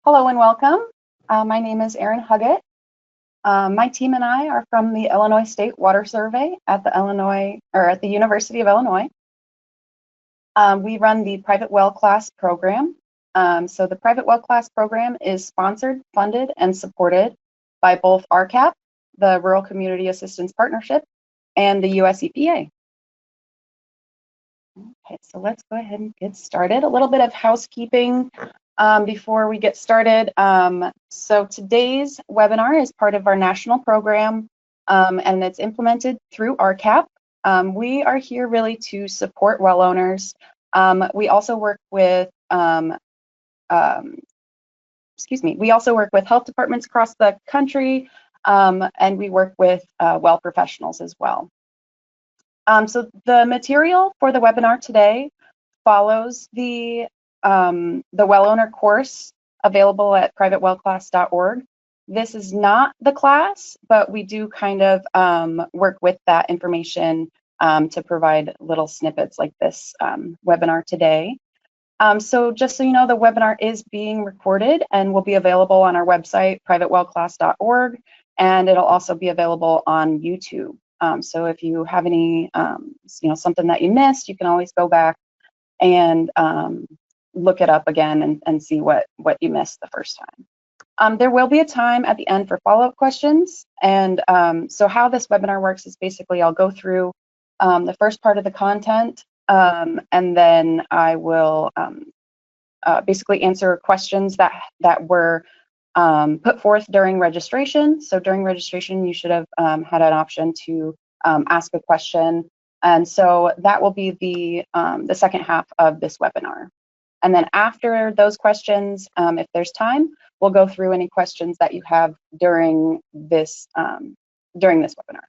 Hello and welcome. My name is Erin Huggett. My team and I are from the Illinois State Water Survey at the University of Illinois. We run the private well class program. So the private well class program is sponsored, funded, and supported by both RCAP, the Rural Community Assistance Partnership, and the US EPA. Okay, so let's go ahead and get started. A little bit of housekeeping before we get started. So today's webinar is part of our national program, and it's implemented through RCAP. We are here really to support well owners. We also work with we also work with health departments across the country, and we work with well professionals as well. So the material for the webinar today follows the well owner course available at privatewellclass.org. This is not the class, but we do kind of work with that information to provide little snippets like this webinar today. So just so you know, the webinar is being recorded and will be available on our website, privatewellclass.org, and it'll also be available on YouTube. So if you have any, something that you missed, you can always go back and look it up again and see what you missed the first time. There will be a time at the end for follow-up questions. And so how this webinar works is basically I'll go through the first part of the content, and then I will basically answer questions that were put forth during registration. So during registration, you should have had an option to ask a question. And so that will be the second half of this webinar. And then after those questions, if there's time, we'll go through any questions that you have during this webinar.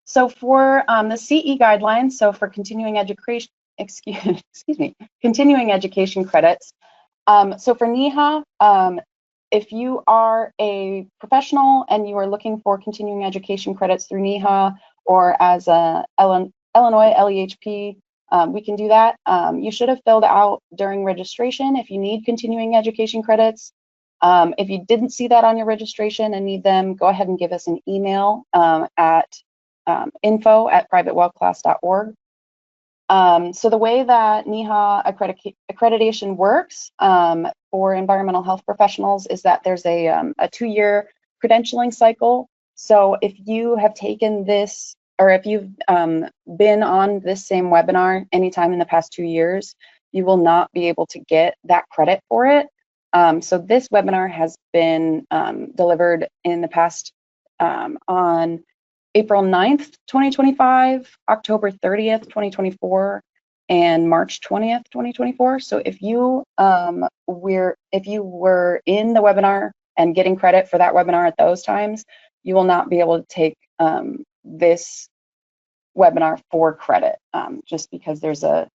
So for the CE guidelines, so for continuing education, continuing education credits. So for NEHA, if you are a professional and you are looking for continuing education credits through NEHA or as a Illinois LEHP, we can do that. You should have filled out during registration if you need continuing education credits. If you didn't see that on your registration and need them, go ahead and give us an email at info@privatewellclass.org. So the way that NEHA accreditation works for environmental health professionals is that there's a 2-year credentialing cycle. So if you have taken this, or if you've been on this same webinar anytime in the past 2 years, you will not be able to get that credit for it. So this webinar has been delivered in the past on April 9th, 2025, October 30th, 2024, and March 20th, 2024. So if you were in the webinar and getting credit for that webinar at those times, you will not be able to take this webinar for credit, just because there's a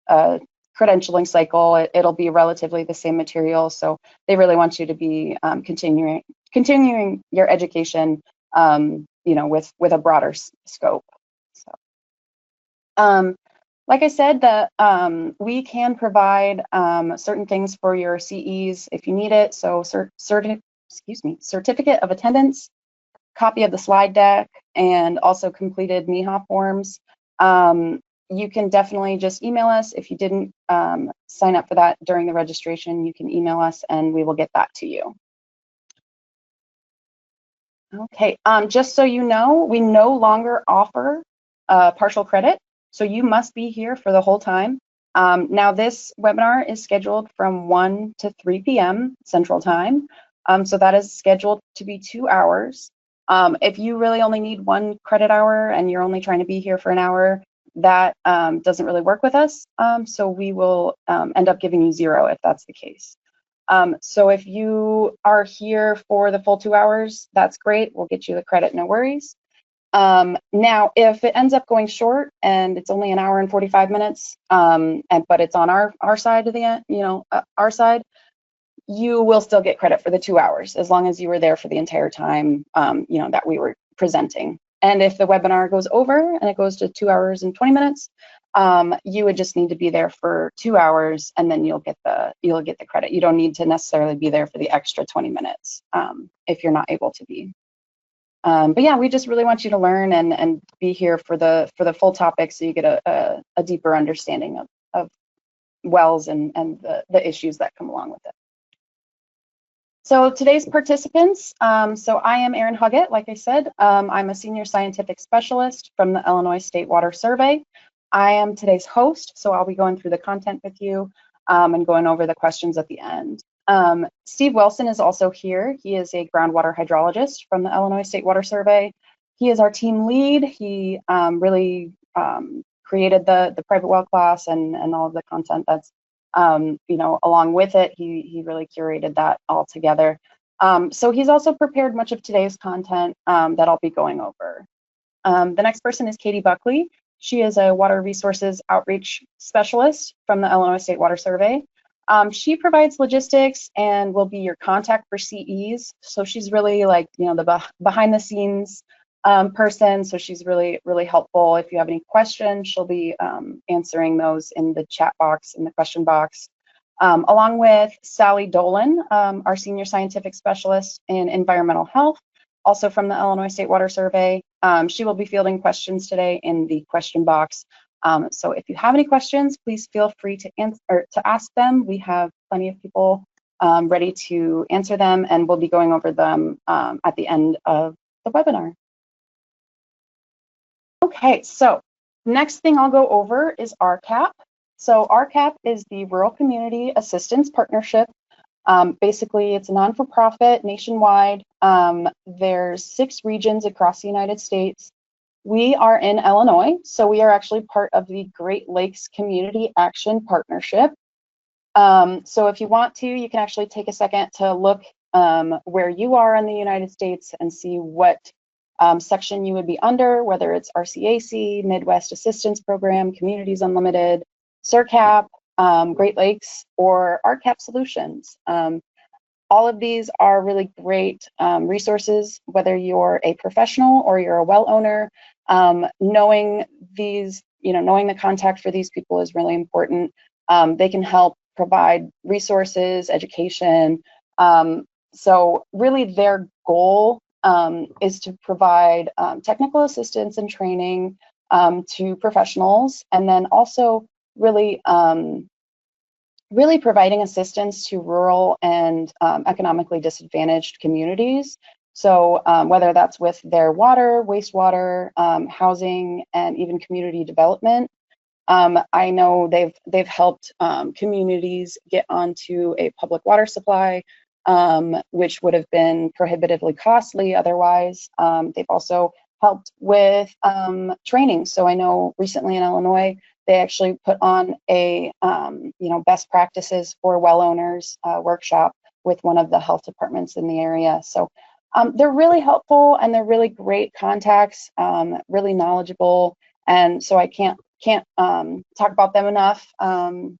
credentialing cycle. It'll be relatively the same material, so they really want you to be continuing your education, with a broader scope. So, like I said, we can provide certain things for your CEs if you need it. So, certificate of attendance, copy of the slide deck, and also completed NEHA forms. You can definitely just email us. If you didn't sign up for that during the registration, you can email us and we will get that to you. Okay, just so you know, we no longer offer partial credit, so you must be here for the whole time. Now this webinar is scheduled from 1 to 3 p.m. Central Time, so that is scheduled to be 2 hours. If you really only need 1 credit hour and you're only trying to be here for an hour, that doesn't really work with us, so we will end up giving you 0 if that's the case. So if you are here for the full 2 hours, that's great. We'll get you the credit, no worries. Now, if it ends up going short and it's only 1 hour and 45 minutes, but it's on our side of the our side, you will still get credit for the 2 hours as long as you were there for the entire time, that we were presenting. And if the webinar goes over and it goes to 2 hours and 20 minutes, you would just need to be there for 2 hours, and then you'll get the credit. You don't need to necessarily be there for the extra 20 minutes if you're not able to be. But yeah, we just really want you to learn and be here for the full topic, so you get a deeper understanding of wells and the issues that come along with it. So today's participants, so I am Erin Huggett, like I said. I'm a senior scientific specialist from the Illinois State Water Survey. I am today's host, so I'll be going through the content with you and going over the questions at the end. Steve Wilson is also here. He is a groundwater hydrologist from the Illinois State Water Survey. He is our team lead. He really created the private well class and all of the content that's along with it. He really curated that all together. So he's also prepared much of today's content that I'll be going over. The next person is Katie Buckley. She is a water resources outreach specialist from the Illinois State Water Survey. She provides logistics and will be your contact for CEs. So she's really like, the behind the scenes person. So she's really, really helpful. If you have any questions, she'll be answering those in the chat box, in the question box. Along with Sally Dolan, our senior scientific specialist in environmental health, also from the Illinois State Water Survey. She will be fielding questions today in the question box. So if you have any questions, please feel free to ask them. We have plenty of people ready to answer them, and we'll be going over them at the end of the webinar. Okay, so next thing I'll go over is RCAP. So RCAP is the Rural Community Assistance Partnership. Basically, it's a non-for-profit nationwide. There's 6 regions across the United States. We are in Illinois, so we are actually part of the Great Lakes Community Action Partnership. So if you want to, you can actually take a second to look where you are in the United States and see what section you would be under, whether it's RCAC, Midwest Assistance Program, Communities Unlimited, SIRCAP, Great Lakes, or RCAP Solutions. All of these are really great resources, whether you're a professional or you're a well owner. Knowing the contact for these people is really important. They can help provide resources, education. So really their goal is to provide technical assistance and training to professionals, and then also really providing assistance to rural and economically disadvantaged communities. So whether that's with their water, wastewater, housing, and even community development. I know they've helped communities get onto a public water supply, which would have been prohibitively costly otherwise. They've also helped with training. So I know recently in Illinois, they actually put on a best practices for well owners workshop with one of the health departments in the area. So they're really helpful, and they're really great contacts, really knowledgeable, and so I can't talk about them enough. And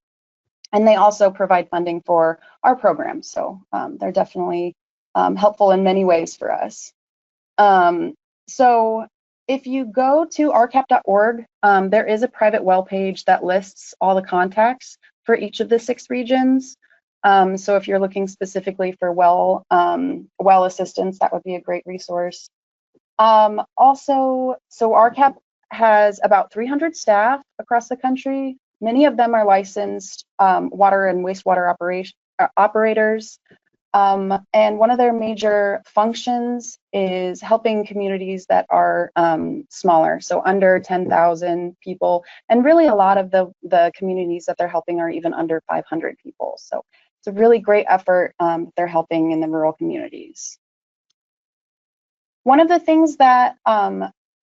they also provide funding for our program, so they're definitely helpful in many ways for us. So if you go to rcap.org, there is a private well page that lists all the contacts for each of the 6 regions. So if you're looking specifically for well assistance, that would be a great resource. Also, so RCAP has about 300 staff across the country. Many of them are licensed water and wastewater operators. And one of their major functions is helping communities that are smaller, so under 10,000 people. And really a lot of the communities that they're helping are even under 500 people. So it's a really great effort. They're helping in the rural communities. One of the things that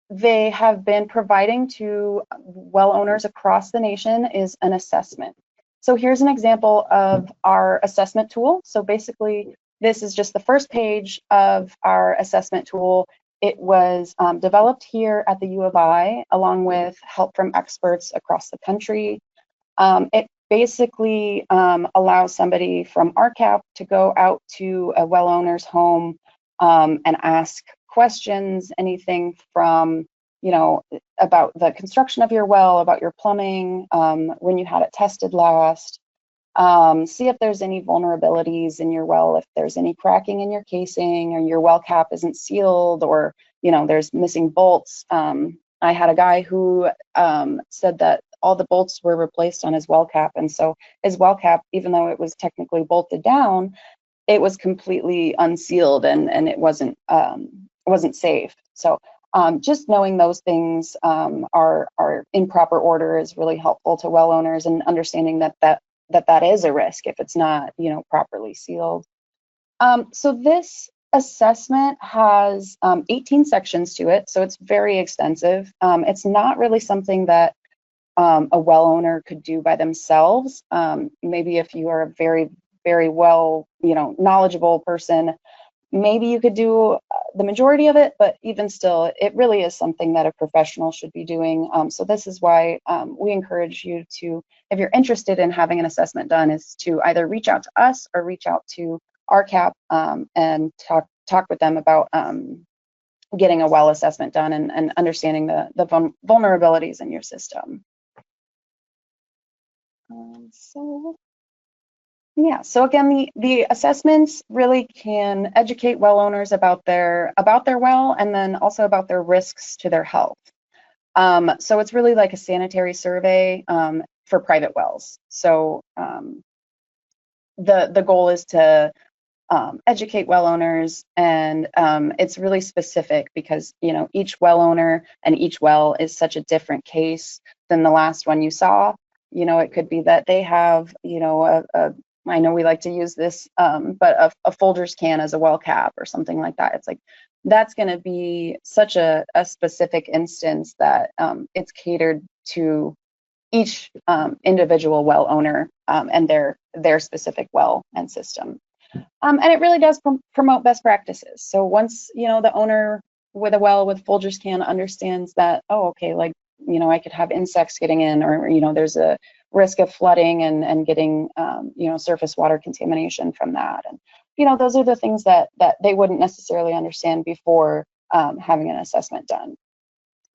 they have been providing to well owners across the nation is an assessment. So here's an example of our assessment tool. So basically, this is just the first page of our assessment tool. It was developed here at the U of I, along with help from experts across the country. It basically allows somebody from RCAP to go out to a well owner's home and ask questions, anything from about the construction of your well, about your plumbing, when you had it tested last. See if there's any vulnerabilities in your well, if there's any cracking in your casing or your well cap isn't sealed, or there's missing bolts. I had a guy who said that all the bolts were replaced on his well cap, and so his well cap, even though it was technically bolted down, it was completely unsealed, and it wasn't safe. So just knowing those things are in proper order is really helpful to well owners, and understanding that is a risk if it's not properly sealed. So this assessment has 18 sections to it, so it's very extensive. It's not really something that a well owner could do by themselves. Maybe if you are a very, very well, knowledgeable person, maybe you could do the majority of it, but even still, it really is something that a professional should be doing. So this is why we encourage you to, if you're interested in having an assessment done, is to either reach out to us or reach out to RCAP and talk with them about getting a well assessment done and understanding the vulnerabilities in your system. So again, the assessments really can educate well owners about their well, and then also about their risks to their health. So it's really like a sanitary survey for private wells. So the goal is to educate well owners, and it's really specific because each well owner and each well is such a different case than the last one you saw. It could be that they have I know we like to use this, but a Folgers can as a well cap or something like that. It's like that's going to be such a specific instance that it's catered to each individual well owner and their specific well and system. And it really does promote best practices. So once the owner with a well with Folgers can understands that, oh, okay, like I could have insects getting in, or there's a risk of flooding and getting surface water contamination from that, and those are the things that they wouldn't necessarily understand before having an assessment done.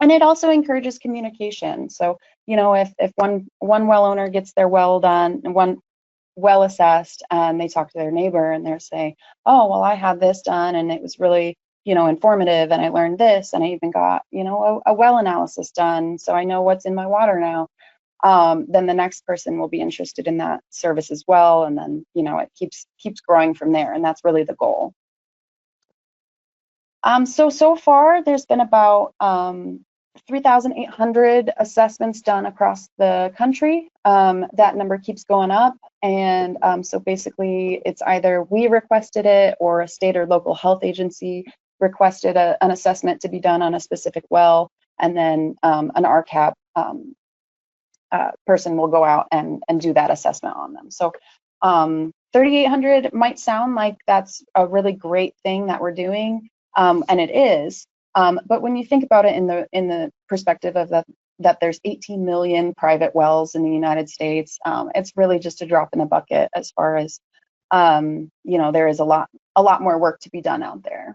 And it also encourages communication. So if one well owner gets their well done and one well assessed, and they talk to their neighbor and they're saying, oh, well, I had this done and it was really informative, and I learned this, and I even got a well analysis done, so I know what's in my water now. Then the next person will be interested in that service as well, and then it keeps growing from there, and that's really the goal. So far there's been about 3,800 assessments done across the country. That number keeps going up, and so basically it's either we requested it or a state or local health agency requested an assessment to be done on a specific well, and then an RCAP person will go out and do that assessment on them. So 3,800 might sound like that's a really great thing that we're doing, and it is. But when you think about it in the perspective of that there's 18 million private wells in the United States, it's really just a drop in the bucket as far as there is a lot more work to be done out there.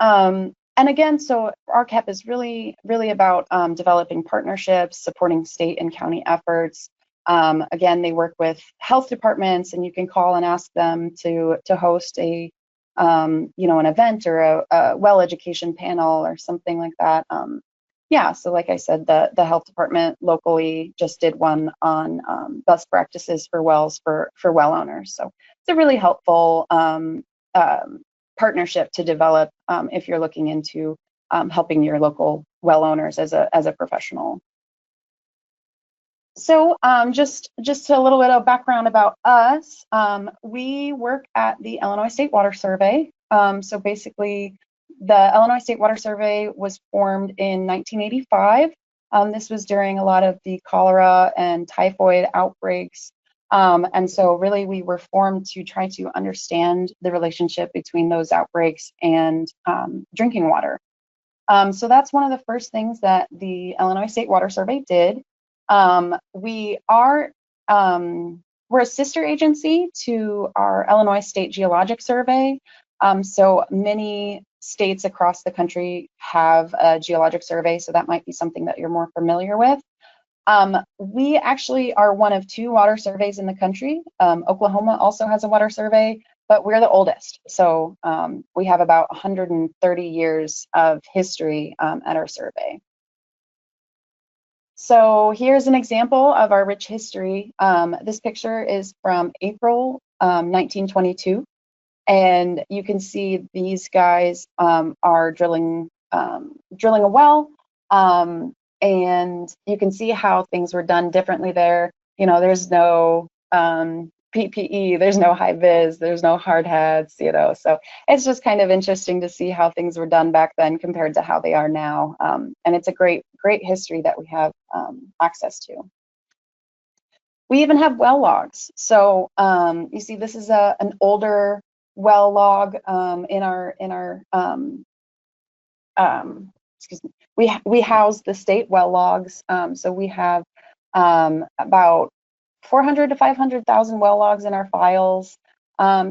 And again, so RCAP is really about developing partnerships, supporting state and county efforts. Again, they work with health departments, and you can call and ask them to host an event or a well education panel or something like that. So like I said, the health department locally just did one on best practices for wells for well owners. So it's a really helpful partnership to develop if you're looking into helping your local well owners as a professional. So just a little bit of background about us. We work at the Illinois State Water Survey. So basically, the Illinois State Water Survey was formed in 1985. This was during a lot of the cholera and typhoid outbreaks. And so really we were formed to try to understand the relationship between those outbreaks and drinking water. So that's one of the first things that the Illinois State Water Survey did. We're a sister agency to our Illinois State Geologic Survey. So many states across the country have a geologic survey, so that might be something that you're more familiar with. We actually are one of 2 water surveys in the country. Oklahoma also has a water survey, but we're the oldest. So we have about 130 years of history at our survey. So here's an example of our rich history. This picture is from April 1922. And you can see these guys are drilling a well, and you can see how things were done differently there. You know, there's no PPE, there's no high vis, there's no hard hats, you know. So it's just kind of interesting to see how things were done back then compared to how they are now. And it's a great history that we have access to. We even have well logs. So you see, this is an older well log in our excuse me. We house the state well logs. So we have about 400 to 500,000 well logs in our files.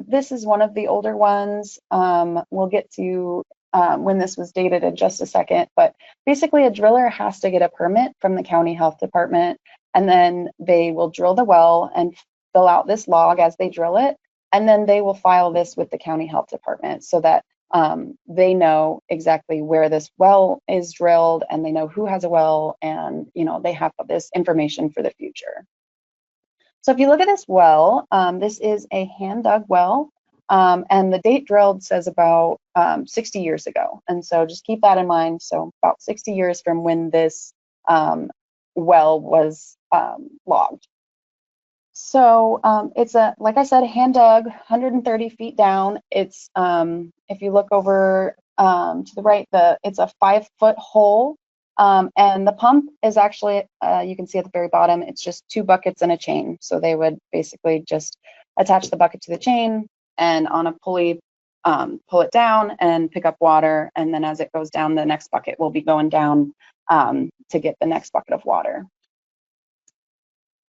This is one of the older ones. We'll get to when this was dated in just a second, but basically a driller has to get a permit from the county health department, and then they will drill the well and fill out this log as they drill it, and then they will file this with the county health department so that they know exactly where this well is drilled, and they know who has a well, and you know, they have this information for the future. So if you look at this well, this is a hand dug well, and the date drilled says about 60 years ago. And so just keep that in mind. So about 60 years from when this well was logged. So it's like I said, hand dug, 130 feet down. It's, if you look over to the right, it's a 5-foot hole. And the pump is actually, you can see at the very bottom, it's just 2 buckets and a chain. So they would basically just attach the bucket to the chain and on a pulley, pull it down and pick up water. And then as it goes down, the next bucket will be going down to get the next bucket of water.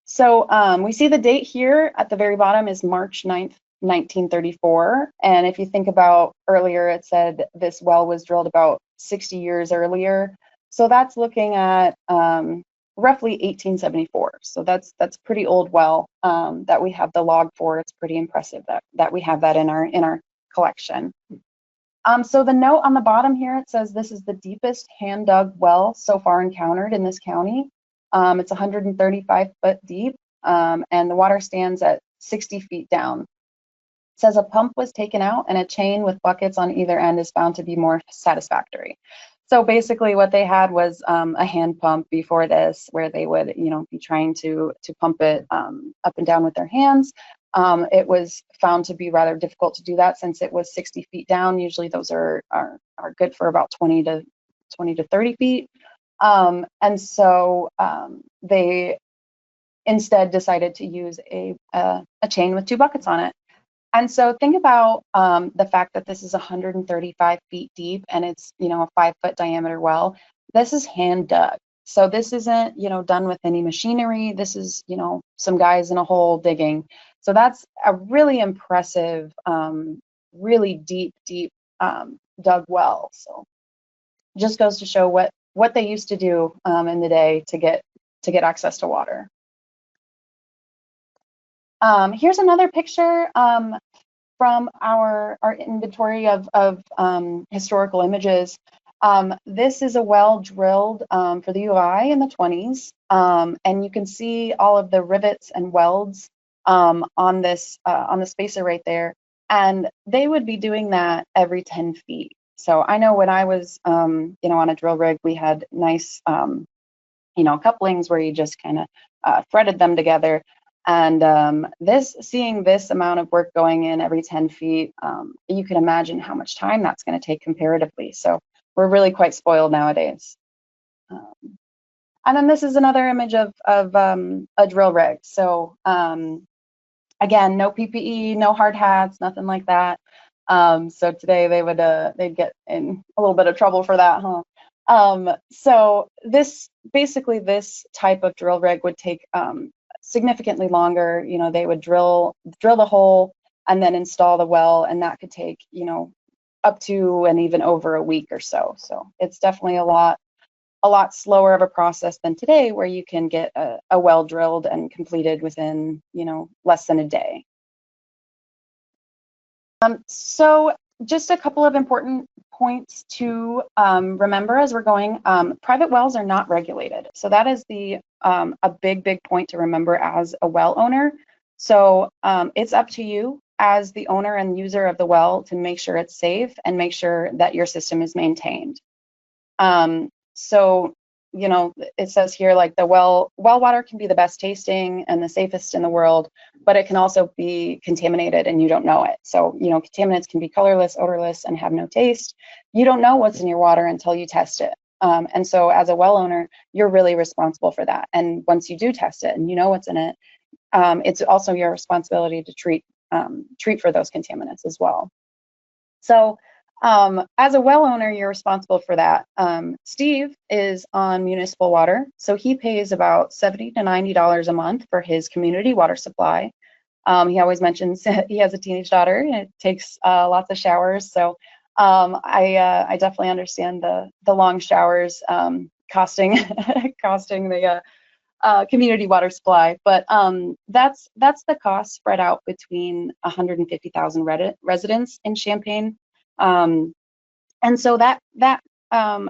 So we see the date here at the very bottom is March 9th, 1934. And if you think about earlier, it said this well was drilled about 60 years earlier. So that's looking at roughly 1874. So that's pretty old well that we have the log for. It's pretty impressive that we have that in our collection. So the note on the bottom here, it says this is the deepest hand dug well so far encountered in this county. It's 135 foot deep, and the water stands at 60 feet down. It says a pump was taken out and a chain with buckets on either end is found to be more satisfactory. So basically what they had was a hand pump before this, where they would, you know, be trying to pump it up and down with their hands. It was found to be rather difficult to do that since it was 60 feet down. Usually those are good for about 20 to 30 feet. And so they instead decided to use a chain with 2 buckets on it. And so think about the fact that this is 135 feet deep and it's, you know, a 5-foot diameter well. This is hand dug. So this isn't, you know, done with any machinery. This is, you know, some guys in a hole digging. So that's a really impressive, really deep dug well. So just goes to show what they used to do in the day to get access to water. Here's another picture from our inventory of historical images. This is a well drilled for the UI in the 20s, and you can see all of the rivets and welds on the spacer right there. And they would be doing that every 10 feet. So I know when I was, you know, on a drill rig, we had nice, you know, couplings where you just kind of threaded them together. And seeing this amount of work going in every 10 feet, you can imagine how much time that's going to take comparatively. So we're really quite spoiled nowadays. And then this is another image of a drill rig. So again, no PPE, no hard hats, nothing like that. So today they'd get in a little bit of trouble for that, huh? So this type of drill rig would take significantly longer. You know, they would drill the hole and then install the well, and that could take, you know, up to and even over a week or so. So it's definitely a lot slower of a process than today, where you can get a well drilled and completed within, less than a day. So just a couple of important points to remember as we're going. Private wells are not regulated. So that is a big point to remember as a well owner. So it's up to you as the owner and user of the well to make sure it's safe and make sure that your system is maintained. So, it says here, like, the well water can be the best tasting and the safest in the world, but it can also be contaminated and you don't know it. So, contaminants can be colorless, odorless, and have no taste. You don't know what's in your water until you test it. And so as a well owner, you're really responsible for that. And once you do test it and you know what's in it, it's also your responsibility to treat for those contaminants as well. So as a well owner, you're responsible for that. Steve is on municipal water, so he pays about $70 to $90 a month for his community water supply. He always mentions he has a teenage daughter and it takes lots of showers. So I definitely understand the long showers costing the community water supply, but that's the cost spread out between 150,000 residents in Champaign. And so that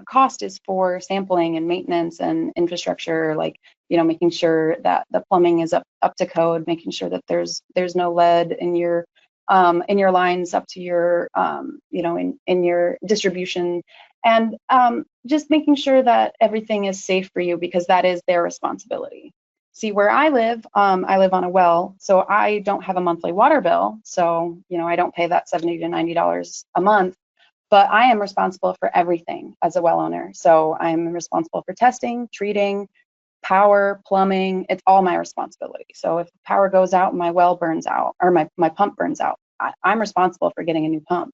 cost is for sampling and maintenance and infrastructure, like, making sure that the plumbing is up to code, making sure that there's no lead in your lines up to your in your distribution, and just making sure that everything is safe for you, because that is their responsibility. See, where I live on a well, so I don't have a monthly water bill, so I don't pay that $70 to $90 a month. But I am responsible for everything as a well owner. So I'm responsible for testing, treating, power, plumbing. It's all my responsibility. So if power goes out and my well burns out, or my pump burns out, I'm responsible for getting a new pump.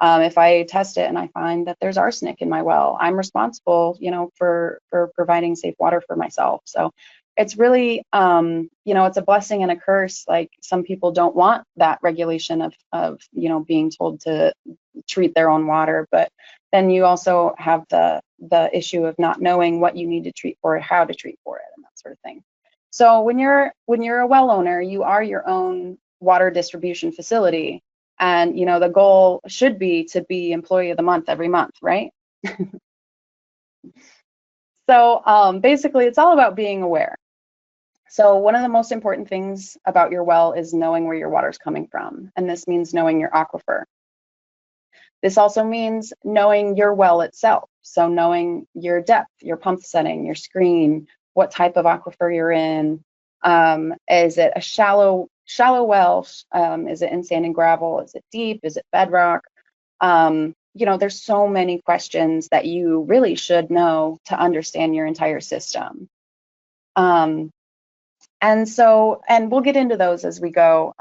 If I test it and I find that there's arsenic in my well, I'm responsible, for providing safe water for myself. So it's really, it's a blessing and a curse. Like, some people don't want that regulation of being told to treat their own water, but then you also have the issue of not knowing what you need to treat for it, how to treat for it, and that sort of thing. So when you're a well owner, you are your own water distribution facility, and the goal should be to be employee of the month every month, right? So basically, it's all about being aware. So one of the most important things about your well is knowing where your water is coming from, and this means knowing your aquifer. This also means knowing your well itself, so knowing your depth, your pump setting, your screen, what type of aquifer you're in. Is it a shallow well? Is it in sand and gravel? Is it deep? Is it bedrock? There's so many questions that you really should know to understand your entire system. And we'll get into those as we go.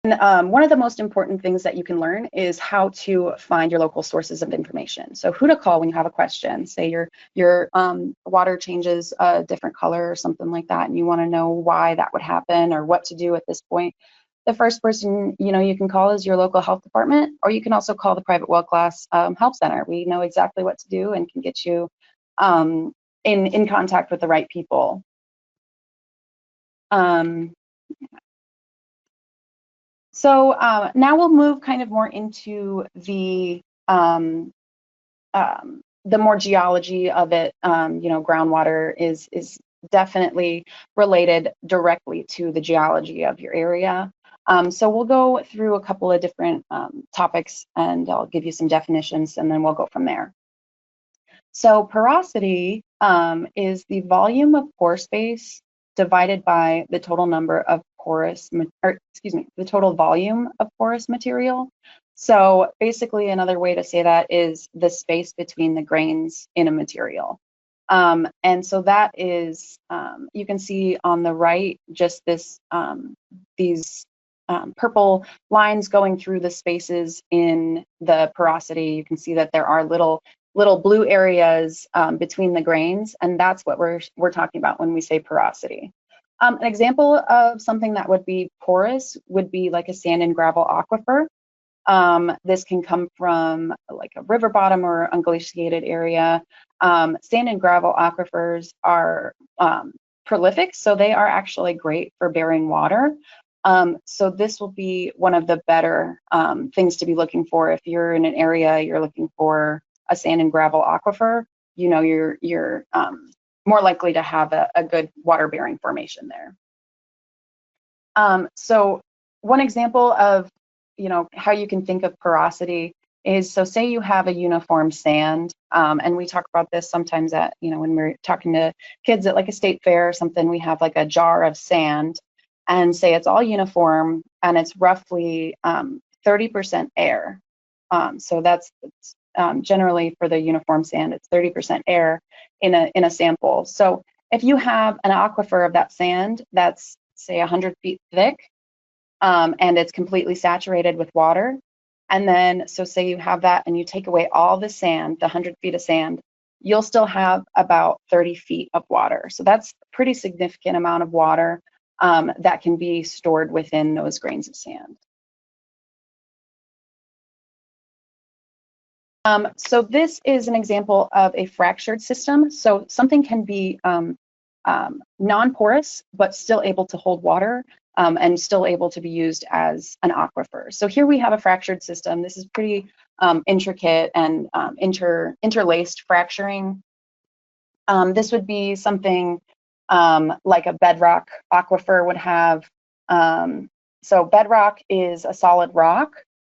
One of the most important things that you can learn is how to find your local sources of information. So who to call when you have a question. Say your water changes a different color or something like that, and you want to know why that would happen or what to do at this point. The first person you can call is your local health department, or you can also call the private well class help center. We know exactly what to do and can get you in contact with the right people. So now we'll move kind of more into the more geology of it. Groundwater is definitely related directly to the geology of your area. So we'll go through a couple of different topics, and I'll give you some definitions, and then we'll go from there. So porosity is the volume of pore space divided by the total number of the total volume of porous material. So basically, another way to say that is the space between the grains in a material. And so that is, you can see on the right, just these purple lines going through the spaces in the porosity. You can see that there are little blue areas between the grains, and that's what we're talking about when we say porosity. An example of something that would be porous would be like a sand and gravel aquifer. This can come from like a river bottom or unglaciated area. Sand and gravel aquifers are prolific, so they are actually great for bearing water. So this will be one of the better things to be looking for if you're in an area you're looking for a sand and gravel aquifer. You know, you're more likely to have a good water bearing formation there. So one example of, you know, how you can think of porosity is, so say you have a uniform sand, and we talk about this sometimes at, you know, when we're talking to kids at like a state fair or something, we have like a jar of sand and say it's all uniform and it's roughly 30% air. So that's generally for the uniform sand, it's 30% air in a sample. So if you have an aquifer of that sand that's say 100 feet thick, and it's completely saturated with water, and then so say you have that and you take away all the sand, the 100 feet of sand, you'll still have about 30 feet of water. So that's a pretty significant amount of water that can be stored within those grains of sand. So this is an example of a fractured system. So something can be non-porous, but still able to hold water and still able to be used as an aquifer. So here we have a fractured system. This is pretty intricate and interlaced fracturing. This would be something like a bedrock aquifer would have. So bedrock is a solid rock.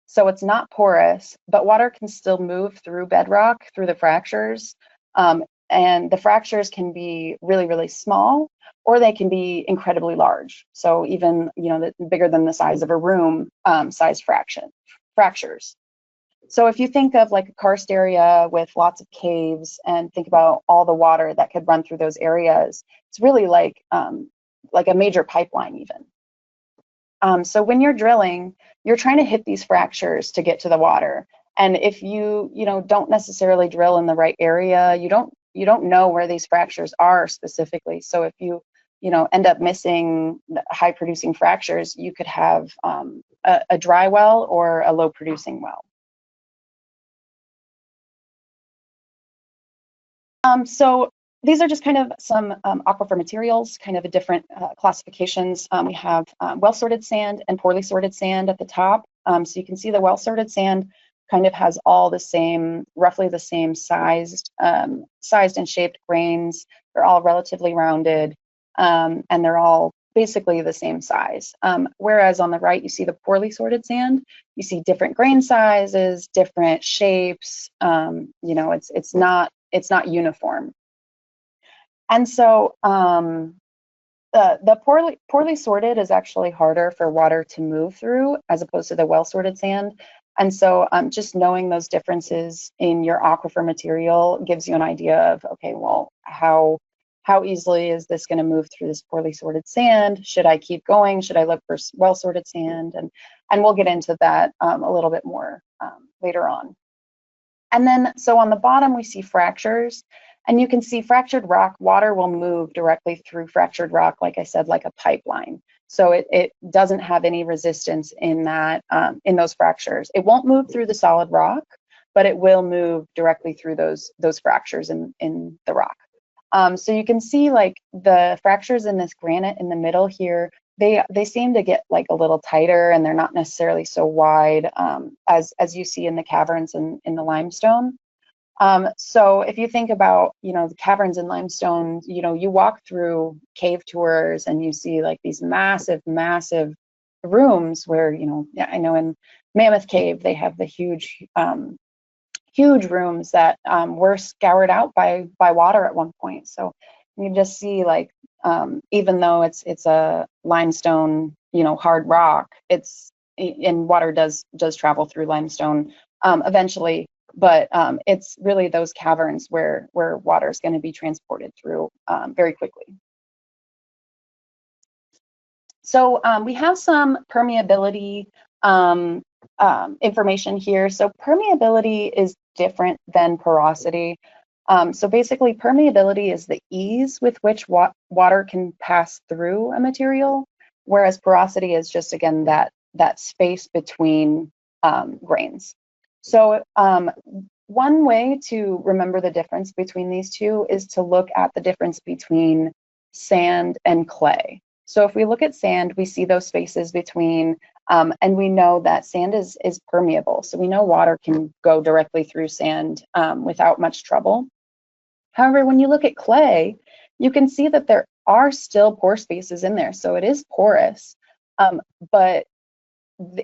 So it's not porous, but water can still move through bedrock, through the fractures. And the fractures can be really, really small, or they can be incredibly large. So even, you know, bigger than the size of a room size fractures. So if you think of like a karst area with lots of caves and think about all the water that could run through those areas, it's really like a major pipeline even. So when you're drilling, you're trying to hit these fractures to get to the water. And if you don't necessarily drill in the right area, you don't know where these fractures are specifically. So if you end up missing high producing fractures, you could have a dry well or a low producing well. So these are just kind of some aquifer materials, kind of a different classifications. We have well-sorted sand and poorly sorted sand at the top. So you can see the well-sorted sand kind of has all the same, roughly the same sized and shaped grains. They're all relatively rounded, and they're all basically the same size. Whereas on the right, you see the poorly sorted sand. You see different grain sizes, different shapes. It's not uniform. And so the poorly sorted is actually harder for water to move through as opposed to the well-sorted sand. And so just knowing those differences in your aquifer material gives you an idea of, okay, well, how easily is this going to move through this poorly sorted sand? Should I keep going? Should I look for well-sorted sand? And we'll get into that a little bit more later on. And then, so on the bottom, we see fractures. And you can see fractured rock, water will move directly through fractured rock, like I said, like a pipeline. So it doesn't have any resistance in that in those fractures. It won't move through the solid rock, but it will move directly through those fractures in the rock. So you can see like the fractures in this granite in the middle here, they seem to get like a little tighter, and they're not necessarily so wide as you see in the caverns in the limestone. So if you think about, the caverns in limestone, you walk through cave tours and you see like these massive, massive rooms where, I know in Mammoth Cave, they have the huge, huge rooms that were scoured out by water at one point. So you just see like, even though it's a limestone, hard rock, and water does travel through limestone eventually. But it's really those caverns where water is going to be transported through very quickly. So we have some permeability information here. So permeability is different than porosity. So basically, permeability is the ease with which water can pass through a material, whereas porosity is just, again, that space between grains. So one way to remember the difference between these two is to look at the difference between sand and clay. So if we look at sand, we see those spaces between, and we know that sand is permeable. So we know water can go directly through sand without much trouble. However, when you look at clay, you can see that there are still pore spaces in there. So it is porous, but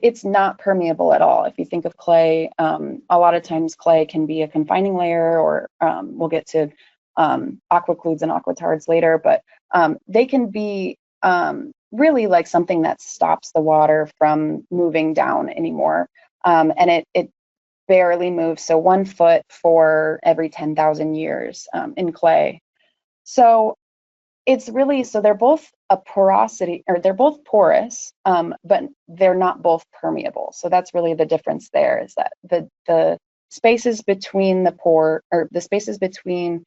it's not permeable at all. If you think of clay, a lot of times clay can be a confining layer, or we'll get to aquicludes and aquatards later, but they can be really like something that stops the water from moving down anymore. And it barely moves, so 1 foot for every 10,000 years in clay. So it's really, so they're both a porosity, or they're both porous, but they're not both permeable. So that's really the difference there, is that the spaces between the pore, or the spaces between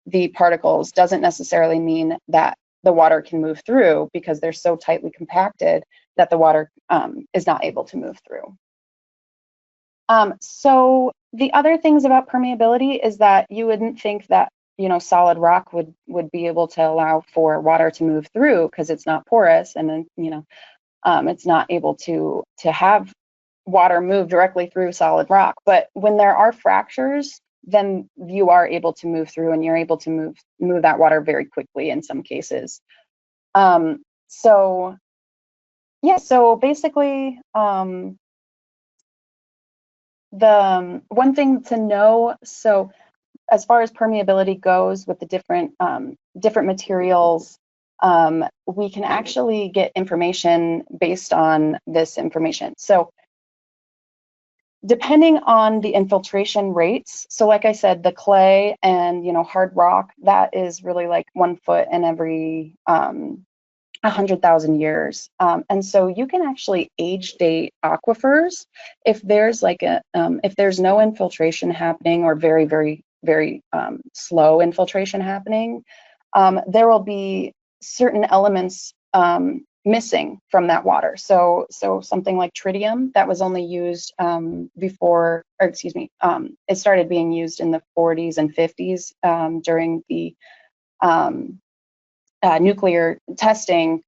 the particles, doesn't necessarily mean that the water can move through, because they're so tightly compacted that the water is not able to move through. So the other things about permeability is that you wouldn't think that, you know, solid rock would be able to allow for water to move through, because it's not porous, and then, you know, it's not able to have water move directly through solid rock. But when there are fractures, then you are able to move through, and you're able to move that water very quickly in some cases. So yeah, so basically, the one thing to know, so as far as permeability goes with the different materials, we can actually get information based on this information. So depending on the infiltration rates, so like I said, the clay and, you know, hard rock, that is really like 1 foot in every 100,000 years. And so you can actually age date aquifers if there's like if there's no infiltration happening, or very, very, very slow infiltration happening. There will be certain elements missing from that water. So something like tritium that was only used before, or excuse me, it started being used in the 40s and 50s during the nuclear testing.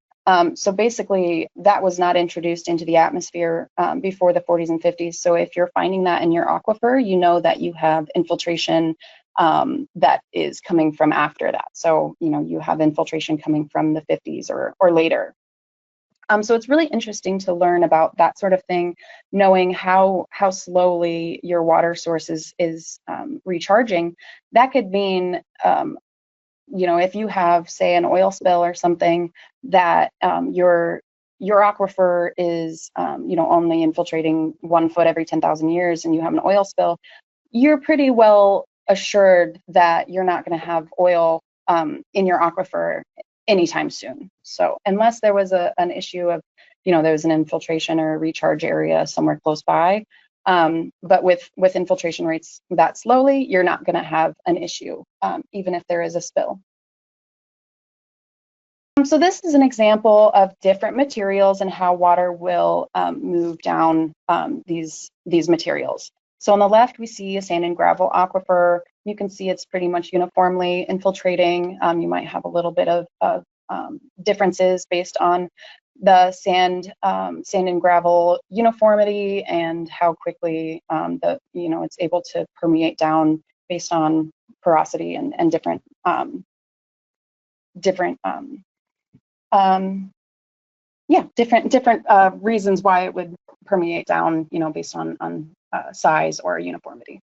So basically, that was not introduced into the atmosphere before the 40s and 50s. So if you're finding that in your aquifer, you know that you have infiltration that is coming from after that. So, you know, you have infiltration coming from the 50s or later. So it's really interesting to learn about that sort of thing, knowing how slowly your water source is recharging. That could mean, you know, if you have, say, an oil spill or something, that your aquifer is, you know, only infiltrating 1 foot every 10,000 years, and you have an oil spill, you're pretty well assured that you're not going to have oil in your aquifer anytime soon. So unless there was an issue of, you know, there was an infiltration or a recharge area somewhere close by, but with infiltration rates that slowly, you're not going to have an issue, even if there is a spill. So this is an example of different materials and how water will move down these materials. So on the left, we see a sand and gravel aquifer. You can see it's pretty much uniformly infiltrating. You might have a little bit of differences based on the sand and gravel uniformity, and how quickly it's able to permeate down based on porosity and different reasons why it would permeate down, you know, based on size or uniformity.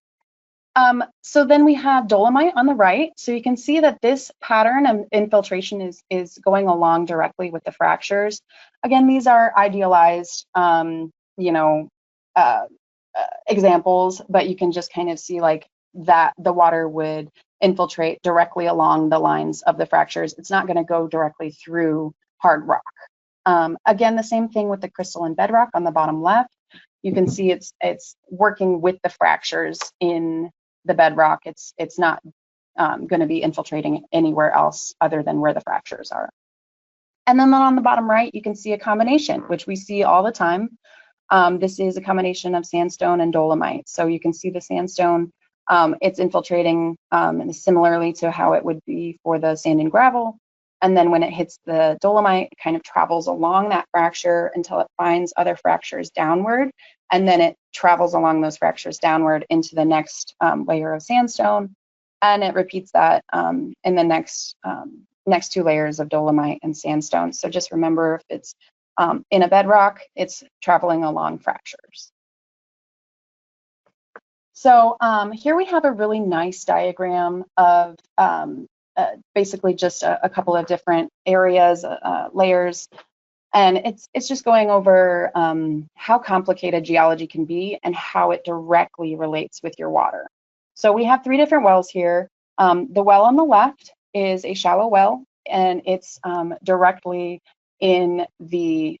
So then we have dolomite on the right. So you can see that this pattern of infiltration is going along directly with the fractures. Again, these are idealized, examples, but you can just kind of see like that the water would infiltrate directly along the lines of the fractures. It's not going to go directly through hard rock. Again, the same thing with the crystalline bedrock on the bottom left. You can see it's working with the fractures in the bedrock. It's not going to be infiltrating anywhere else other than where the fractures are. And then on the bottom right, you can see a combination, which we see all the time. This is a combination of sandstone and dolomite. So you can see the sandstone, it's infiltrating similarly to how it would be for the sand and gravel. And then when it hits the dolomite, it kind of travels along that fracture until it finds other fractures downward. And then it travels along those fractures downward into the next layer of sandstone. And it repeats that in the next two layers of dolomite and sandstone. So just remember, if it's in a bedrock, it's traveling along fractures. So here we have a really nice diagram of basically just a couple of different areas, layers, and it's just going over how complicated geology can be and how it directly relates with your water. So we have 3 different wells here. The well on the left is a shallow well, and it's directly in the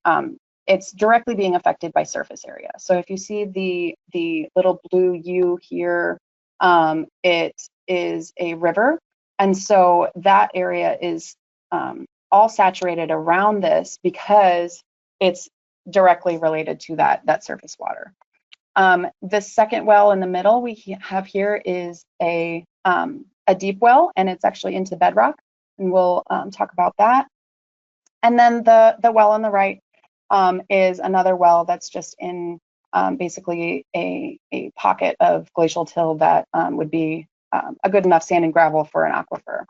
it's directly being affected by surface area. So if you see the little blue U here, it is a river, and so that area is all saturated around this because it's directly related to that surface water. The second well in the middle we have here is a deep well, and it's actually into bedrock, and we'll talk about that. And then the well on the right is another well that's just in basically a pocket of glacial till that would be a good enough sand and gravel for an aquifer.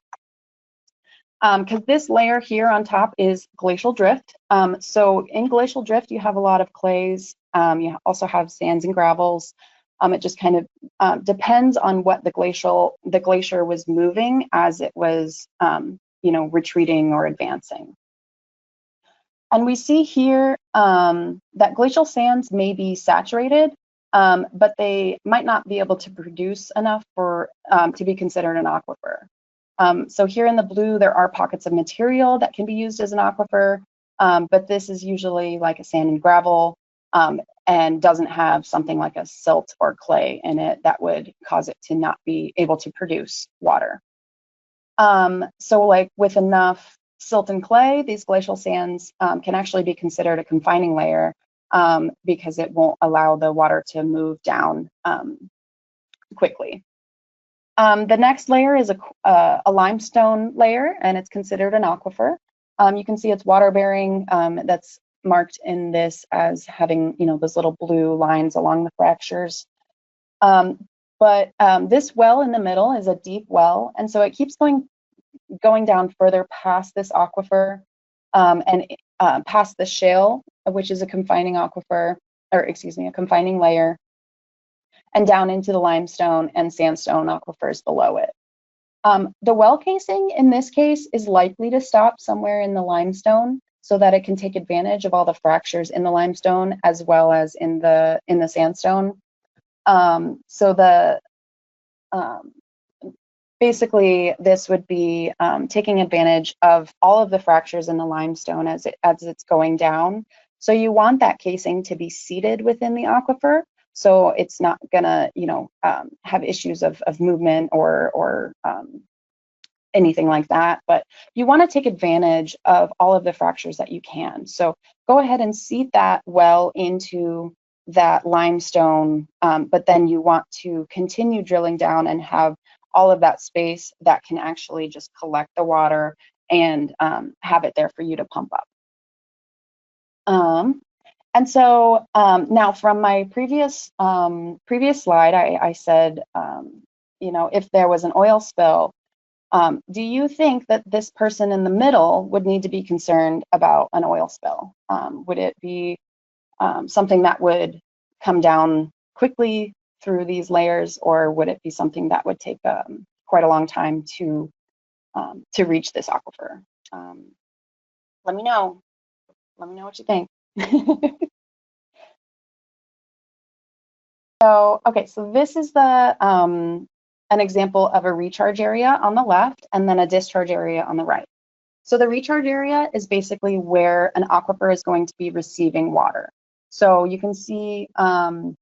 Because this layer here on top is glacial drift. So in glacial drift, you have a lot of clays. You also have sands and gravels. It just kind of depends on what the glacier was moving as it was, retreating or advancing. And we see here that glacial sands may be saturated, but they might not be able to produce enough for to be considered an aquifer. So here in the blue, there are pockets of material that can be used as an aquifer, but this is usually like a sand and gravel and doesn't have something like a silt or clay in it that would cause it to not be able to produce water. So like with enough silt and clay, these glacial sands can actually be considered a confining layer because it won't allow the water to move down quickly. The next layer is a limestone layer, and it's considered an aquifer. You can see it's water bearing. That's marked in this as having, those little blue lines along the fractures. But this well in the middle is a deep well, and so it keeps going down further past this aquifer and past the shale, which is a confining aquifer, or excuse me, a confining layer, and down into the limestone and sandstone aquifers below it. The well casing in this case is likely to stop somewhere in the limestone so that it can take advantage of all the fractures in the limestone as well as in the sandstone. Basically, this would be taking advantage of all of the fractures in the limestone as it's going down. So you want that casing to be seated within the aquifer, so it's not gonna, have issues of movement or anything like that. But you want to take advantage of all of the fractures that you can. So go ahead and seat that well into that limestone, but then you want to continue drilling down and have all of that space that can actually just collect the water and have it there for you to pump up. And so now from my previous slide, I said, if there was an oil spill, do you think that this person in the middle would need to be concerned about an oil spill? Would it be something that would come down quickly through these layers, or would it be something that would take quite a long time to reach this aquifer? Let me know. Let me know what you think. So, okay, so this is an example of a recharge area on the left and then a discharge area on the right. So the recharge area is basically where an aquifer is going to be receiving water. So you can see on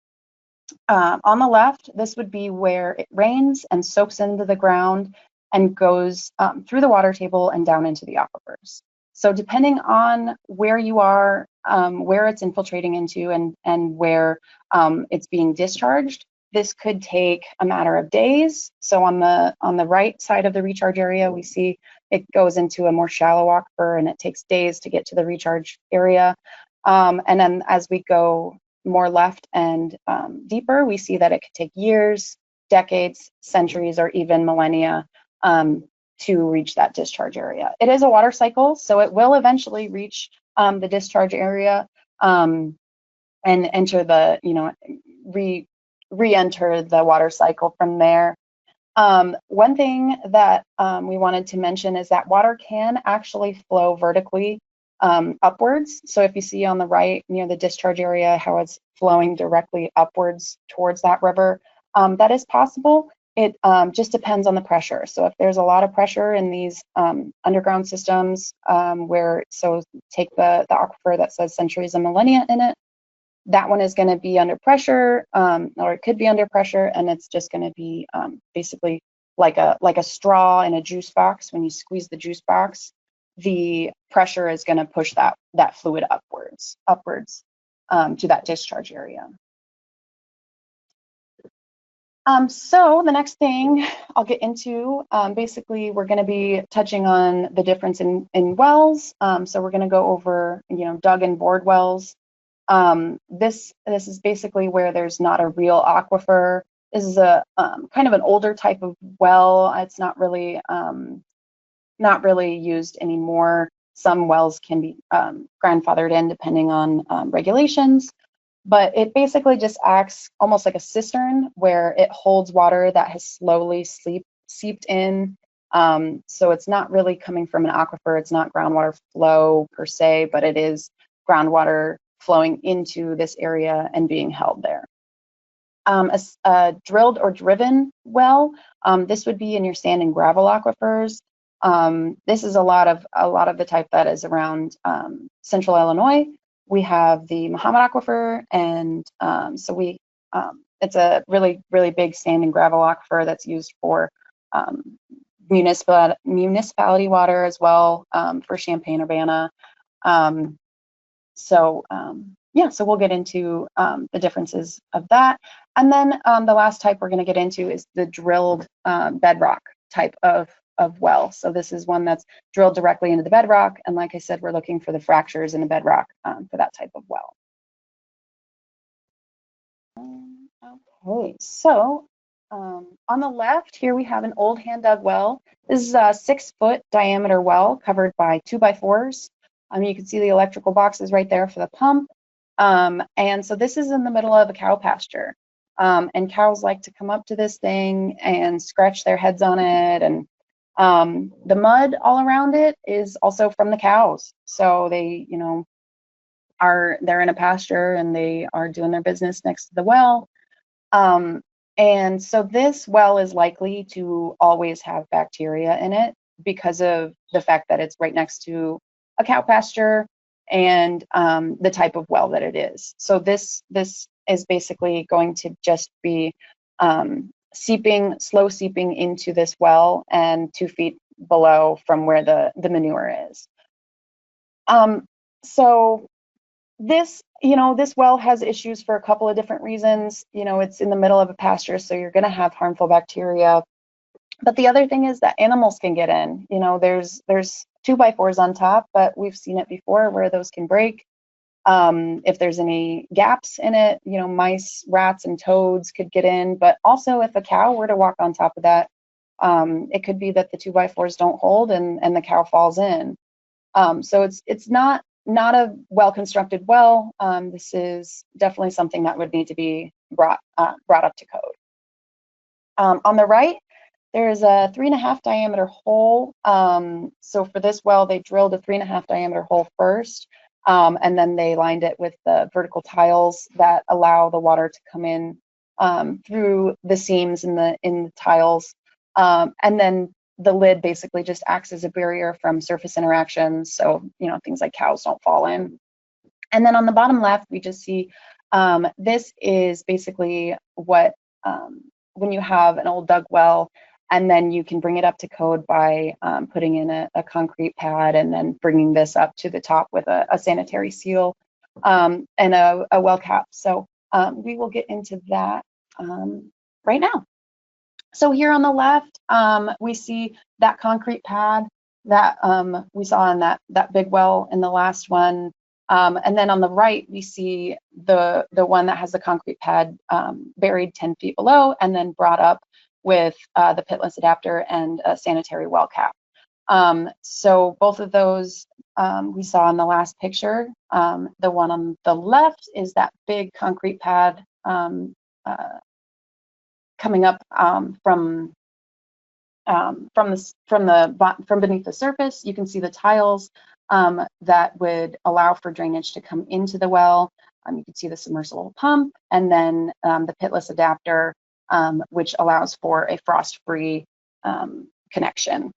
the left, this would be where it rains and soaks into the ground, and goes through the water table and down into the aquifers. So depending on where you are, where it's infiltrating into, and where it's being discharged, this could take a matter of days. So on the right side of the recharge area, we see it goes into a more shallow aquifer, and it takes days to get to the recharge area. And then as we go more left and deeper, we see that it could take years, decades, centuries, or even millennia to reach that discharge area. It is a water cycle, so it will eventually reach the discharge area and enter the, re-enter the water cycle from there. One thing that we wanted to mention is that water can actually flow vertically upwards. So if you see on the right near the discharge area how it's flowing directly upwards towards that river, that is possible. It just depends on the pressure. So if there's a lot of pressure in these underground systems so take the aquifer that says centuries and millennia in it, that one is going to be under pressure, or it could be under pressure, and it's just going to be basically like a straw in a juice box. When you squeeze the juice box, the pressure is going to push that fluid upwards to that discharge area. So the next thing I'll get into, basically we're going to be touching on the difference in wells. So we're going to go over, dug and bored wells. This is basically where there's not a real aquifer. This is a kind of an older type of well. It's not really used anymore. Some wells can be grandfathered in depending on regulations, but it basically just acts almost like a cistern where it holds water that has slowly seeped in. So it's not really coming from an aquifer. It's not groundwater flow per se, but it is groundwater flowing into this area and being held there. A drilled or driven well, this would be in your sand and gravel aquifers. This is a lot of the type that is around central Illinois. We have the Muhammad Aquifer, and it's a really, really big sand and gravel aquifer that's used for municipality water as well, for Champaign-Urbana. So we'll get into the differences of that. And then the last type we're going to get into is the drilled bedrock type of well. So this is one that's drilled directly into the bedrock. And like I said, we're looking for the fractures in the bedrock for that type of well. Okay, so on the left here we have an old hand dug well. This is a 6-foot diameter well covered by 2x4s. You can see the electrical boxes right there for the pump. And so this is in the middle of a cow pasture. And cows like to come up to this thing and scratch their heads on it. And the mud all around it is also from the cows. So they, they're in a pasture and they are doing their business next to the well. And so this well is likely to always have bacteria in it because of the fact that it's right next to a cow pasture and the type of well that it is. So this is basically going to just be slow seeping into this well and 2 feet below from where the manure is. So this well has issues for a couple of different reasons. It's in the middle of a pasture, so you're going to have harmful bacteria. But the other thing is that animals can get in. There's 2x4s on top, but we've seen it before where those can break. If there's any gaps in it, mice, rats, and toads could get in. But also if a cow were to walk on top of that, it could be that the 2x4s don't hold and the cow falls in. So it's not a well-constructed well. This is definitely something that would need to be brought up to code. On the right, there is a 3.5 diameter hole. So for this well, they drilled a 3.5 diameter hole first, and then they lined it with the vertical tiles that allow the water to come in through the seams in the tiles. And then the lid basically just acts as a barrier from surface interactions, so things like cows don't fall in. And then on the bottom left, we just see this is basically what when you have an old dug well and then you can bring it up to code by putting in a concrete pad and then bringing this up to the top with a sanitary seal and a well cap. So we will get into that right now. So here on the left, we see that concrete pad that we saw in that big well in the last one. And then on the right, we see the one that has the concrete pad buried 10 feet below and then brought up with the pitless adapter and a sanitary well cap. So both of those we saw in the last picture. The one on the left is that big concrete pad coming up from beneath the surface. You can see the tiles that would allow for drainage to come into the well. You can see the submersible pump, and then the pitless adapter, which allows for a frost-free connection.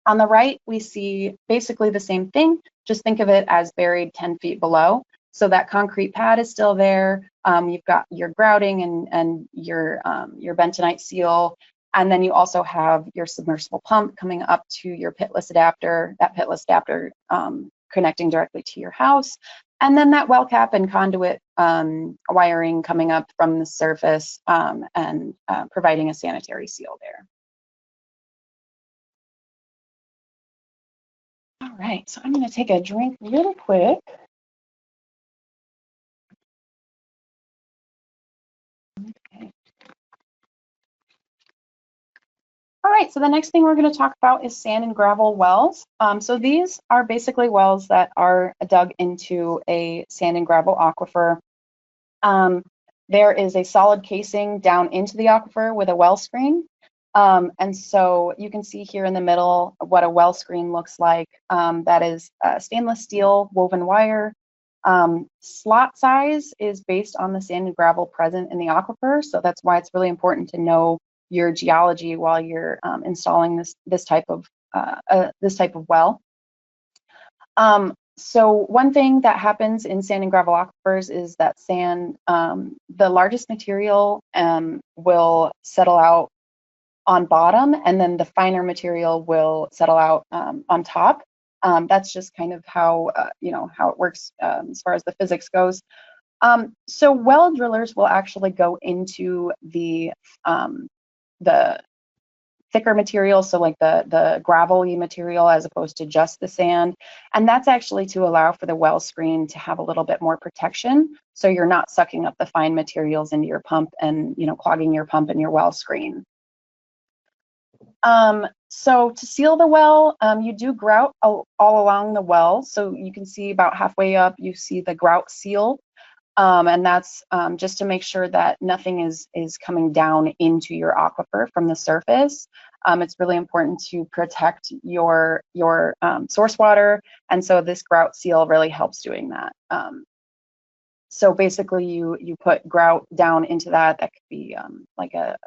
On the right, we see basically the same thing. Just think of it as buried 10 feet below. So that concrete pad is still there. You've got your grouting and your bentonite seal. And then you also have your submersible pump coming up to your pitless adapter, that pitless adapter connecting directly to your house. And then that well cap and conduit wiring coming up from the surface and providing a sanitary seal there. All right, so I'm going to take a drink really quick. Okay. All right, so the next thing we're going to talk about is sand and gravel wells. So these are basically wells that are dug into a sand and gravel aquifer. There is a solid casing down into the aquifer with a well screen. And so you can see here in the middle what a well screen looks like. That is stainless steel woven wire. Slot size is based on the sand and gravel present in the aquifer, so that's why it's really important to know your geology while you're installing this type of well. So one thing that happens in sand and gravel aquifers is that sand, the largest material will settle out on bottom, and then the finer material will settle out on top. That's just kind of how how it works as far as the physics goes. So well drillers will actually go into the thicker material, so like the gravelly material as opposed to just the sand, and that's actually to allow for the well screen to have a little bit more protection, so you're not sucking up the fine materials into your pump and clogging your pump and your well screen. So to seal the well, you do grout all along the well. So you can see about halfway up, you see the grout seal. And that's just to make sure that nothing is coming down into your aquifer from the surface. It's really important to protect your source water. And so this grout seal really helps doing that. So basically you put grout down into that. That could be like a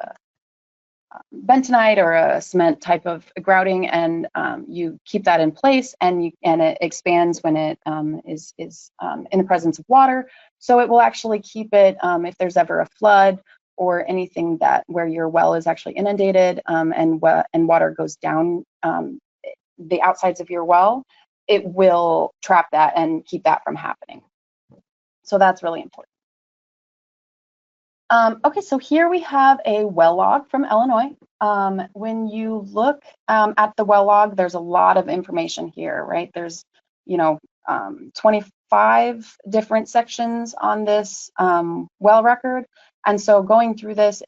bentonite or a cement type of grouting, and you keep that in place, and it expands when it is in the presence of water. So it will actually keep it if there's ever a flood or anything where your well is actually inundated and water goes down the outsides of your well, it will trap that and keep that from happening. So that's really important. Okay, so here we have a well log from Illinois. When you look at the well log, there's a lot of information here, right? There's, 25 different sections on this well record. And so going through this,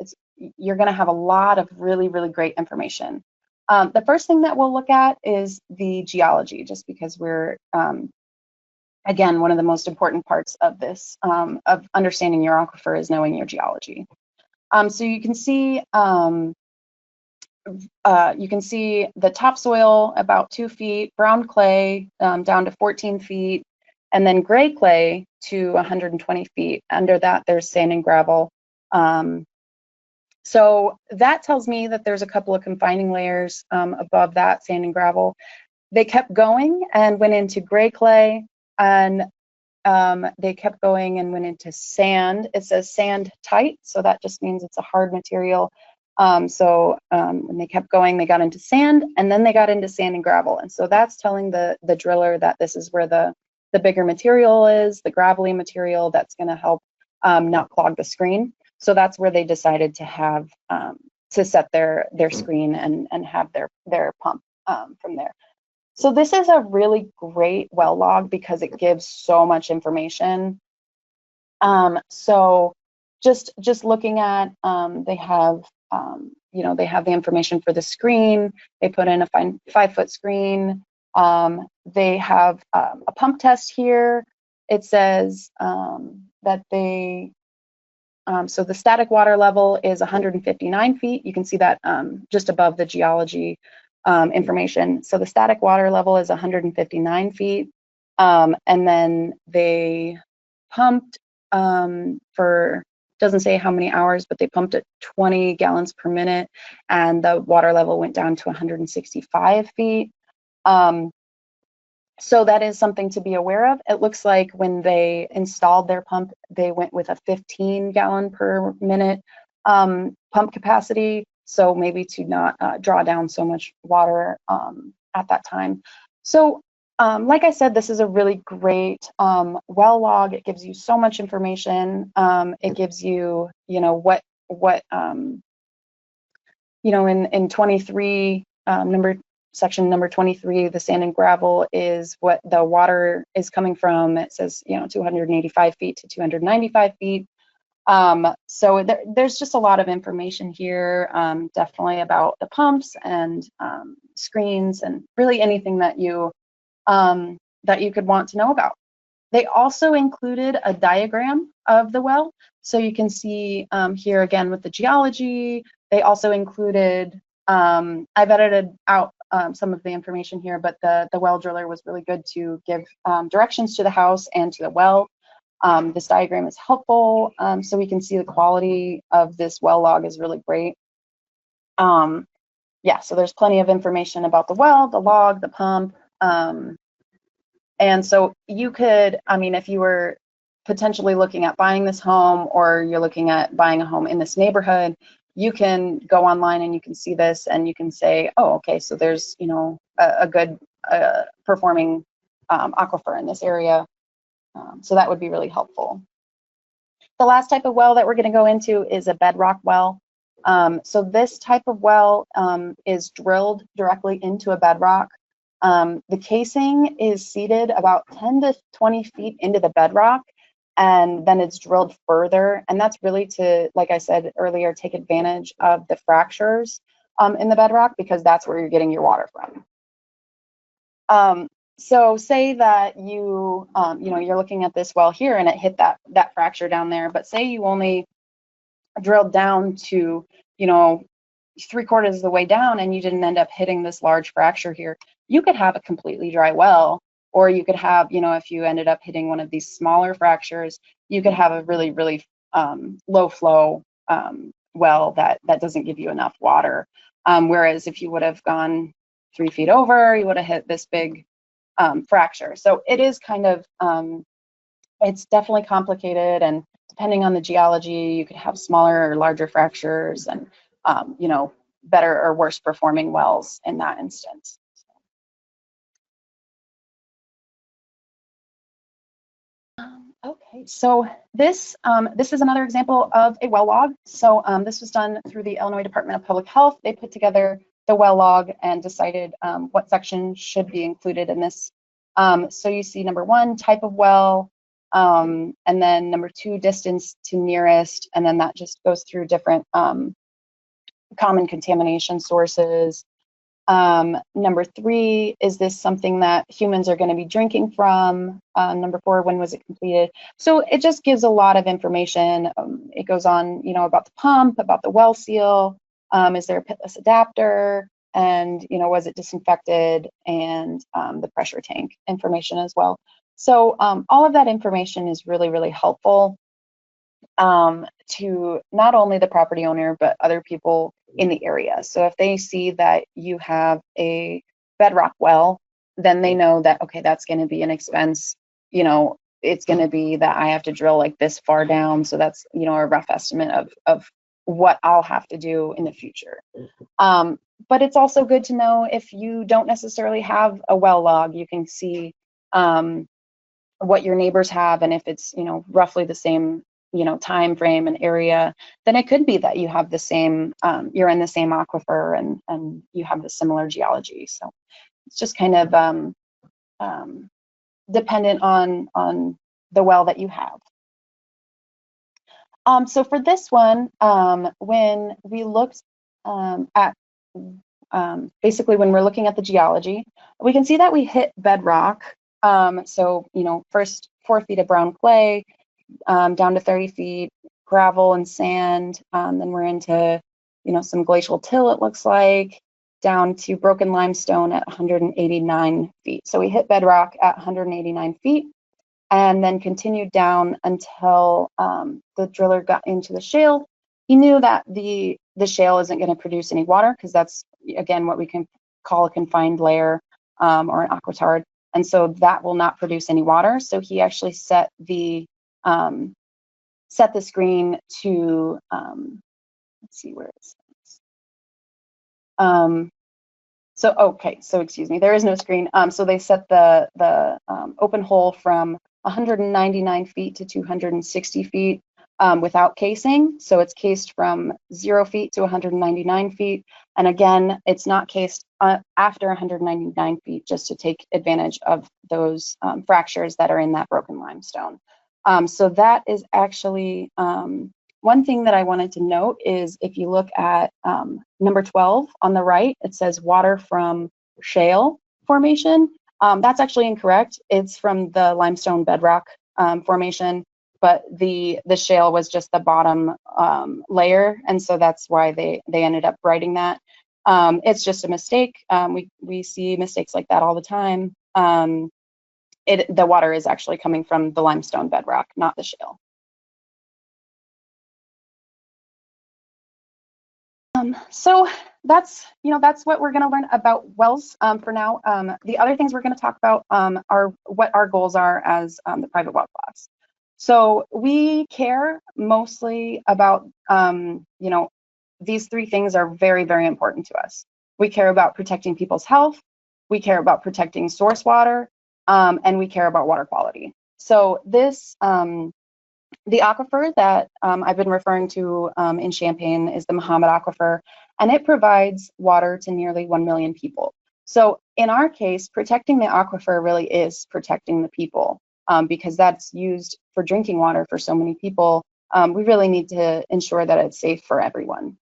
you're going to have a lot of really, really great information. The first thing that we'll look at is the geology, just because we're again, one of the most important parts of this, of understanding your aquifer, is knowing your geology. So you can see the topsoil about 2 feet, brown clay down to 14 feet, and then gray clay to 120 feet. Under that, there's sand and gravel. So that tells me that there's a couple of confining layers above that sand and gravel. They kept going and went into gray clay, and they kept going and went into sand. It says sand tight, so that just means it's a hard material. When they kept going, they got into sand, and then they got into sand and gravel. And so that's telling the driller that this is where the bigger material is, the gravelly material that's going to help not clog the screen. So that's where they decided to have to set their screen and have their pump from there. So this is a really great well log because it gives so much information. So just looking at, they have, they have the information for the screen. They put in a 5-foot screen. They have a pump test here. It says that they, so the static water level is 159 feet. You can see that just above the geology information. So the static water level is 159 feet. And then they pumped for, doesn't say how many hours, but they pumped at 20 gallons per minute, and the water level went down to 165 feet. So that is something to be aware of. It looks like when they installed their pump, they went with a 15 gallon per minute pump capacity. So maybe to not draw down so much water at that time. So like I said, this is a really great well log. It gives you so much information. It gives you, what in 23, section number 23, the sand and gravel is what the water is coming from. It says, 285 feet to 295 feet. So there's just a lot of information here, definitely about the pumps and screens and really anything that you could want to know about. They also included a diagram of the well. So you can see here again with the geology. They also included, I've edited out some of the information here, but the well driller was really good to give directions to the house and to the well. This diagram is helpful, so we can see the quality of this well log is really great. Yeah, so there's plenty of information about the well, the log, the pump. And so you could, if you were potentially looking at buying this home, or you're looking at buying a home in this neighborhood, you can go online and you can see this and you can say, oh, okay, so there's, a good performing aquifer in this area. So that would be really helpful. The last type of well that we're going to go into is a bedrock well. So this type of well is drilled directly into a bedrock. The casing is seated about 10 to 20 feet into the bedrock, and then it's drilled further. And that's really to, like I said earlier, take advantage of the fractures in the bedrock, because that's where you're getting your water from. So say that you're looking at this well here and it hit that fracture down there, but say you only drilled down to, 3/4 of the way down and you didn't end up hitting this large fracture here. You could have a completely dry well, or you could have, if you ended up hitting one of these smaller fractures, you could have a really, really low flow well that doesn't give you enough water. Whereas if you would have gone 3 feet over, you would have hit this big fracture. So it is kind of, it's definitely complicated, and depending on the geology, you could have smaller or larger fractures, and better or worse performing wells in that instance. Okay, so this is another example of a well log. So this was done through the Illinois Department of Public Health. They put together the well log and decided what section should be included in this. So you see number 1, type of well, and then number 2, distance to nearest, and then that just goes through different common contamination sources. Number 3, is this something that humans are going to be drinking from? Number 4, when was it completed? So it just gives a lot of information. It goes on, about the pump, about the well seal, is there a pitless adapter, and was it disinfected, and the pressure tank information as well. So all of that information is really, really helpful to not only the property owner, but other people in the area. So if they see that you have a bedrock well, then they know that, okay, that's going to be an expense. It's going to be that I have to drill like this far down. So that's, a rough estimate of what I'll have to do in the future. But it's also good to know if you don't necessarily have a well log, you can see what your neighbors have, and if it's, you know, roughly the same, you know, time frame and area, then it could be that you have the same, you're in the same aquifer, and you have the similar geology. So it's just kind of dependent on the well that you have. So for this one, when we looked at basically when we're looking at the geology, we can see that we hit bedrock. So, you know, first 4 feet of brown clay, down to 30 feet, gravel and sand. Then we're into, you know, some glacial till, it looks like, down to broken limestone at 189 feet. So we hit bedrock at 189 feet and then continued down until the driller got into the shale. He knew that the shale isn't going to produce any water, because that's, again, what we can call a confined layer or an aquitard. And so that will not produce any water. So he actually set the screen to, let's see where it's. So, okay, so excuse me, there is no screen. So they set the open hole from 199 feet to 260 feet without casing. So it's cased from 0 feet to 199 feet. And again, it's not cased after 199 feet, just to take advantage of those fractures that are in that broken limestone. So that is actually one thing that I wanted to note is if you look at number 12 on the right, it says water from shale formation. That's actually incorrect. It's from the limestone bedrock formation, but the shale was just the bottom layer, and so that's why they ended up writing that. It's just a mistake. We see mistakes like that all the time. The water is actually coming from the limestone bedrock, not the shale. So that's what we're going to learn about wells for now. The other things we're going to talk about are what our goals are as the private well class. So we care mostly about, these 3 things are very, very important to us. We care about protecting people's health, we care about protecting source water, and we care about water quality. So this, the aquifer that I've been referring to in Champaign is the Muhammad Aquifer, and it provides water to nearly 1 million people. So in our case, protecting the aquifer really is protecting the people, because that's used for drinking water for so many people. We really need to ensure that it's safe for everyone.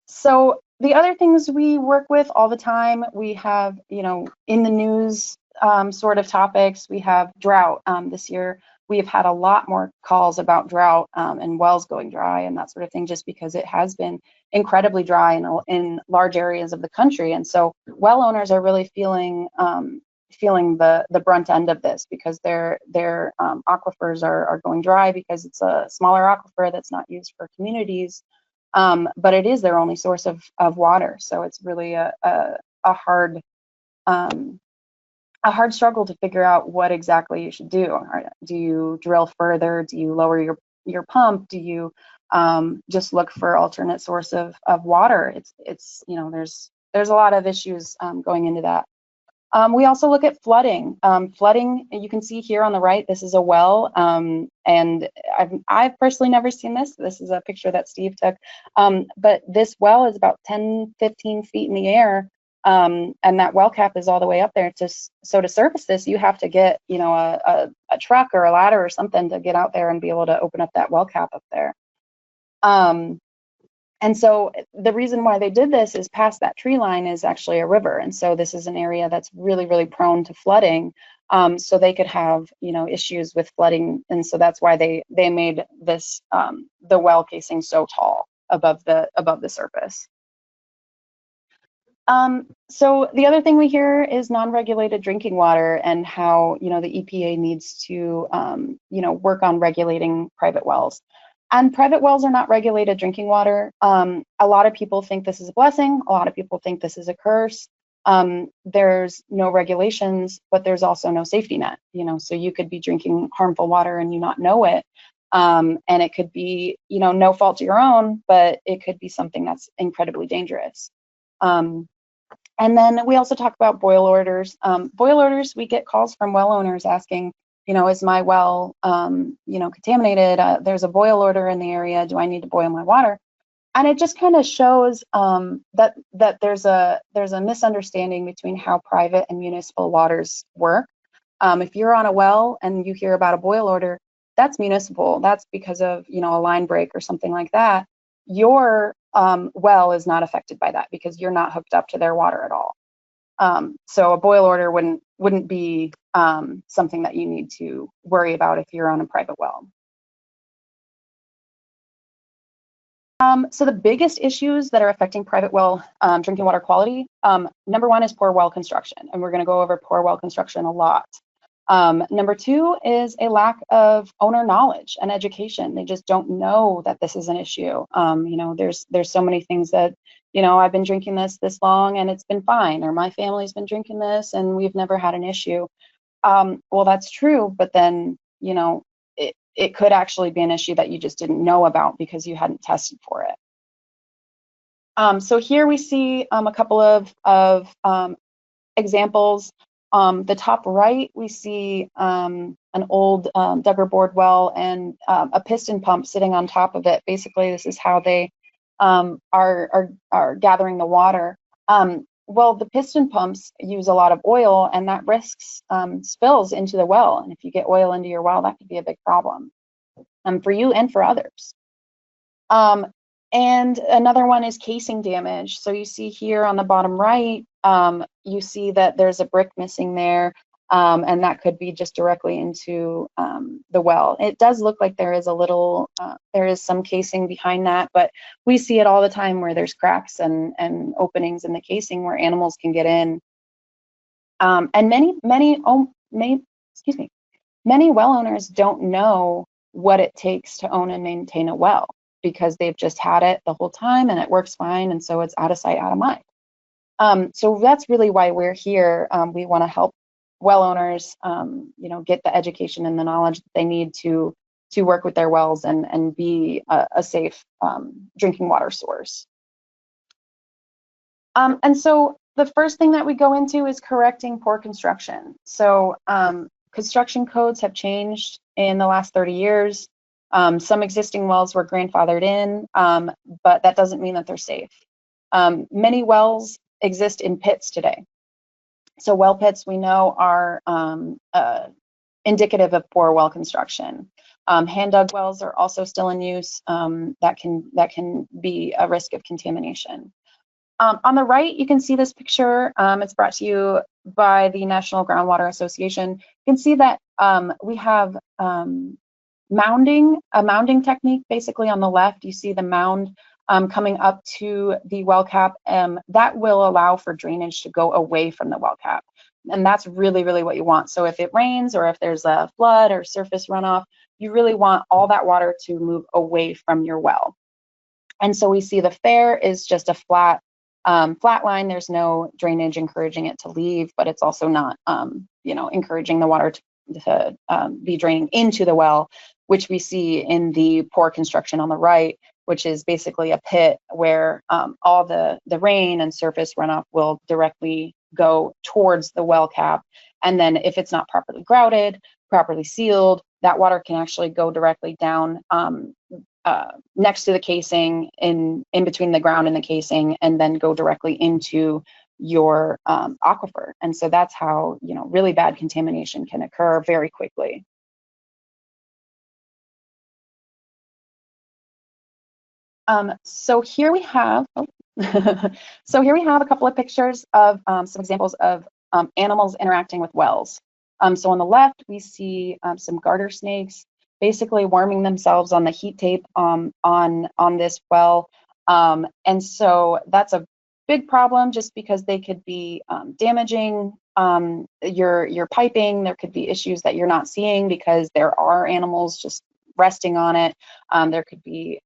So the other things we work with all the time, we have, in the news sort of topics, we have drought. This year, we have had a lot more calls about drought and wells going dry and that sort of thing, just because it has been incredibly dry in large areas of the country. And so well owners are really feeling the brunt end of this, because their aquifers are going dry, because it's a smaller aquifer that's not used for communities. But it is their only source of water. So it's really a hard struggle to figure out what exactly you should do. Do you drill further? Do you lower your pump? Do you just look for alternate source of water? It's there's a lot of issues going into that. We also look at flooding. Flooding, you can see here on the right, this is a well, and I've personally never seen this. This is a picture that Steve took, but this well is about 10, 15 feet in the air, and that well cap is all the way up there. So to surface this, you have to get a truck or a ladder or something to get out there and be able to open up that well cap up there. And so the reason why they did this is past that tree line is actually a river. And so this is an area that's really, really prone to flooding. So they could have, issues with flooding. And so that's why they made this, the well casing so tall above the surface. So the other thing we hear is non-regulated drinking water, and how, the EPA needs to, work on regulating private wells. And private wells are not regulated drinking water. A lot of people think this is a blessing. A lot of people think this is a curse. There's no regulations, but there's also no safety net. So you could be drinking harmful water and you not know it. And it could be, no fault of your own, but it could be something that's incredibly dangerous. And then we also talk about boil orders. Boil orders, we get calls from well owners asking, is my well, contaminated? There's a boil order in the area. Do I need to boil my water? And it just kind of shows that there's a misunderstanding between how private and municipal waters work. If you're on a well and you hear about a boil order, that's municipal. That's because of a line break or something like that. Your well is not affected by that because you're not hooked up to their water at all. So a boil order wouldn't be something that you need to worry about if you're on a private well. So the biggest issues that are affecting private well drinking water quality, number one is poor well construction, and we're going to go over poor well construction a lot. Number two is a lack of owner knowledge and education. They just don't know that this is an issue. There's so many things that, I've been drinking this long and it's been fine, or my family's been drinking this and we've never had an issue. Well, that's true, but then, it could actually be an issue that you just didn't know about because you hadn't tested for it. So here we see a couple of examples. The top right, we see an old Duggar board well and a piston pump sitting on top of it. Basically, this is how they are gathering the water. Well, the piston pumps use a lot of oil, and that risks spills into the well. And if you get oil into your well, that could be a big problem for you and for others. And another one is casing damage. So you see here on the bottom right, you see that there's a brick missing there, and that could be just directly into the well. It does look like there is there is some casing behind that, but we see it all the time where there's cracks and openings in the casing where animals can get in. And many well owners don't know what it takes to own and maintain a well, because they've just had it the whole time and it works fine, and so it's out of sight, out of mind. So that's really why we're here. We want to help well owners, get the education and the knowledge that they need to work with their wells and be a safe drinking water source. And so the first thing that we go into is correcting poor construction. So construction codes have changed in the last 30 years. Some existing wells were grandfathered in, but that doesn't mean that they're safe. Many wells exist in pits today. So well pits, we know, are indicative of poor well construction. Hand dug wells are also still in use. That can be a risk of contamination. On the right, you can see this picture. It's brought to you by the National Groundwater Association. You can see that we have a mounding technique. Basically on the left, you see the mound coming up to the well cap. That will allow for drainage to go away from the well cap. And that's really, really what you want. So if it rains or if there's a flood or surface runoff, you really want all that water to move away from your well. And so we see the fair is just a flat line. There's no drainage encouraging it to leave, but it's also not, encouraging the water to be draining into the well, which we see in the poor construction on the right, which is basically a pit where all the rain and surface runoff will directly go towards the well cap. And then if it's not properly grouted, properly sealed, that water can actually go directly down next to the casing, in between the ground and the casing, and then go directly into your aquifer. And so that's how, really bad contamination can occur very quickly. So here we have a couple of pictures of some examples of animals interacting with wells. So on the left, we see some garter snakes basically warming themselves on the heat tape on this well. And so that's a big problem, just because they could be damaging your piping. There could be issues that you're not seeing because there are animals just resting on it. There could be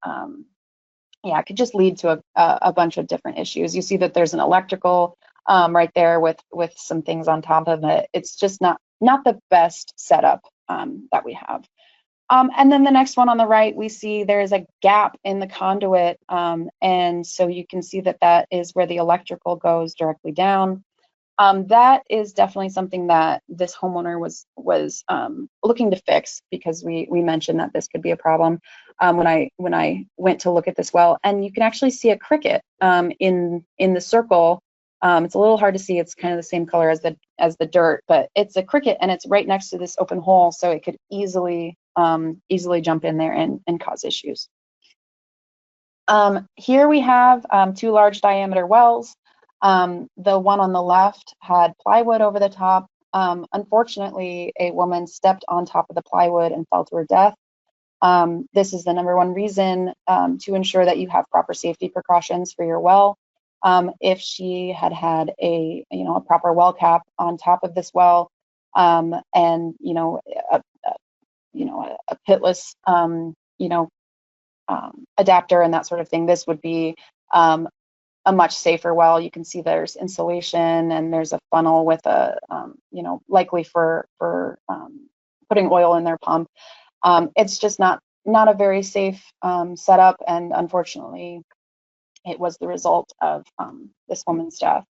it could just lead to a bunch of different issues. You see that there's an electrical right there with some things on top of it. It's just not the best setup that we have. And then the next one on the right, we see there is a gap in the conduit, and so you can see that that is where the electrical goes directly down. That is definitely something that this homeowner was looking to fix, because we mentioned that this could be a problem when I went to look at this well, and you can actually see a cricket in the circle. It's a little hard to see. It's kind of the same color as the dirt, but it's a cricket, and it's right next to this open hole, so it could easily jump in there and cause issues. Here we have two large diameter wells. The one on the left had plywood over the top. Unfortunately, a woman stepped on top of the plywood and fell to her death. This is the number one reason to ensure that you have proper safety precautions for your well. If she had had a proper well cap on top of this well, and a pitless adapter and that sort of thing, this would be a much safer well. You can see there's insulation, and there's a funnel with a likely for putting oil in their pump. It's just not a very safe setup, and unfortunately it was the result of this woman's death.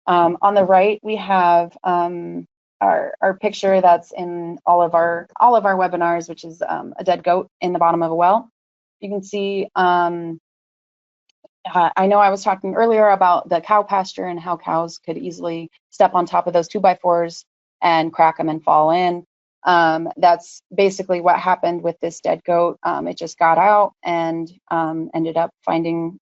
On the right, we have our picture that's in all of our webinars, which is a dead goat in the bottom of a well. You can see, I know I was talking earlier about the cow pasture and how cows could easily step on top of those 2x4s and crack them and fall in. That's basically what happened with this dead goat. It just got out and ended up finding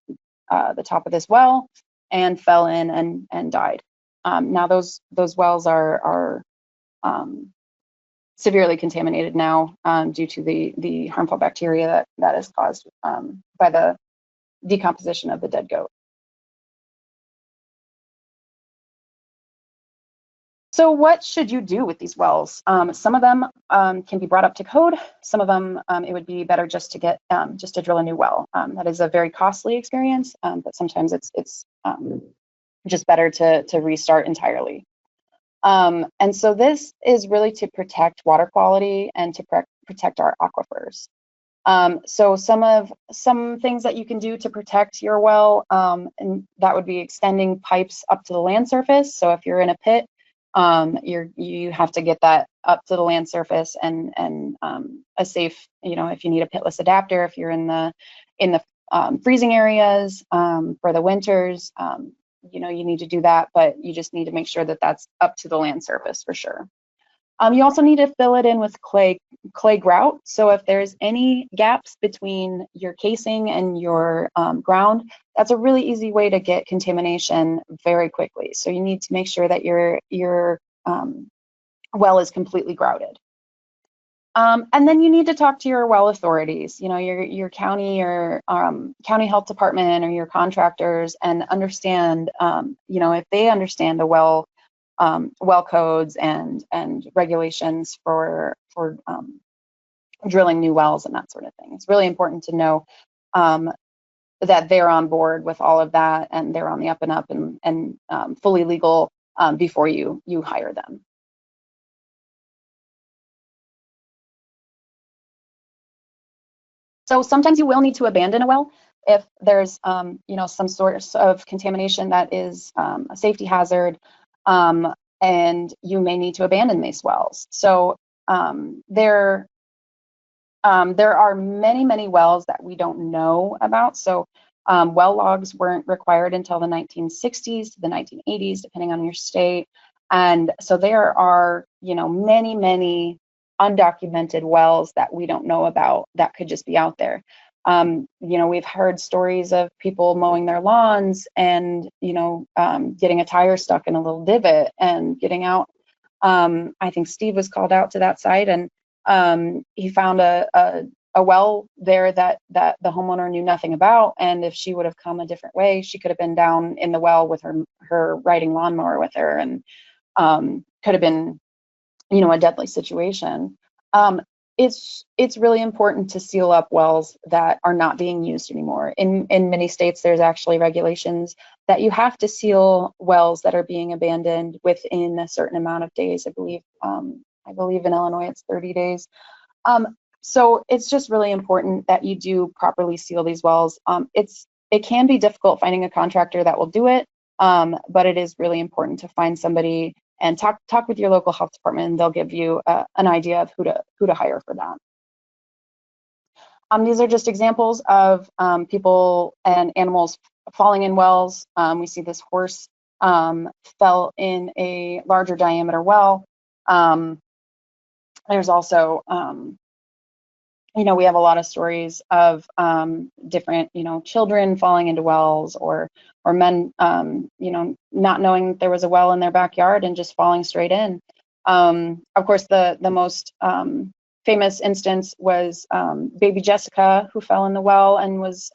the top of this well and fell in and died. Now those wells are severely contaminated now due to the harmful bacteria that is caused by the decomposition of the dead goat. So what should you do with these wells? Some of them can be brought up to code. Some of them it would be better just to drill a new well. That is a very costly experience, but sometimes it's just better to restart entirely. And so this is really to protect water quality and to protect our aquifers. So some things that you can do to protect your well, and that would be extending pipes up to the land surface. So if you're in a pit, you have to get that up to the land surface, and a safe, if you need a pitless adapter, if you're in the freezing areas for the winters, you need to do that, but you just need to make sure that that's up to the land surface for sure. You also need to fill it in with clay grout. So if there's any gaps between your casing and your ground, that's a really easy way to get contamination very quickly. So you need to make sure that your well is completely grouted. And then you need to talk to your well authorities, your county or county health department or your contractors, and understand, if they understand the well codes and regulations for drilling new wells and that sort of thing. It's really important to know that they're on board with all of that, and they're on the up and up and fully legal before you hire them. So sometimes you will need to abandon a well if there's some source of contamination that is a safety hazard, and you may need to abandon these wells. So there are many wells that we don't know about. So well logs weren't required until the 1960s to the 1980s, depending on your state. And so there are many undocumented wells that we don't know about that could just be out there. We've heard stories of people mowing their lawns and getting a tire stuck in a little divot and getting out. I think Steve was called out to that site, and he found a well there that the homeowner knew nothing about, and if she would have come a different way, she could have been down in the well with her riding lawnmower with her, and could have been a deadly situation. It's really important to seal up wells that are not being used anymore. In many states, there's actually regulations that you have to seal wells that are being abandoned within a certain amount of days. I believe in Illinois it's 30 days. So it's just really important that you do properly seal these wells. It can be difficult finding a contractor that will do it, but it is really important to find somebody and talk with your local health department, and they'll give you an idea of who to hire for that. These are just examples of people and animals falling in wells. We see this horse fell in a larger diameter well. There's also, we have a lot of stories of different, children falling into wells, or men, not knowing that there was a well in their backyard and just falling straight in. Of course, the most famous instance was baby Jessica, who fell in the well and was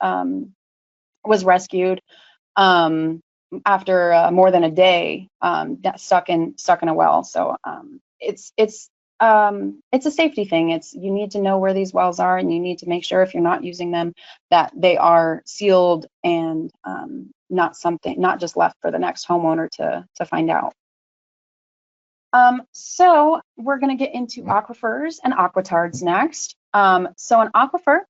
rescued after more than a day stuck in a well. So it's a safety thing. You need to know where these wells are, and you need to make sure, if you're not using them, that they are sealed and not just left for the next homeowner to find out. So we're going to get into aquifers and aquatards next. So an aquifer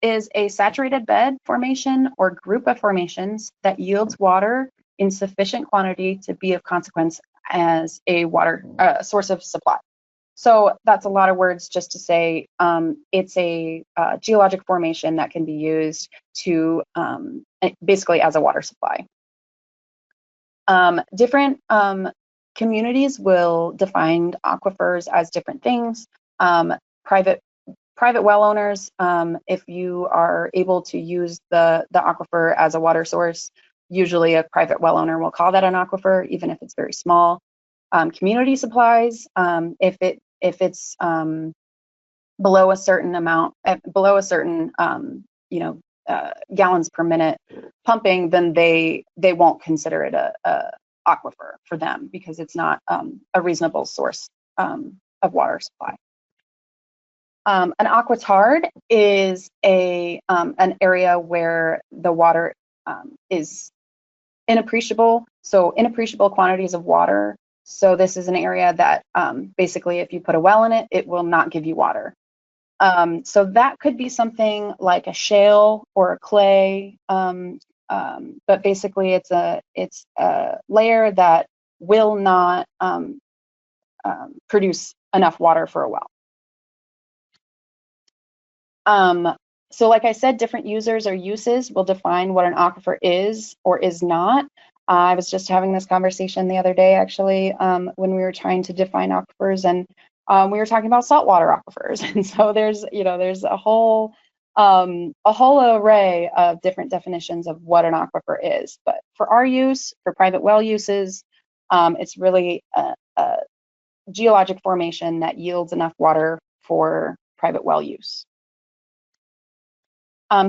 is a saturated bed formation or group of formations that yields water in sufficient quantity to be of consequence as a water source of supply. So that's a lot of words just to say it's a geologic formation that can be used to basically as a water supply. Different communities will define aquifers as different things. Private well owners, if you are able to use the aquifer as a water source, usually a private well owner will call that an aquifer, even if it's very small. Community supplies, if it's below a certain amount, below a certain gallons per minute pumping, then they won't consider it a aquifer for them, because it's not a reasonable source of water supply. An aquatard is an area where the water is inappreciable, so inappreciable quantities of water. So this is an area that basically, if you put a well in it, it will not give you water. So that could be something like a shale or a clay, but basically it's a layer that will not produce enough water for a well. So like I said, different users or uses will define what an aquifer is or is not. I was just having this conversation the other day, actually, when we were trying to define aquifers, and we were talking about saltwater aquifers. And so there's a whole array of different definitions of what an aquifer is. But for our use, for private well uses, it's really a geologic formation that yields enough water for private well use.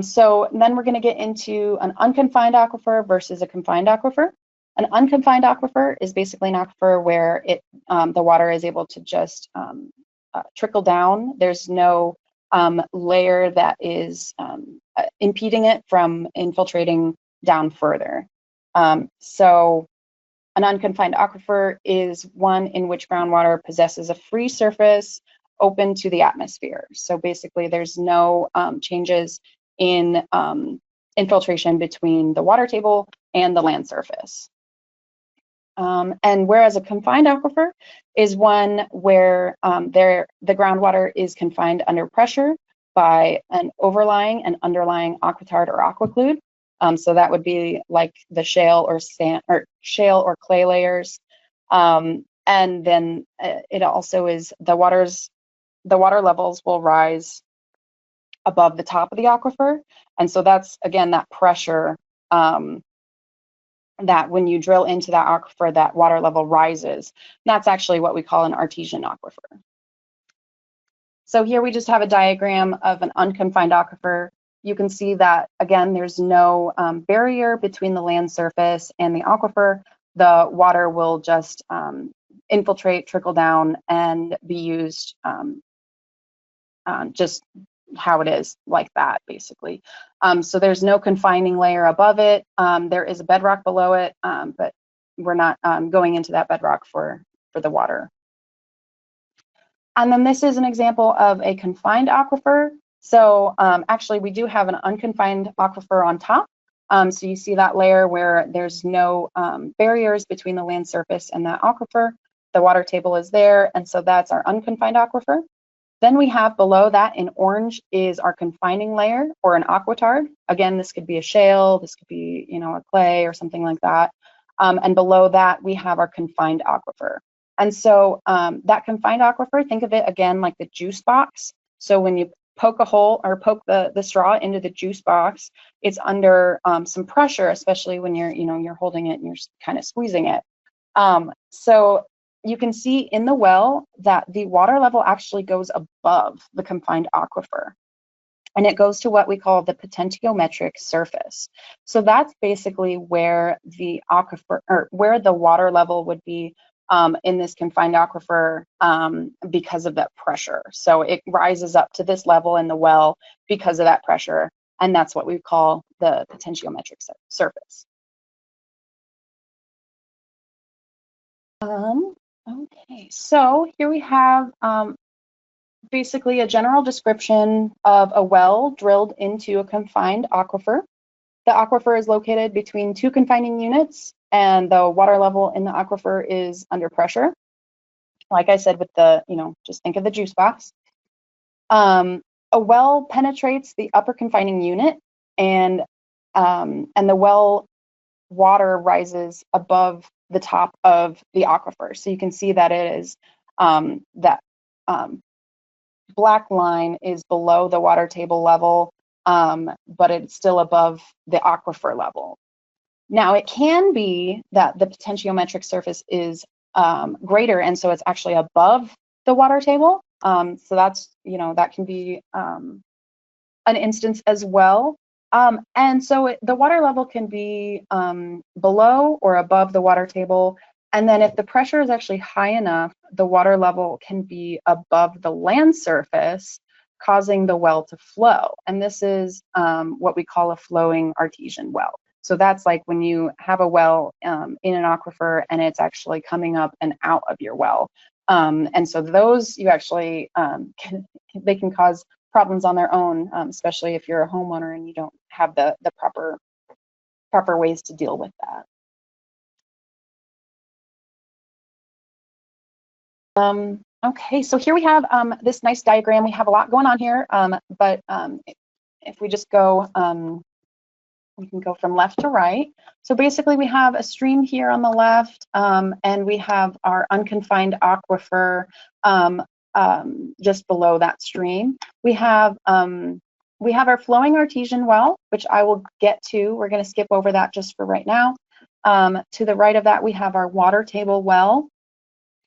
So then we're going to get into an unconfined aquifer versus a confined aquifer. An unconfined aquifer is basically an aquifer where the water is able to just trickle down. There's no layer that is impeding it from infiltrating down further. So an unconfined aquifer is one in which groundwater possesses a free surface open to the atmosphere. So basically there's no changes in infiltration between the water table and the land surface. And whereas a confined aquifer is one where the groundwater is confined under pressure by an overlying and underlying aquitard or aquiclude. So that would be like the shale or clay layers. And then it also is the water levels will rise above the top of the aquifer. And so that's, again, that pressure that when you drill into that aquifer, that water level rises. And that's actually what we call an artesian aquifer. So here we just have a diagram of an unconfined aquifer. You can see that, again, there's no barrier between the land surface and the aquifer. The water will just infiltrate, trickle down, and be used just how it is, like that, basically. So there's no confining layer above it. There is a bedrock below it, but we're not going into that bedrock for the water. And then this is an example of a confined aquifer. So actually we do have an unconfined aquifer on top. So you see that layer where there's no barriers between the land surface and that aquifer. The water table is there, and so that's our unconfined aquifer. Then we have below that in orange is our confining layer, or an aquitard. Again, this could be a shale, this could be, you know, a clay or something like that. And below that we have our confined aquifer. And so that confined aquifer, think of it again like the juice box. So when you poke a hole or poke the straw into the juice box, it's under some pressure, especially when you're holding it and you're kind of squeezing it. So you can see in the well that the water level actually goes above the confined aquifer, and it goes to what we call the potentiometric surface. So that's basically where the aquifer, or where the water level would be in this confined aquifer because of that pressure. So it rises up to this level in the well because of that pressure, and that's what we call the potentiometric surface. Okay, so here we have basically a general description of a well drilled into a confined aquifer. The aquifer is located between two confining units, and the water level in the aquifer is under pressure. Like I said, with the, just think of the juice box. A well penetrates the upper confining unit, and the well water rises above the top of the aquifer. So you can see that it is that black line is below the water table level, but it's still above the aquifer level. Now it can be that the potentiometric surface is greater, and so it's actually above the water table. So that's, that can be an instance as well. And so the water level can be below or above the water table. And then if the pressure is actually high enough, the water level can be above the land surface, causing the well to flow. And this is what we call a flowing artesian well. So that's like when you have a well in an aquifer and it's actually coming up and out of your well. And so those you actually they can cause problems on their own, especially if you're a homeowner and you don't have the proper ways to deal with that. Okay, so here we have this nice diagram. We have a lot going on here, but if we just go, we can go from left to right. So basically we have a stream here on the left, and we have our unconfined aquifer just below that stream. We have our flowing artesian well, which I will get to. We're going to skip over that just for right now. To the right of that, we have our water table well,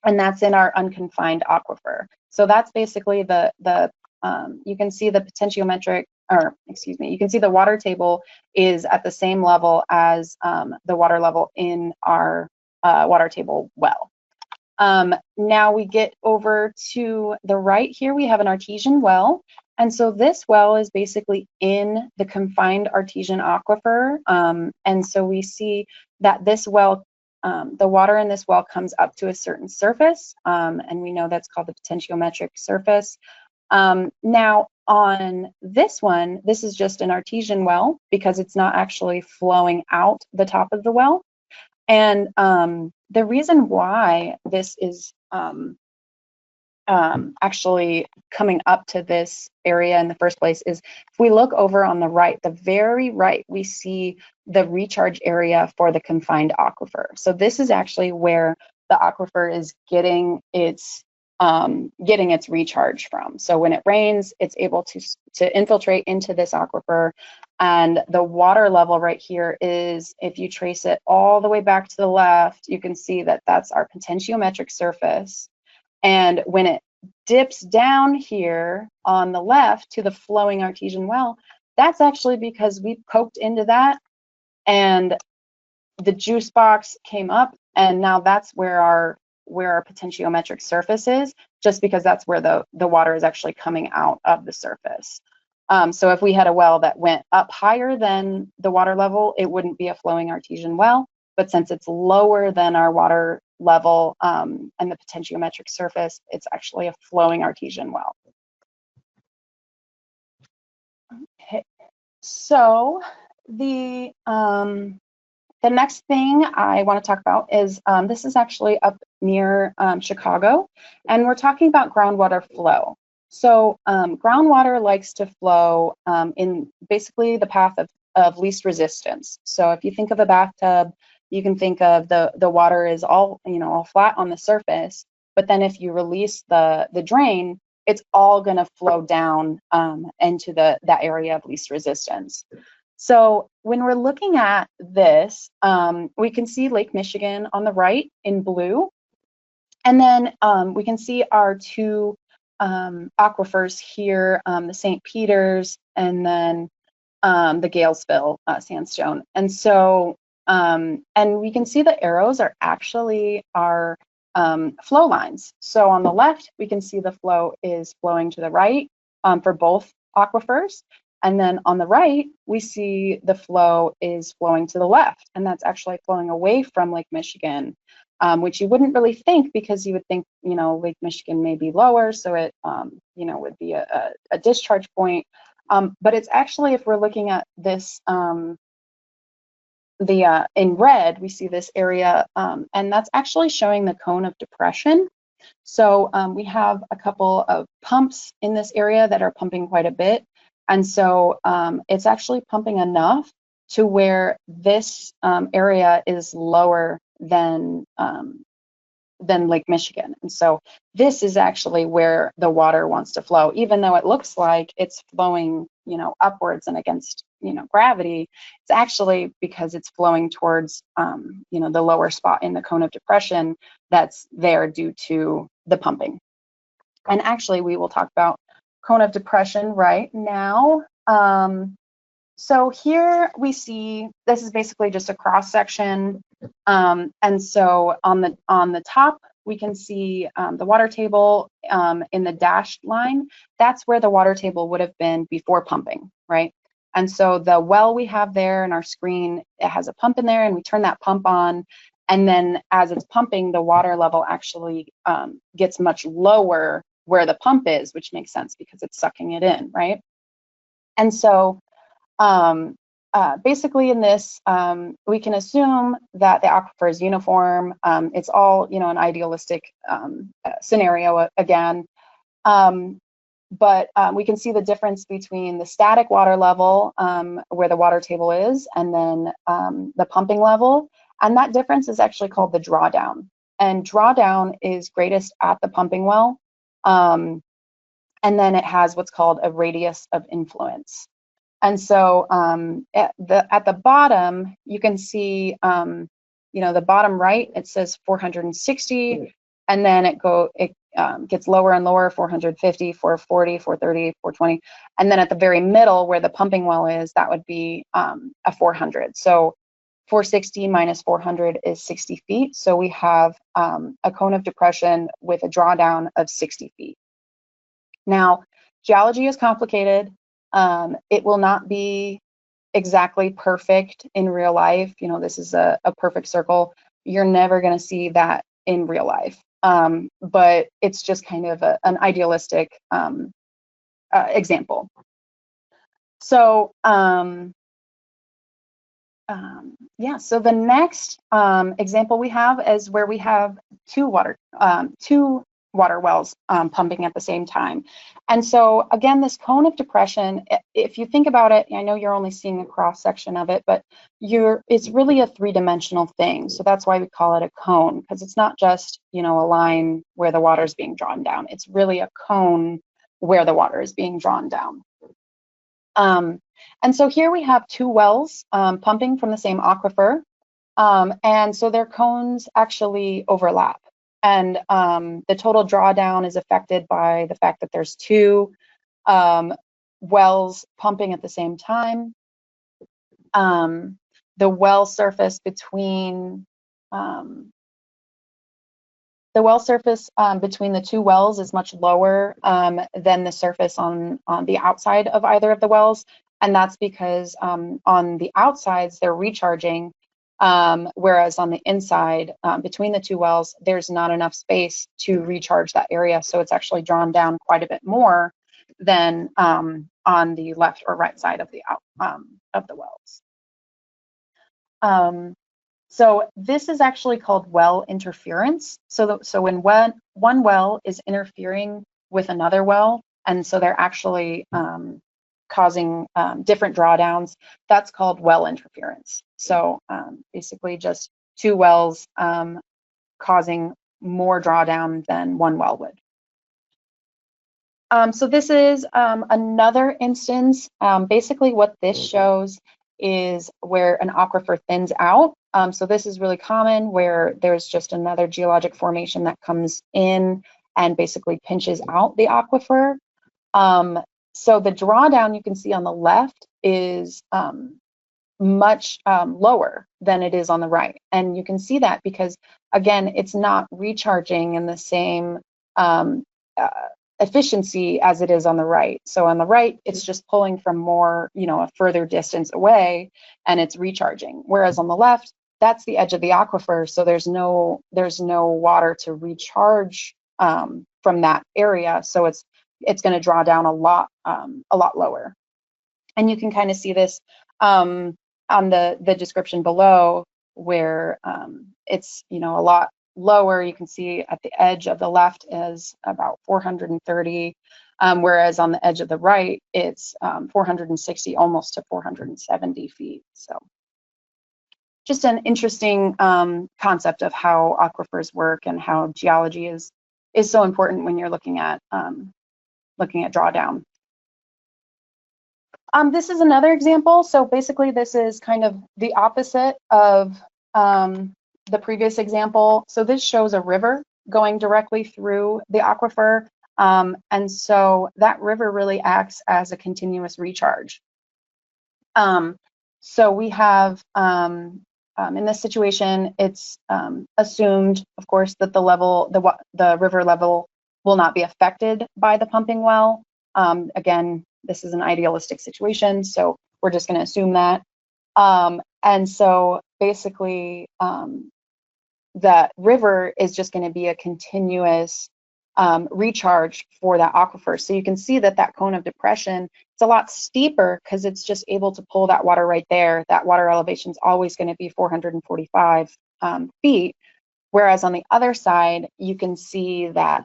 and that's in our unconfined aquifer. So that's basically you can see the potentiometric, or excuse me, you can see the water table is at the same level as the water level in our water table well. Now we get over to the right here, we have an artesian well. And so this well is basically in the confined artesian aquifer. And so we see that this well, the water in this well comes up to a certain surface, and we know that's called the potentiometric surface. Now on this one, this is just an artesian well because it's not actually flowing out the top of the well. And the reason why this is actually coming up to this area in the first place is if we look over on the right, the very right, we see the recharge area for the confined aquifer. So this is actually where the aquifer is getting its recharge from. So when it rains, it's able to infiltrate into this aquifer, and the water level right here is, if you trace it all the way back to the left, you can see that that's our potentiometric surface. And when it dips down here on the left to the flowing artesian well, that's actually because we poked into that and the juice box came up, and now that's where our potentiometric surface is, just because that's where the water is actually coming out of the surface. So if we had a well that went up higher than the water level, it wouldn't be a flowing artesian well. But since it's lower than our water level and the potentiometric surface, it's actually a flowing artesian well. Okay, so the next thing I want to talk about is this is actually up near Chicago, and we're talking about groundwater flow. So groundwater likes to flow in basically the path of least resistance. So if you think of a bathtub, you can think of the water is all all flat on the surface, but then if you release the drain, it's all going to flow down into that area of least resistance. So when we're looking at this, we can see Lake Michigan on the right in blue, and then we can see our two aquifers here, the St. Peter's and then the Galesville sandstone. And so, and we can see the arrows are actually our flow lines. So on the left, we can see the flow is flowing to the right for both aquifers. And then on the right, we see the flow is flowing to the left, and that's actually flowing away from Lake Michigan, which you wouldn't really think, because you would think, Lake Michigan may be lower, so it, would be a discharge point. But it's actually, if we're looking at this, in red, we see this area, and that's actually showing the cone of depression. So we have a couple of pumps in this area that are pumping quite a bit. And so it's actually pumping enough to where this area is lower than Lake Michigan. And so this is actually where the water wants to flow, even though it looks like it's flowing, upwards and against, gravity. It's actually because it's flowing towards, the lower spot in the cone of depression that's there due to the pumping. And actually, we will talk about cone of depression right now. So here we see, this is basically just a cross section. And so on the top, we can see the water table in the dashed line. That's where the water table would have been before pumping, right? And so the well we have there in our screen, it has a pump in there, and we turn that pump on. And then as it's pumping, the water level actually gets much lower where the pump is, which makes sense because it's sucking it in, right? And so basically in this, we can assume that the aquifer is uniform. It's all, an idealistic scenario again. But we can see the difference between the static water level, where the water table is, and then the pumping level. And that difference is actually called the drawdown. And drawdown is greatest at the pumping well. And then it has what's called a radius of influence. And so at the bottom, you can see, the bottom right, it says 460, and then it gets lower and lower, 450, 440, 430, 420. And then at the very middle, where the pumping well is, that would be a 400. So 460 minus 400 is 60 feet. So we have a cone of depression with a drawdown of 60 feet. Now, geology is complicated. It will not be exactly perfect in real life. This is a perfect circle. You're never going to see that in real life. But it's just kind of an idealistic example. So, so the next example we have is where we have two water wells pumping at the same time. And so again, this cone of depression, if you think about it, I know you're only seeing a cross section of it, but it's really a three-dimensional thing. So that's why we call it a cone, because it's not just, a line where the water is being drawn down. It's really a cone where the water is being drawn down. And so here we have two wells pumping from the same aquifer. And so their cones actually overlap. And the total drawdown is affected by the fact that there's two wells pumping at the same time. The well surface between the two wells is much lower than the surface on the outside of either of the wells. And that's because on the outsides, they're recharging, Whereas on the inside, between the two wells, there's not enough space to recharge that area. So it's actually drawn down quite a bit more than on the left or right side of the wells. So this is actually called well interference. So when one well is interfering with another well, and so they're actually causing different drawdowns, that's called well interference. So basically just two wells causing more drawdown than one well would. So this is another instance. Basically what this shows is where an aquifer thins out. So this is really common where there's just another geologic formation that comes in and basically pinches out the aquifer. So the drawdown you can see on the left is much lower than it is on the right. And you can see that because, again, it's not recharging in the same efficiency as it is on the right. So on the right, it's just pulling from more, a further distance away, and it's recharging. Whereas on the left, that's the edge of the aquifer, so there's no water to recharge from that area. So it's going to draw down a lot lower. And you can kind of see this on the description below, where it's a lot lower. You can see at the edge of the left is about 430, whereas on the edge of the right, it's 460, almost to 470 feet. So just an interesting concept of how aquifers work and how geology is so important when you're looking at drawdown. This is another example. So basically, this is kind of the opposite of the previous example. So this shows a river going directly through the aquifer. And so that river really acts as a continuous recharge. So we have, in this situation, it's assumed, of course, that the river level will not be affected by the pumping well. Again, this is an idealistic situation, so we're just going to assume that. And so basically, that river is just going to be a continuous recharge for that aquifer. So you can see that cone of depression, it's a lot steeper because it's just able to pull that water right there. That water elevation is always going to be 445 feet. Whereas on the other side, you can see that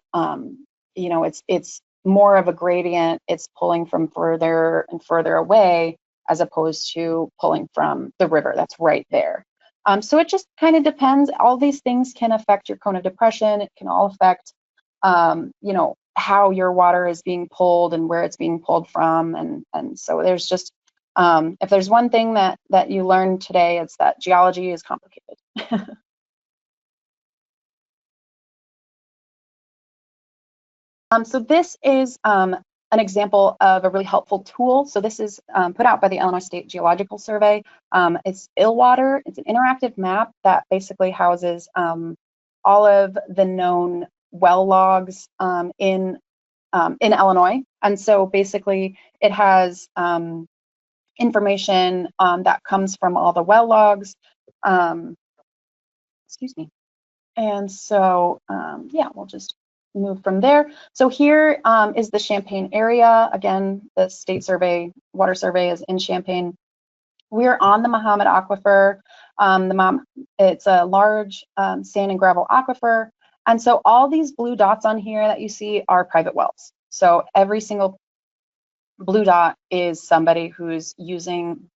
it's more of a gradient. It's pulling from further and further away, as opposed to pulling from the river that's right there. So it just kind of depends. All these things can affect your cone of depression. It can all affect, how your water is being pulled and where it's being pulled from. And so there's just, if there's one thing that you learned today, it's that geology is complicated. So this is an example of a really helpful tool. So this is put out by the Illinois State Geological Survey. It's ILLWATER. It's an interactive map that basically houses all of the known well logs in Illinois. And so basically it has information that comes from all the well logs. Excuse me. And so, yeah, we'll just move from there. So here is the Champaign area. Again, the state survey, water survey is in Champaign. We're on the Mahomet Aquifer. It's a large sand and gravel aquifer. And so all these blue dots on here that you see are private wells. So every single blue dot is somebody who's using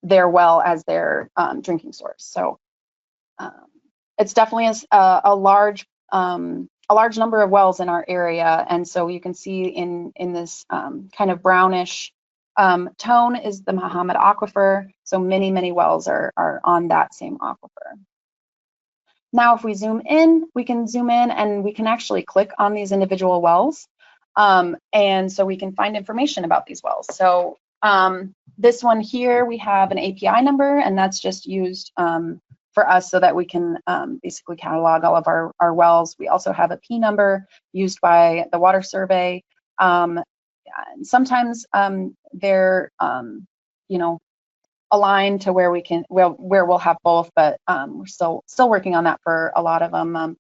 their well as their drinking source. So it's definitely a large number of wells in our area, and so you can see in this kind of brownish tone is the Mahomet Aquifer. So many wells are on that same aquifer. Now, if we zoom in, we can zoom in and we can actually click on these individual wells, and so we can find information about these wells. So this one here, we have an API number, and that's just used for us so that we can basically catalog all of our wells. We also have a P number used by the water survey. Sometimes they're, aligned to where we can, where we'll have both, but we're still working on that for a lot of them.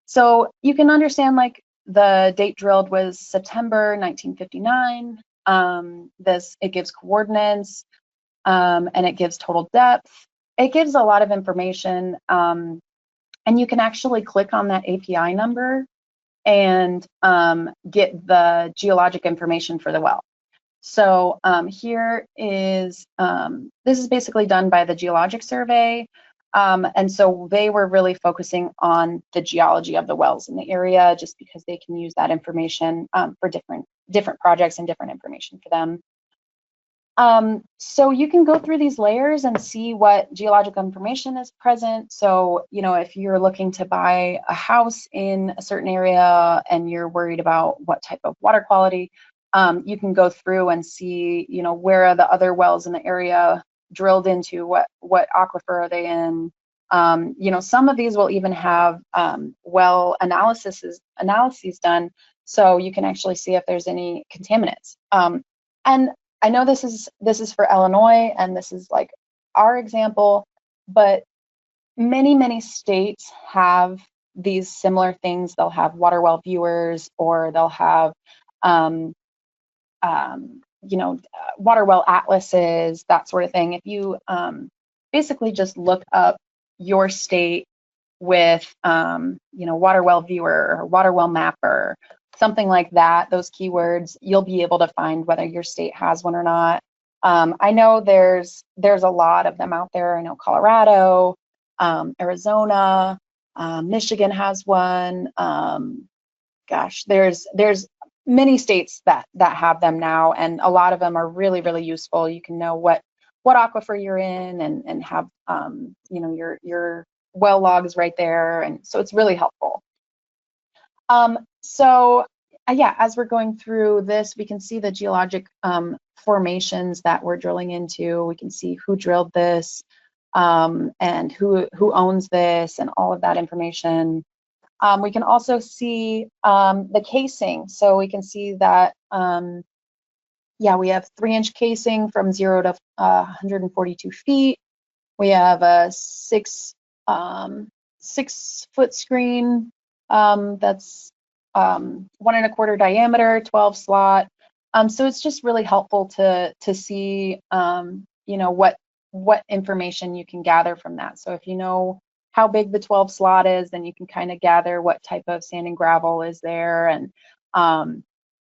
So you can understand, like, the date drilled was September 1959. It gives coordinates, and it gives total depth. It gives a lot of information, and you can actually click on that API number and get the geologic information for the well. So here is, this is basically done by the Geologic Survey. And so they were really focusing on the geology of the wells in the area, just because they can use that information for different projects and different information for them. So you can go through these layers and see what geologic information is present. So, you know, if you're looking to buy a house in a certain area and you're worried about what type of water quality, you can go through and see, you know, where are the other wells in the area drilled into, what aquifer are they in. You know, some of these will even have well analyses done, so you can actually see if there's any contaminants. And I know this is for Illinois, and this is like our example, but many states have these similar things. They'll have water well viewers, or they'll have you know, water well atlases, that sort of thing. If you basically just look up your state with you know, water well viewer or water well mapper, something like that, those keywords, you'll be able to find whether your state has one or not. I know there's a lot of them out there. I know Colorado, Arizona, Michigan has one. Gosh, there's many states that have them now, and a lot of them are really useful. You can know what aquifer you're in, and have you know, your well logs right there, and so it's really helpful. So yeah, as we're going through this, we can see the geologic formations that we're drilling into. We can see who drilled this, and who owns this, and all of that information. We can also see the casing. So we can see that, yeah, we have 3-inch casing from 0 to 142 feet. We have a 6-foot screen that's 1 1/4 diameter, 12 slot. So it's just really helpful to see, you know, what information you can gather from that. So if you know how big the 12 slot is, then you can kind of gather what type of sand and gravel is there. And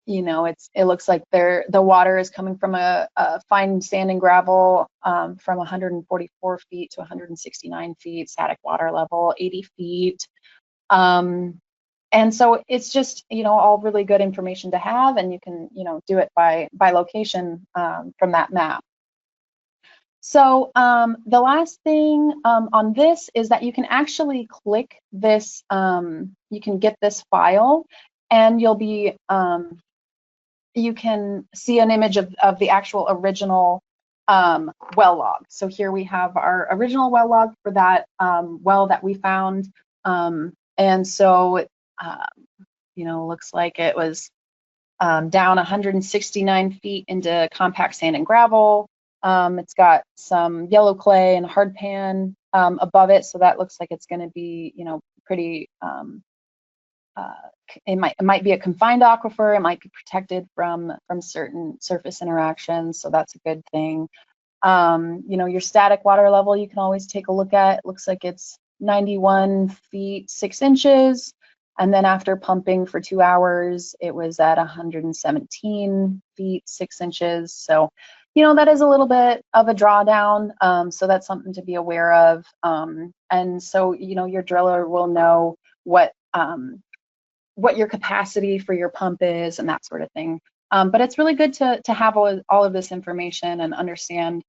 you know, it looks like the water is coming from a fine sand and gravel from 144 feet to 169 feet, static water level 80 feet. And so it's just, you know, all really good information to have, and you can, you know, do it by location from that map. So the last thing on this is that you can actually click this, you can get this file, and you'll be, you can see an image of the actual original well log. So here we have our original well log for that well that we found. And so, you know, looks like it was down 169 feet into compact sand and gravel. It's got some yellow clay and hard pan above it, so that looks like it's going to be, you know, pretty. It might be a confined aquifer. It might be protected from certain surface interactions, so that's a good thing. You know, your static water level you can always take a look at. It looks like it's 91 feet 6 inches. And then after pumping for 2 hours, it was at 117 feet 6 inches. So, you know, that is a little bit of a drawdown. So that's something to be aware of. And so, you know, your driller will know what your capacity for your pump is and that sort of thing. But it's really good to have all of this information and understand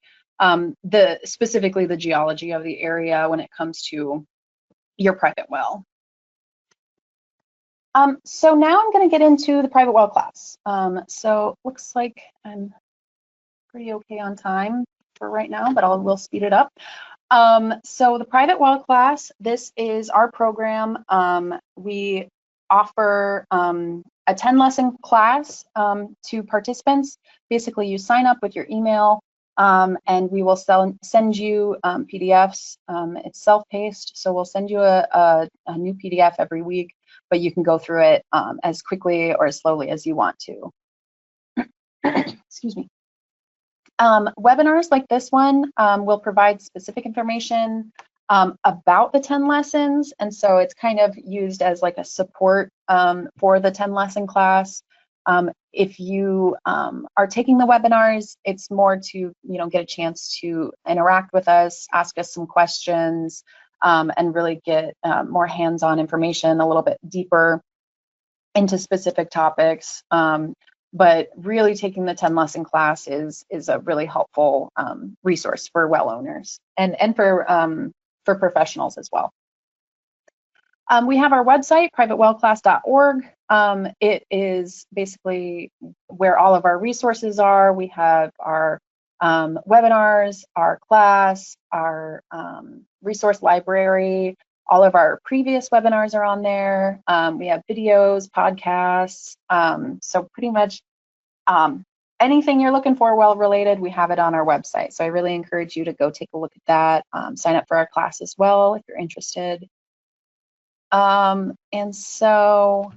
specifically the geology of the area when it comes to your private well. So now I'm going to get into the private well class. So looks like I'm pretty okay on time for right now, but we'll speed it up. So the private well class, this is our program. We offer a 10-lesson class to participants. Basically, you sign up with your email, and we will send you PDFs. It's self-paced, so we'll send you a new PDF every week, but you can go through it as quickly or as slowly as you want to. Excuse me. Webinars like this one will provide specific information about the 10 lessons, and so it's kind of used as like a support for the 10 lesson class. If you are taking the webinars, it's more to get a chance to interact with us, ask us some questions, and really get more hands-on information, a little bit deeper into specific topics. But really taking the 10 lesson class is a really helpful resource for well owners and for professionals as well. We have our website, privatewellclass.org. It is basically where all of our resources are. We have our webinars, our class, our resource library. All of our previous webinars are on there. We have videos, podcasts. So pretty much anything you're looking for well-related, we have it on our website. So I really encourage you to go take a look at that. Sign up for our class as well if you're interested. And so,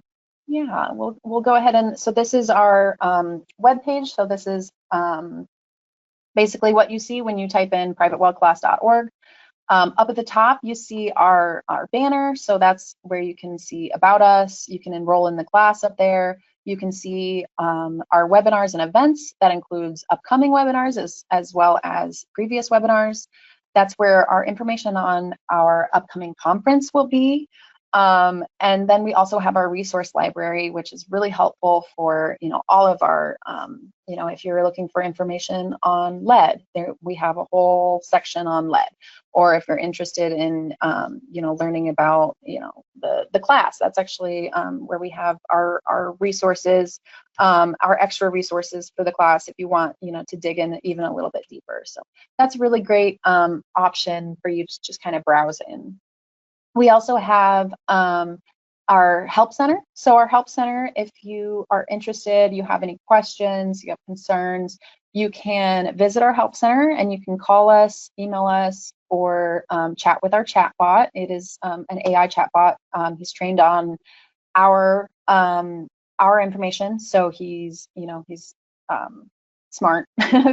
yeah, we'll go ahead and, so this is our web page. So this is basically what you see when you type in privatewellclass.org. Up at the top, you see our banner. So that's where you can see about us. You can enroll in the class up there. You can see our webinars and events. That includes upcoming webinars as well as previous webinars. That's where our information on our upcoming conference will be. And then we also have our resource library, which is really helpful for, all of our, if you're looking for information on lead, we have a whole section on lead. Or if you're interested in, learning about, the class, that's actually where we have our resources, our extra resources for the class if you want, to dig in even a little bit deeper. So that's a really great option for you to just kind of browse in. We also have our help center. So our help center, if you are interested, you have any questions, you have concerns, you can visit our help center and you can call us, email us, or chat with our chat bot. It is an AI chat bot. He's trained on our information, so he's smart.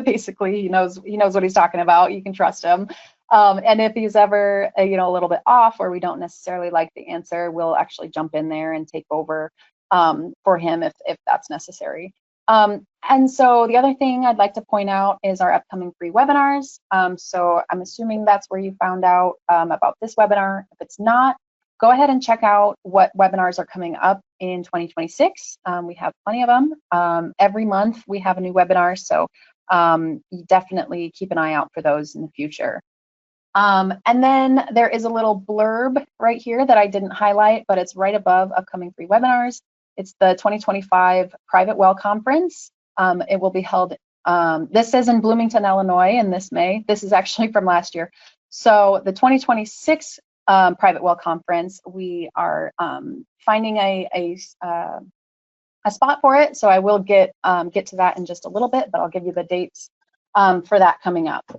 Basically, he knows what he's talking about. You can trust him. And if he's ever a little bit off or we don't necessarily like the answer, we'll actually jump in there and take over for him if that's necessary. And so the other thing I'd like to point out is our upcoming free webinars. So I'm assuming that's where you found out about this webinar. If it's not, go ahead and check out what webinars are coming up in 2026. We have plenty of them. Every month we have a new webinar, so you definitely keep an eye out for those in the future. And then there is a little blurb right here that I didn't highlight, but it's right above upcoming free webinars. It's the 2025 Private Well Conference. It will be held, this is in Bloomington, Illinois in this May. This is actually from last year. So the 2026 Private Well Conference, we are finding a spot for it. So I will get to that in just a little bit, but I'll give you the dates for that coming up.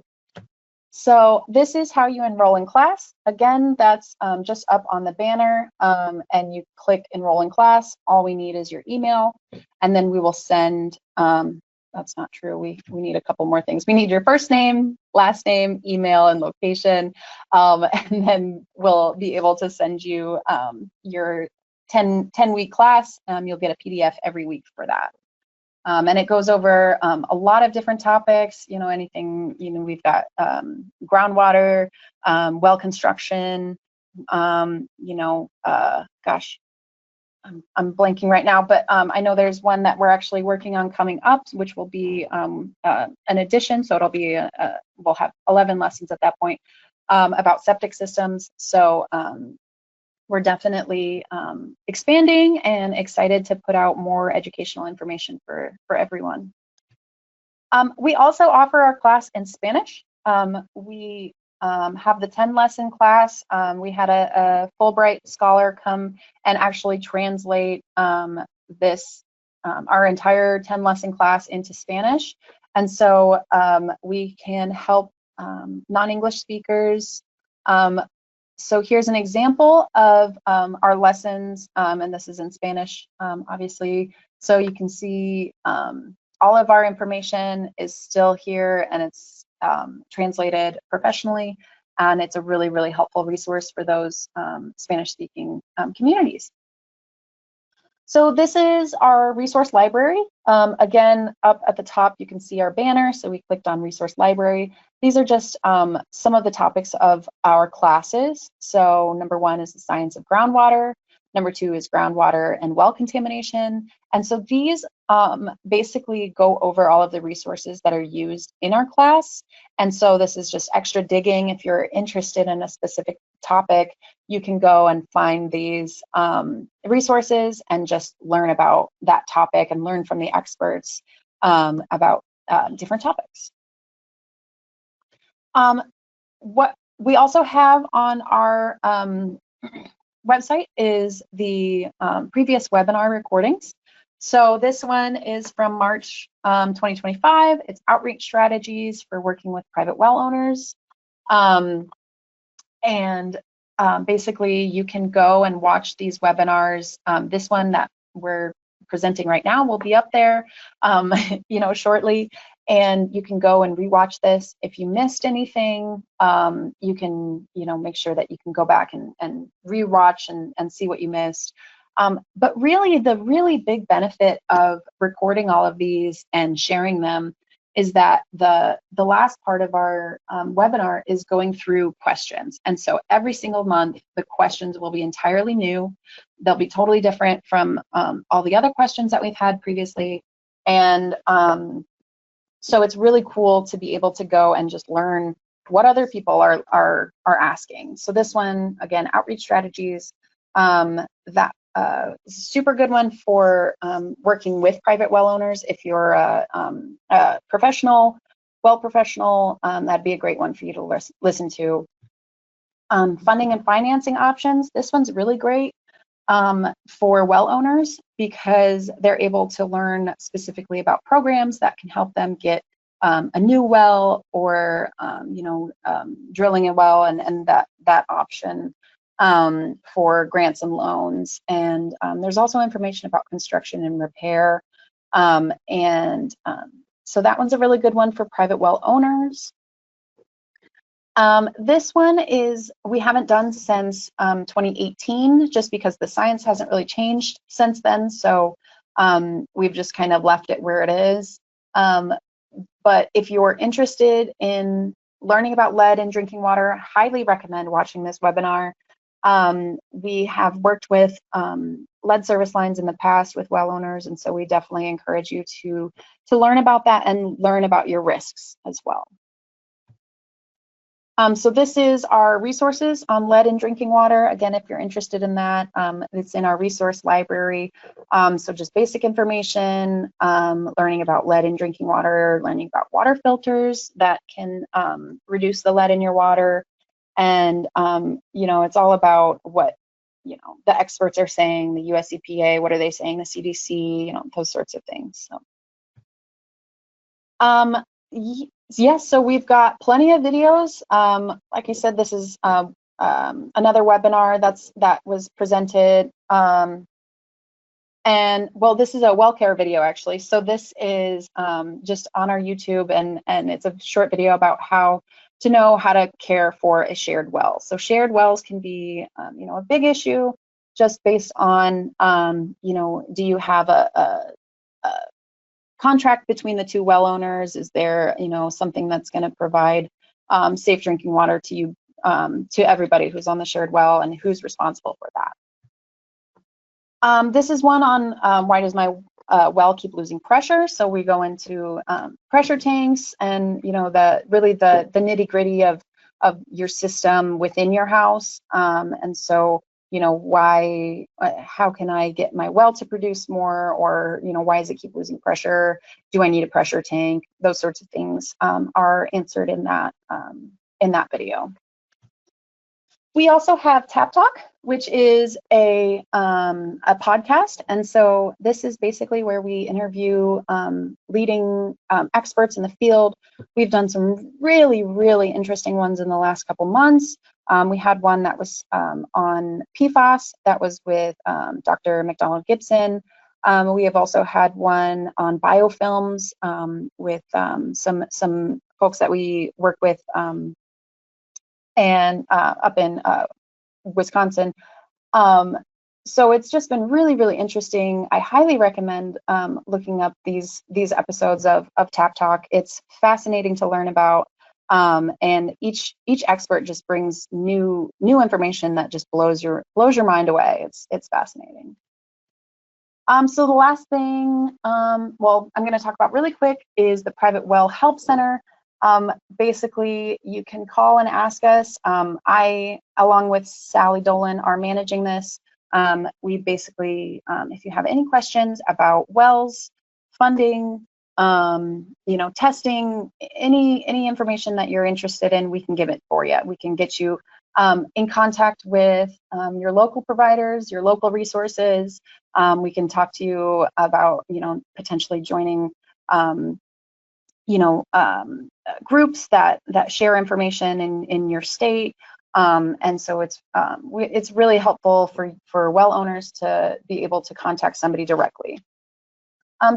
So this is how you enroll in class. Again, that's just up on the banner, and you click enroll in class. All we need is your email, and then we will send, that's not true, we need a couple more things. We need your first name, last name, email, and location, and then we'll be able to send you your 10-week class. You'll get a PDF every week for that. And it goes over a lot of different topics, anything, we've got groundwater, well construction, gosh, I'm blanking right now, but I know there's one that we're actually working on coming up, which will be an addition. So it'll be, we'll have 11 lessons at that point about septic systems. So we're definitely expanding and excited to put out more educational information for everyone. We also offer our class in Spanish. We have the 10 lesson class. We had a Fulbright scholar come and actually translate our entire 10 lesson class into Spanish. And so we can help non-English speakers. So here's an example of our lessons, and this is in Spanish, obviously. So you can see all of our information is still here, and it's translated professionally, and it's a really, really helpful resource for those Spanish-speaking communities. So this is our resource library. Again, up at the top, you can see our banner. So we clicked on resource library. These are just some of the topics of our classes. So number 1 is the science of groundwater. Number 2 is groundwater and well contamination. And so these basically go over all of the resources that are used in our class. And so this is just extra digging. If you're interested in a specific topic, you can go and find these resources and just learn about that topic and learn from the experts about different topics. What we also have on our website is the previous webinar recordings. So this one is from March 2025. It's outreach strategies for working with private well owners. Basically, you can go and watch these webinars. This one that we're presenting right now will be up there, shortly. And you can go and rewatch this. If you missed anything, you can, make sure that you can go back and rewatch and see what you missed. But really, the really big benefit of recording all of these and sharing them is that the last part of our webinar is going through questions. And so every single month, the questions will be entirely new. They'll be totally different from all the other questions that we've had previously. And so it's really cool to be able to go and just learn what other people are asking. So this one, again, outreach strategies, that super good one for working with private well owners. If you're a professional, well professional, that'd be a great one for you to listen to. Funding and financing options. This one's really great for well owners because they're able to learn specifically about programs that can help them get a new well or drilling a well and that option for grants and loans. And there's also information about construction and repair. So that one's a really good one for private well owners. This one is, we haven't done since 2018, just because the science hasn't really changed since then. So we've just kind of left it where it is. But if you're interested in learning about lead in drinking water, highly recommend watching this webinar. We have worked with lead service lines in the past with well owners, and so we definitely encourage you to learn about that and learn about your risks as well. So this is our resources on lead in drinking water. Again, if you're interested in that, it's in our resource library. So just basic information, learning about lead in drinking water, learning about water filters that can reduce the lead in your water. And, it's all about what, the experts are saying, the US EPA, what are they saying, the CDC, those sorts of things. So. Yes, so we've got plenty of videos. Like I said, this is another webinar that was presented. And well, this is a well care video actually. So this is just on our YouTube, and it's a short video about how to know how to care for a shared well. So shared wells can be, a big issue just based on, do you have a contract between the two well owners? Is there, something that's going to provide safe drinking water to you, to everybody who's on the shared well, and who's responsible for that? This is one on why does my well keep losing pressure? So we go into pressure tanks and, the nitty gritty of your system within your house. And so, how can I get my well to produce more, or, why does it keep losing pressure? Do I need a pressure tank? Those sorts of things are answered in that video. We also have Tap Talk, which is a podcast. And so this is basically where we interview leading experts in the field. We've done some really, really interesting ones in the last couple months. We had one that was on PFAS, that was with Dr. McDonald Gibson. We have also had one on biofilms with some folks that we work with and up in Wisconsin. So it's just been really, really interesting. I highly recommend looking up these episodes of Tap Talk. It's fascinating to learn about, and each expert just brings new information that just blows your mind away. It's fascinating. So the last thing, well, I'm going to talk about really quick is the Private Well Help Center. Basically, you can call and ask us. I, along with Sally Dolan, are managing this. We basically, if you have any questions about wells, funding, testing, any information that you're interested in, we can give it for you. We can get you in contact with your local providers, your local resources. We can talk to you about, potentially joining, groups that share information in your state. And so it's really helpful for well owners to be able to contact somebody directly.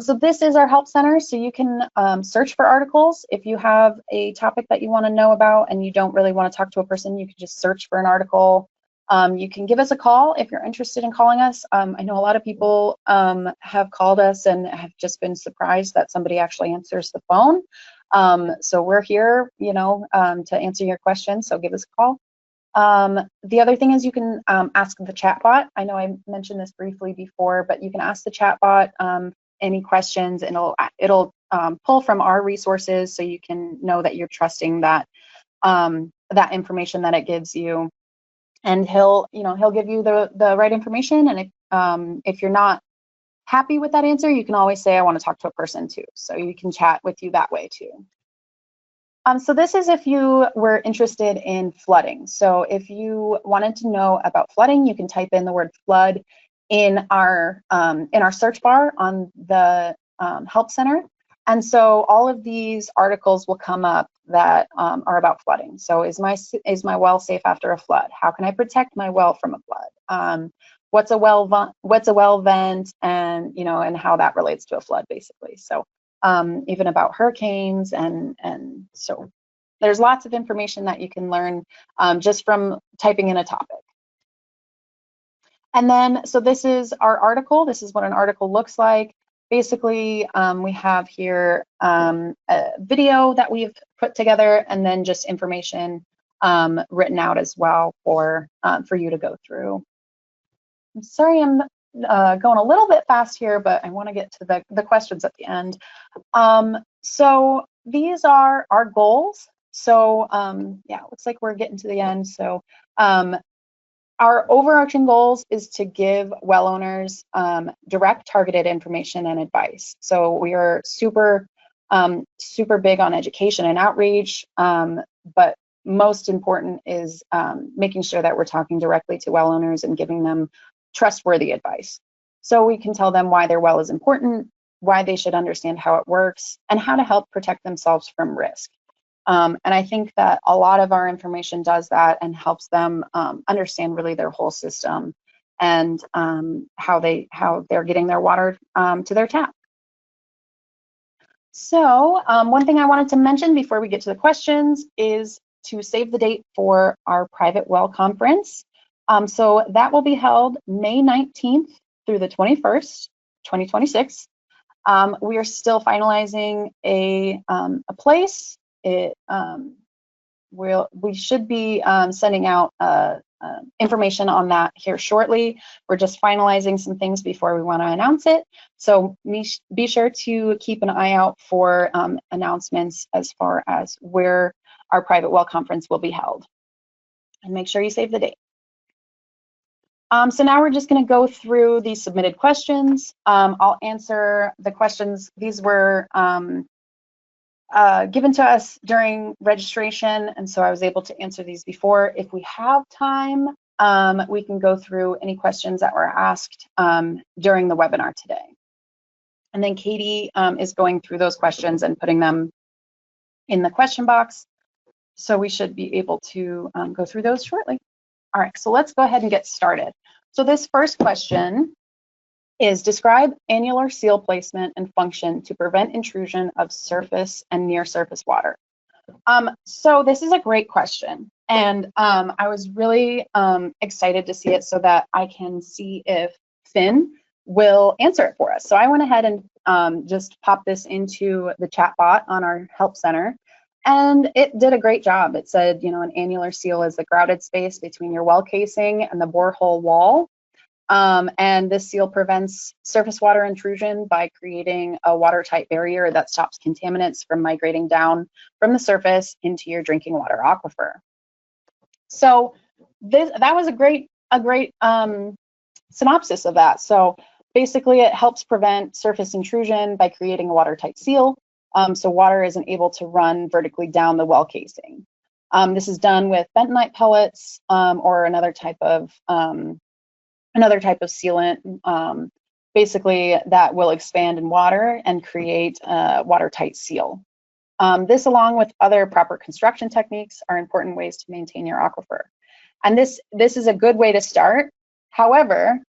So this is our help center. So you can search for articles. If you have a topic that you want to know about and you don't really want to talk to a person, you can just search for an article. You can give us a call if you're interested in calling us. I know a lot of people have called us and have just been surprised that somebody actually answers the phone. So we're here, to answer your questions. So give us a call. The other thing is you can ask the chatbot. I know I mentioned this briefly before, but you can ask the chatbot any questions, and it'll pull from our resources, so you can know that you're trusting that information that it gives you. And he'll give you the right information. And if you're not happy with that answer, you can always say, I want to talk to a person too. So you can chat with you that way too. So this is if you were interested in flooding. So if you wanted to know about flooding, you can type in the word flood in our search bar on the Help Center. And so all of these articles will come up that are about flooding. So is my well safe after a flood? How can I protect my well from a flood? What's a well vent, and and how that relates to a flood, basically. So even about hurricanes, and so there's lots of information that you can learn just from typing in a topic. And then, so this is our article. This is what an article looks like. Basically, we have here a video that we've put together, and then just information written out as well for you to go through. I'm sorry, I'm going a little bit fast here, but I want to get to the questions at the end. So these are our goals. So yeah, it looks like we're getting to the end. So our overarching goals is to give well owners direct, targeted information and advice. So we are super big on education and outreach, but most important is making sure that we're talking directly to well owners and giving them trustworthy advice. So we can tell them why their well is important, why they should understand how it works, and how to help protect themselves from risk. And I think that a lot of our information does that and helps them understand really their whole system and how they're getting their water to their tap. So one thing I wanted to mention before we get to the questions is to save the date for our private well conference. So that will be held May 19th through the 21st, 2026. We are still finalizing a place. We should be sending out information on that here shortly. We're just finalizing some things before we want to announce it. So be sure to keep an eye out for announcements as far as where our private well conference will be held. And make sure you save the date. So now we're just going to go through the submitted questions. I'll answer the questions. These were given to us during registration, and so I was able to answer these before. If we have time, we can go through any questions that were asked during the webinar today. And then Katie is going through those questions and putting them in the question box. So we should be able to go through those shortly. All right, so let's go ahead and get started. So this first question is describe annular seal placement and function to prevent intrusion of surface and near surface water. So this is a great question, and I was really excited to see it so that I can see if Finn will answer it for us. So I went ahead and just popped this into the chat bot on our help center, and it did a great job. It said, you know, an annular seal is the grouted space between your well casing and the borehole wall. And this seal prevents surface water intrusion by creating a watertight barrier that stops contaminants from migrating down from the surface into your drinking water aquifer. So that was a great synopsis of that. So basically, it helps prevent surface intrusion by creating a watertight seal, so water isn't able to run vertically down the well casing. This is done with bentonite pellets or another type of sealant, basically that will expand in water and create a watertight seal. This, along with other proper construction techniques, are important ways to maintain your aquifer. And this is a good way to start. However,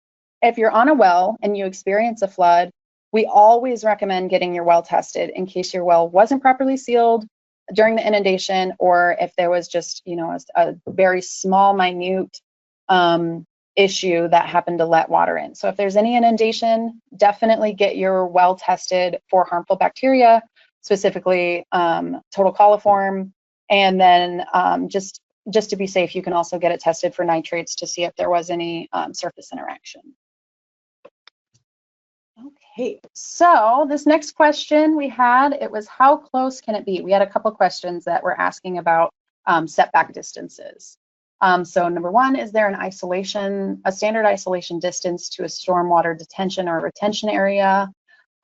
if you're on a well and you experience a flood, we always recommend getting your well tested in case your well wasn't properly sealed during the inundation, or if there was just, you know, a very small, minute issue that happened to let water in. So if there's any inundation, definitely get your well tested for harmful bacteria, specifically total coliform, and then just to be safe, you can also get it tested for nitrates to see if there was any surface interaction. Okay, so this next question we had, it was how close can it be? We had a couple questions that were asking about setback distances. So number one, is there a standard isolation distance to a stormwater detention or retention area?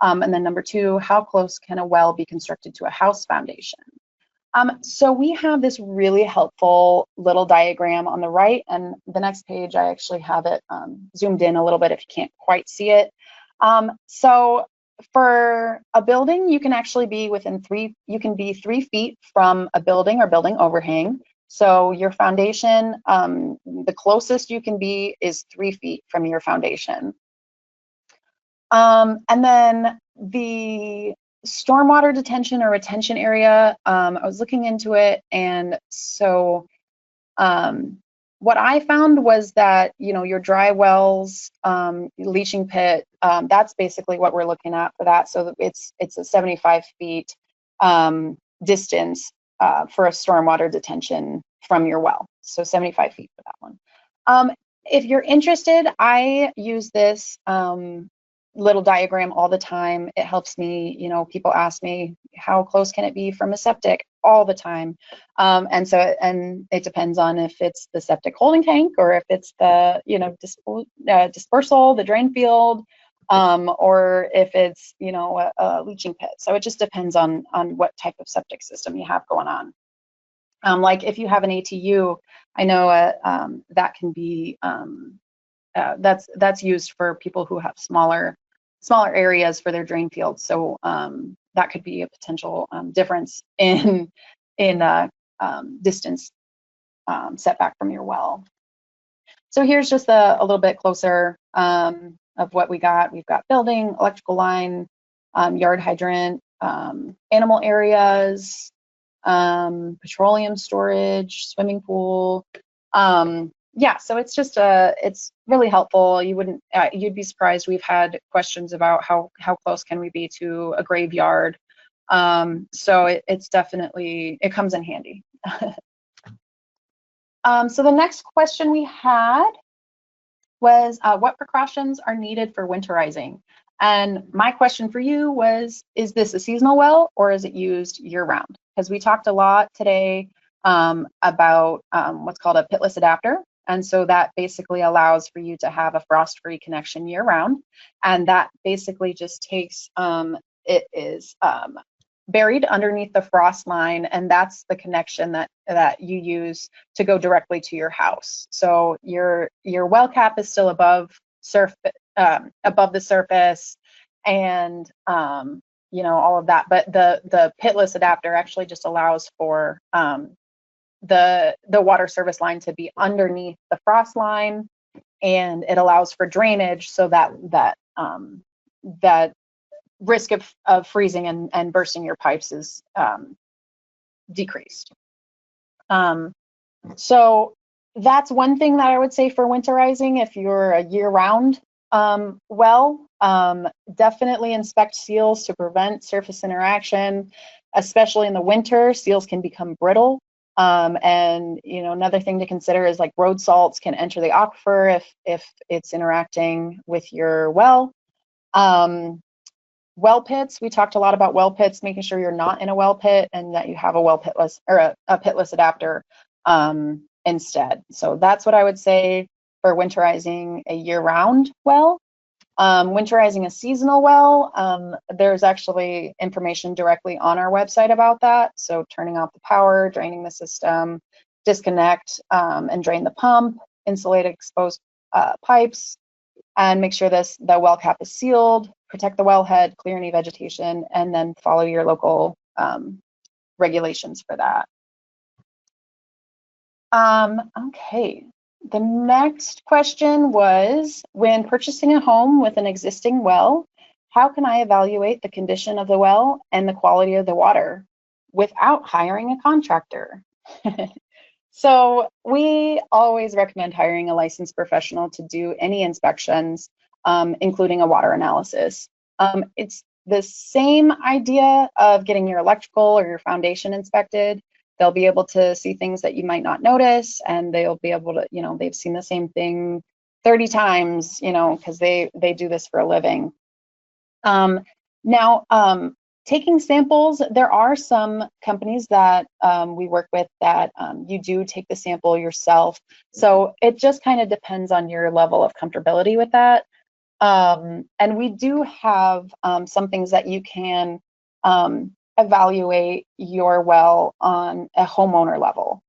And then number two, how close can a well be constructed to a house foundation? So we have this really helpful little diagram on the right, and the next page I actually have it zoomed in a little bit if you can't quite see it. So for a building, you can actually be you can be 3 feet from a building or building overhang. So your foundation, the closest you can be is 3 feet from your foundation. And then the stormwater detention or retention area, I was looking into it, and so what I found was that, you know, your dry wells, leaching pit, that's basically what we're looking at for that. So it's a 75 feet distance for a stormwater detention from your well. So 75 feet for that one. If you're interested, I use this little diagram all the time. It helps me, you know, people ask me, how close can it be from a septic? All the time. And it depends on if it's the septic holding tank or if it's the, you know, dispersal, the drain field, or if it's, you know, a leaching pit. So it just depends on what type of septic system you have going on. Like if you have an ATU, I know that can be, that's used for people who have smaller areas for their drain fields. So that could be a potential difference in distance setback from your well. So here's just a little bit closer of what we got. We've got building, electrical line, yard hydrant, animal areas, petroleum storage, swimming pool. Yeah, so it's just it's really helpful. You'd be surprised. We've had questions about how close can we be to a graveyard. So it's definitely, it comes in handy. So the next question we had was what precautions are needed for winterizing? And my question for you was, is this a seasonal well or is it used year round? Because we talked a lot today about what's called a pitless adapter. And so that basically allows for you to have a frost-free connection year round. And that basically just takes, it is buried underneath the frost line, and that's the connection that you use to go directly to your house. So your well cap is still above the surface, and you know, all of that. But the pitless adapter actually just allows for the water service line to be underneath the frost line, and it allows for drainage so that that risk of freezing and bursting your pipes is decreased. So that's one thing that I would say for winterizing. If you're a year-round well, definitely inspect seals to prevent surface interaction, especially in the winter. Seals can become brittle. And you know, another thing to consider is like road salts can enter the aquifer if it's interacting with your well. Well pits, we talked a lot about well pits, making sure you're not in a well pit and that you have a well pitless or a pitless adapter instead. So that's what I would say for winterizing a year-round well. Winterizing a seasonal well, there's actually information directly on our website about that. So turning off the power, draining the system, disconnect and drain the pump, insulate exposed pipes, and make sure the well cap is sealed, protect the wellhead, clear any vegetation, and then follow your local regulations for that. Okay, the next question was, when purchasing a home with an existing well, how can I evaluate the condition of the well and the quality of the water without hiring a contractor? So we always recommend hiring a licensed professional to do any inspections, including a water analysis. It's the same idea of getting your electrical or your foundation inspected. They'll be able to see things that you might not notice, and they'll be able to, you know, they've seen the same thing 30 times, you know, because they do this for a living. Now, taking samples, there are some companies that we work with that you do take the sample yourself. So it just kind of depends on your level of comfortability with that. And we do have some things that you can evaluate your well on a homeowner level.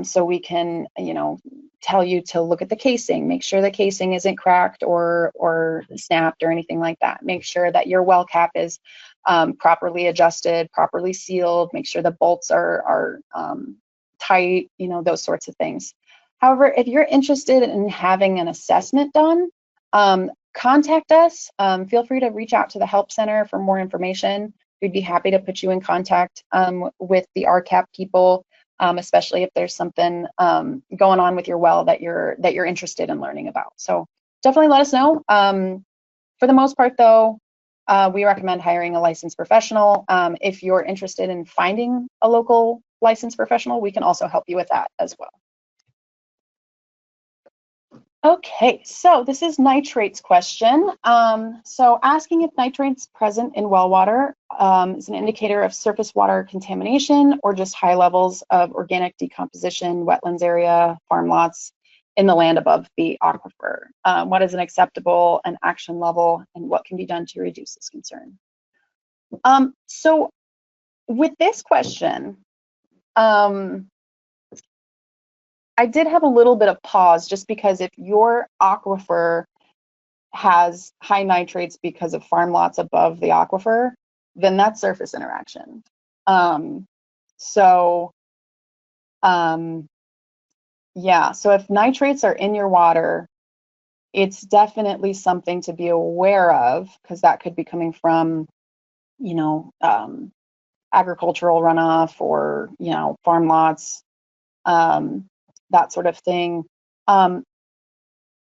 So we can, you know, tell you to look at the casing, make sure the casing isn't cracked or snapped or anything like that. Make sure that your well cap is properly adjusted, properly sealed, make sure the bolts are tight, you know, those sorts of things. However, if you're interested in having an assessment done, contact us. Feel free to reach out to the Help Center for more information. We'd be happy to put you in contact with the RCAP people, especially if there's something going on with your well that you're interested in learning about. So definitely let us know. For the most part, though, we recommend hiring a licensed professional. If you're interested in finding a local licensed professional, we can also help you with that as well. Okay, so this is nitrates question. So asking if nitrates present in well water is an indicator of surface water contamination or just high levels of organic decomposition, wetlands area, farm lots in the land above the aquifer. What is an acceptable and action level, and what can be done to reduce this concern? So with this question, I did have a little bit of pause just because if your aquifer has high nitrates because of farm lots above the aquifer, then that's surface interaction. Yeah, so if nitrates are in your water, it's definitely something to be aware of, because that could be coming from, you know, agricultural runoff or, you know, farm lots, that sort of thing.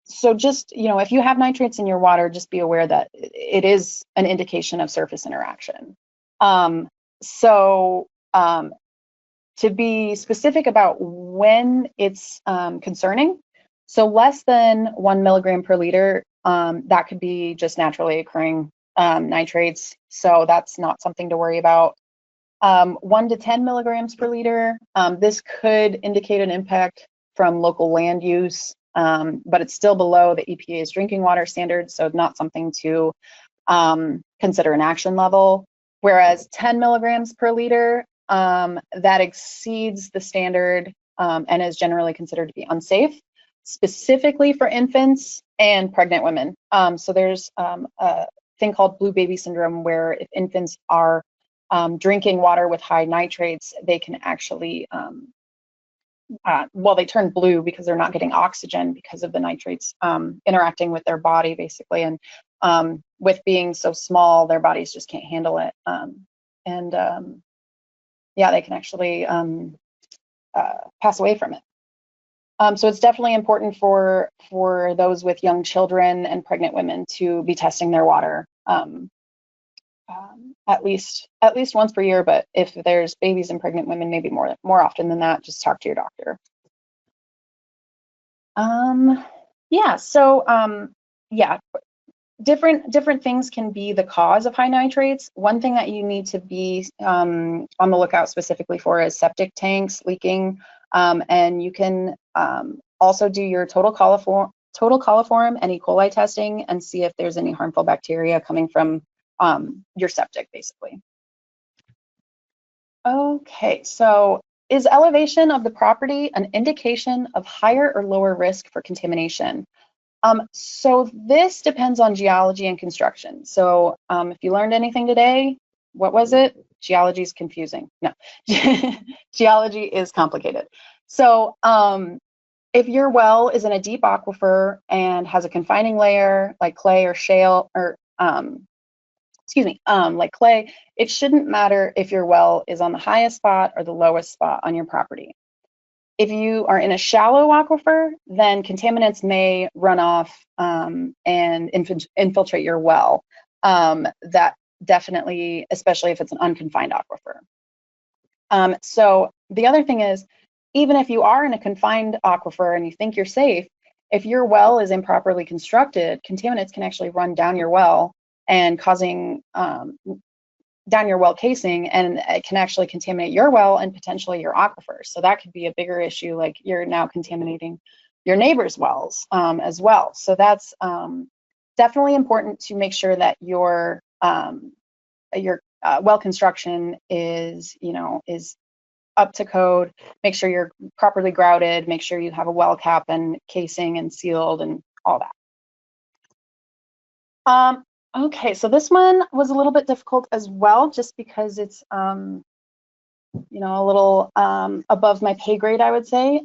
So just, you know, if you have nitrates in your water, just be aware that it is an indication of surface interaction. To be specific about when it's concerning, so less than 1 milligram per liter, that could be just naturally occurring nitrates, so that's not something to worry about. 1 to 10 milligrams per liter, this could indicate an impact from local land use, but it's still below the EPA's drinking water standards, so not something to consider an action level. whereas 10 milligrams per liter, that exceeds the standard and is generally considered to be unsafe, specifically for infants and pregnant women. So there's a thing called blue baby syndrome, where if infants are drinking water with high nitrates, they can actually, well, they turn blue because they're not getting oxygen because of the nitrates interacting with their body, basically. And with being so small, their bodies just can't handle it. Yeah, they can actually pass away from it. So it's definitely important for those with young children and pregnant women to be testing their water at least once per year. But if there's babies and pregnant women, maybe more often than that, just talk to your doctor. Yeah. So yeah, different things can be the cause of high nitrates. One thing that you need to be on the lookout specifically for is septic tanks leaking, and you can also do your total coliform and E. coli testing and see if there's any harmful bacteria coming from your septic, basically. Okay, so is elevation of the property an indication of higher or lower risk for contamination? So this depends on geology and construction. So if you learned anything today, what was it? Geology is confusing. No, geology is complicated. So if your well is in a deep aquifer and has a confining layer like clay or shale, or like clay, it shouldn't matter if your well is on the highest spot or the lowest spot on your property. If you are in a shallow aquifer, then contaminants may run off and infiltrate your well. That definitely, especially if it's an unconfined aquifer. So the other thing is, even if you are in a confined aquifer and you think you're safe, if your well is improperly constructed, contaminants can actually run down your well and causing down your well casing, and it can actually contaminate your well and potentially your aquifers. So that could be a bigger issue, like you're now contaminating your neighbor's wells as well. So that's definitely important to make sure that your well construction is up to code. Make sure you're properly grouted, make sure you have a well cap and casing and sealed and all that. Okay, so this one was a little bit difficult as well, just because it's, a little above my pay grade, I would say.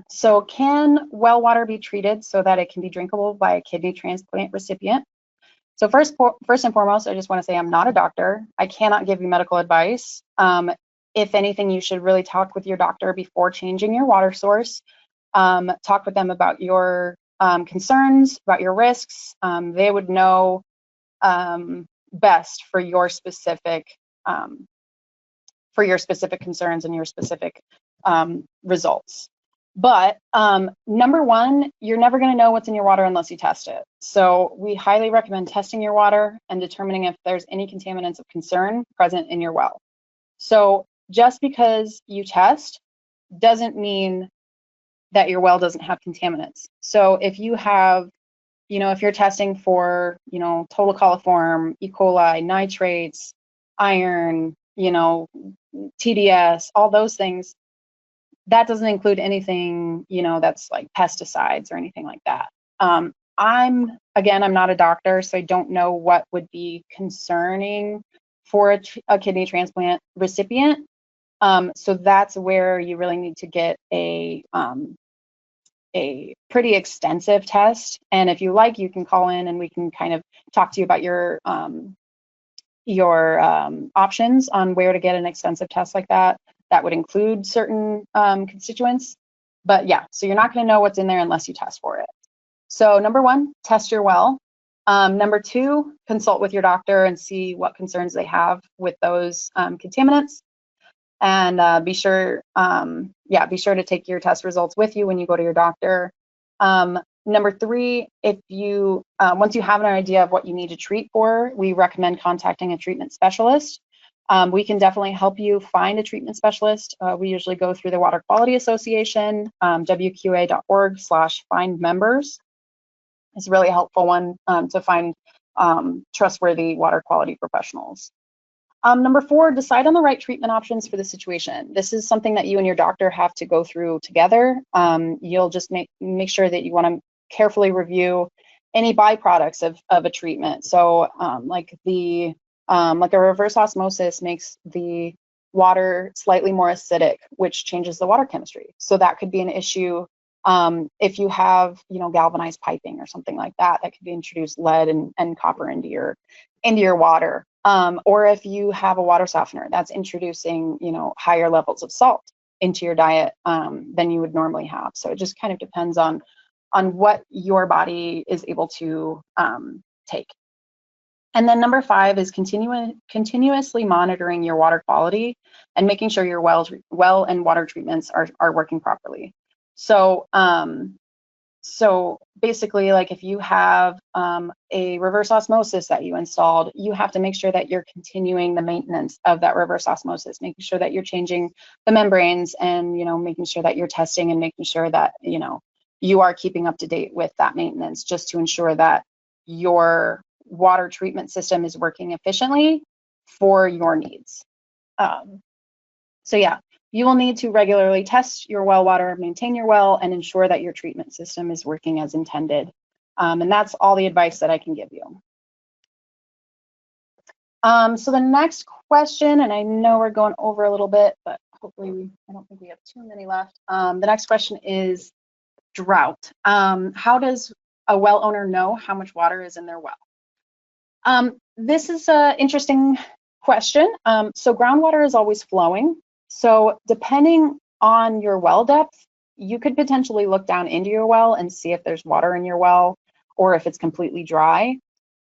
So can well water be treated so that it can be drinkable by a kidney transplant recipient? So first and foremost, I just want to say I'm not a doctor. I cannot give you medical advice. If anything, you should really talk with your doctor before changing your water source. Talk with them about your concerns, about your risks. They would know best for your specific concerns and your specific results. But number one, you're never going to know what's in your water unless you test it. So we highly recommend testing your water and determining if there's any contaminants of concern present in your well. So just because you test doesn't mean that your well doesn't have contaminants. So if you have, if you're testing for, total coliform, E. coli, nitrates, iron, TDS, all those things, that doesn't include anything, that's like pesticides or anything like that. I'm not a doctor, so I don't know what would be concerning for a kidney transplant recipient. So that's where you really need to get a pretty extensive test. And if you like, you can call in and we can kind of talk to you about your options on where to get an extensive test like that. That would include certain constituents. But yeah, so you're not going to know what's in there unless you test for it. So number one, test your well. Number two, consult with your doctor and see what concerns they have with those contaminants. And be sure to take your test results with you when you go to your doctor. Number three, if you once you have an idea of what you need to treat for, we recommend contacting a treatment specialist. We can definitely help you find a treatment specialist. We usually go through the Water Quality Association, wqa.org/find members. It's a really helpful one to find trustworthy water quality professionals. Number 4, decide on the right treatment options for the situation. This is something that you and your doctor have to go through together. You'll just make sure that you want to carefully review any byproducts of a treatment. So like a reverse osmosis makes the water slightly more acidic, which changes the water chemistry. So that could be an issue if you have, galvanized piping or something like that, that could be introduced lead and copper into your water. Or if you have a water softener that's introducing, higher levels of salt into your diet than you would normally have. So it just kind of depends on what your body is able to take. And then number 5 is continuously monitoring your water quality and making sure your well and water treatments are working properly. So basically, like if you have a reverse osmosis that you installed, you have to make sure that you're continuing the maintenance of that reverse osmosis, making sure that you're changing the membranes and, making sure that you're testing and making sure that, you are keeping up to date with that maintenance, just to ensure that your water treatment system is working efficiently for your needs. So yeah, you will need to regularly test your well water, maintain your well, and ensure that your treatment system is working as intended. And that's all the advice that I can give you. So the next question, and I know we're going over a little bit, but hopefully I don't think we have too many left. The next question is drought. How does a well owner know how much water is in their well? This is an interesting question. So groundwater is always flowing. So depending on your well depth, you could potentially look down into your well and see if there's water in your well or if it's completely dry.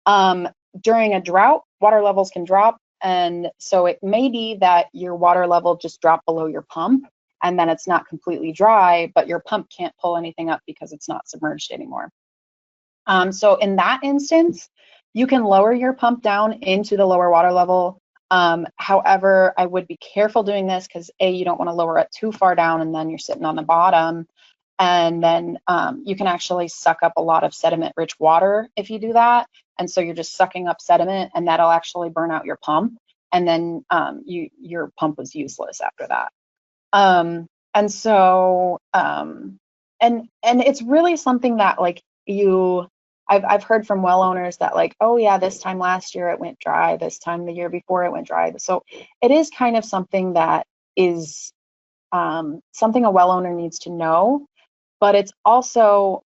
During a drought, water levels can drop. And so it may be that your water level just dropped below your pump and then it's not completely dry, but your pump can't pull anything up because it's not submerged anymore. So in that instance, you can lower your pump down into the lower water level. However, I would be careful doing this because you don't want to lower it too far down and then you're sitting on the bottom. And then you can actually suck up a lot of sediment-rich water if you do that. And so you're just sucking up sediment and that'll actually burn out your pump. And then your pump was useless after that. And so, and it's really something that like I've heard from well owners that like, oh yeah, this time last year it went dry, this time the year before it went dry. So it is kind of something that is something a well owner needs to know, but it's also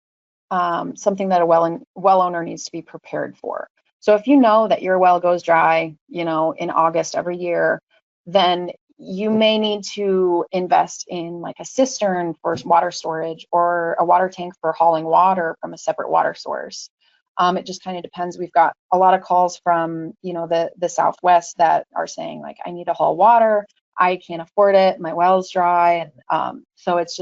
something that a well owner needs to be prepared for. So if you know that your well goes dry, in August every year, then you may need to invest in like a cistern for water storage or a water tank for hauling water from a separate water source. It just kind of depends. We've got a lot of calls from, the Southwest that are saying like, I need to haul water. I can't afford it. My well's dry. And so it's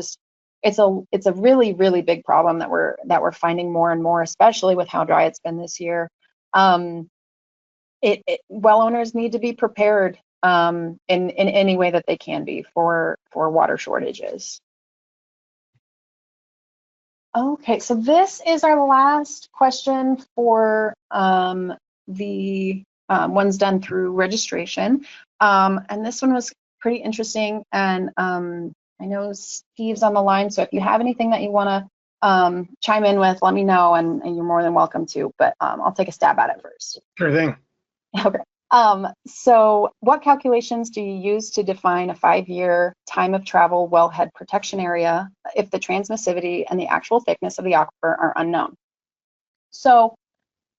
a really, really big problem that we're finding more and more, especially with how dry it's been this year. Well owners need to be prepared in any way that they can be for water shortages. Okay, so this is our last question for the ones done through registration. And this one was pretty interesting. And I know Steve's on the line, so if you have anything that you want to chime in with, let me know, and you're more than welcome to. But I'll take a stab at it first. Sure thing. Okay. So what calculations do you use to define a 5-year time of travel wellhead protection area if the transmissivity and the actual thickness of the aquifer are unknown? So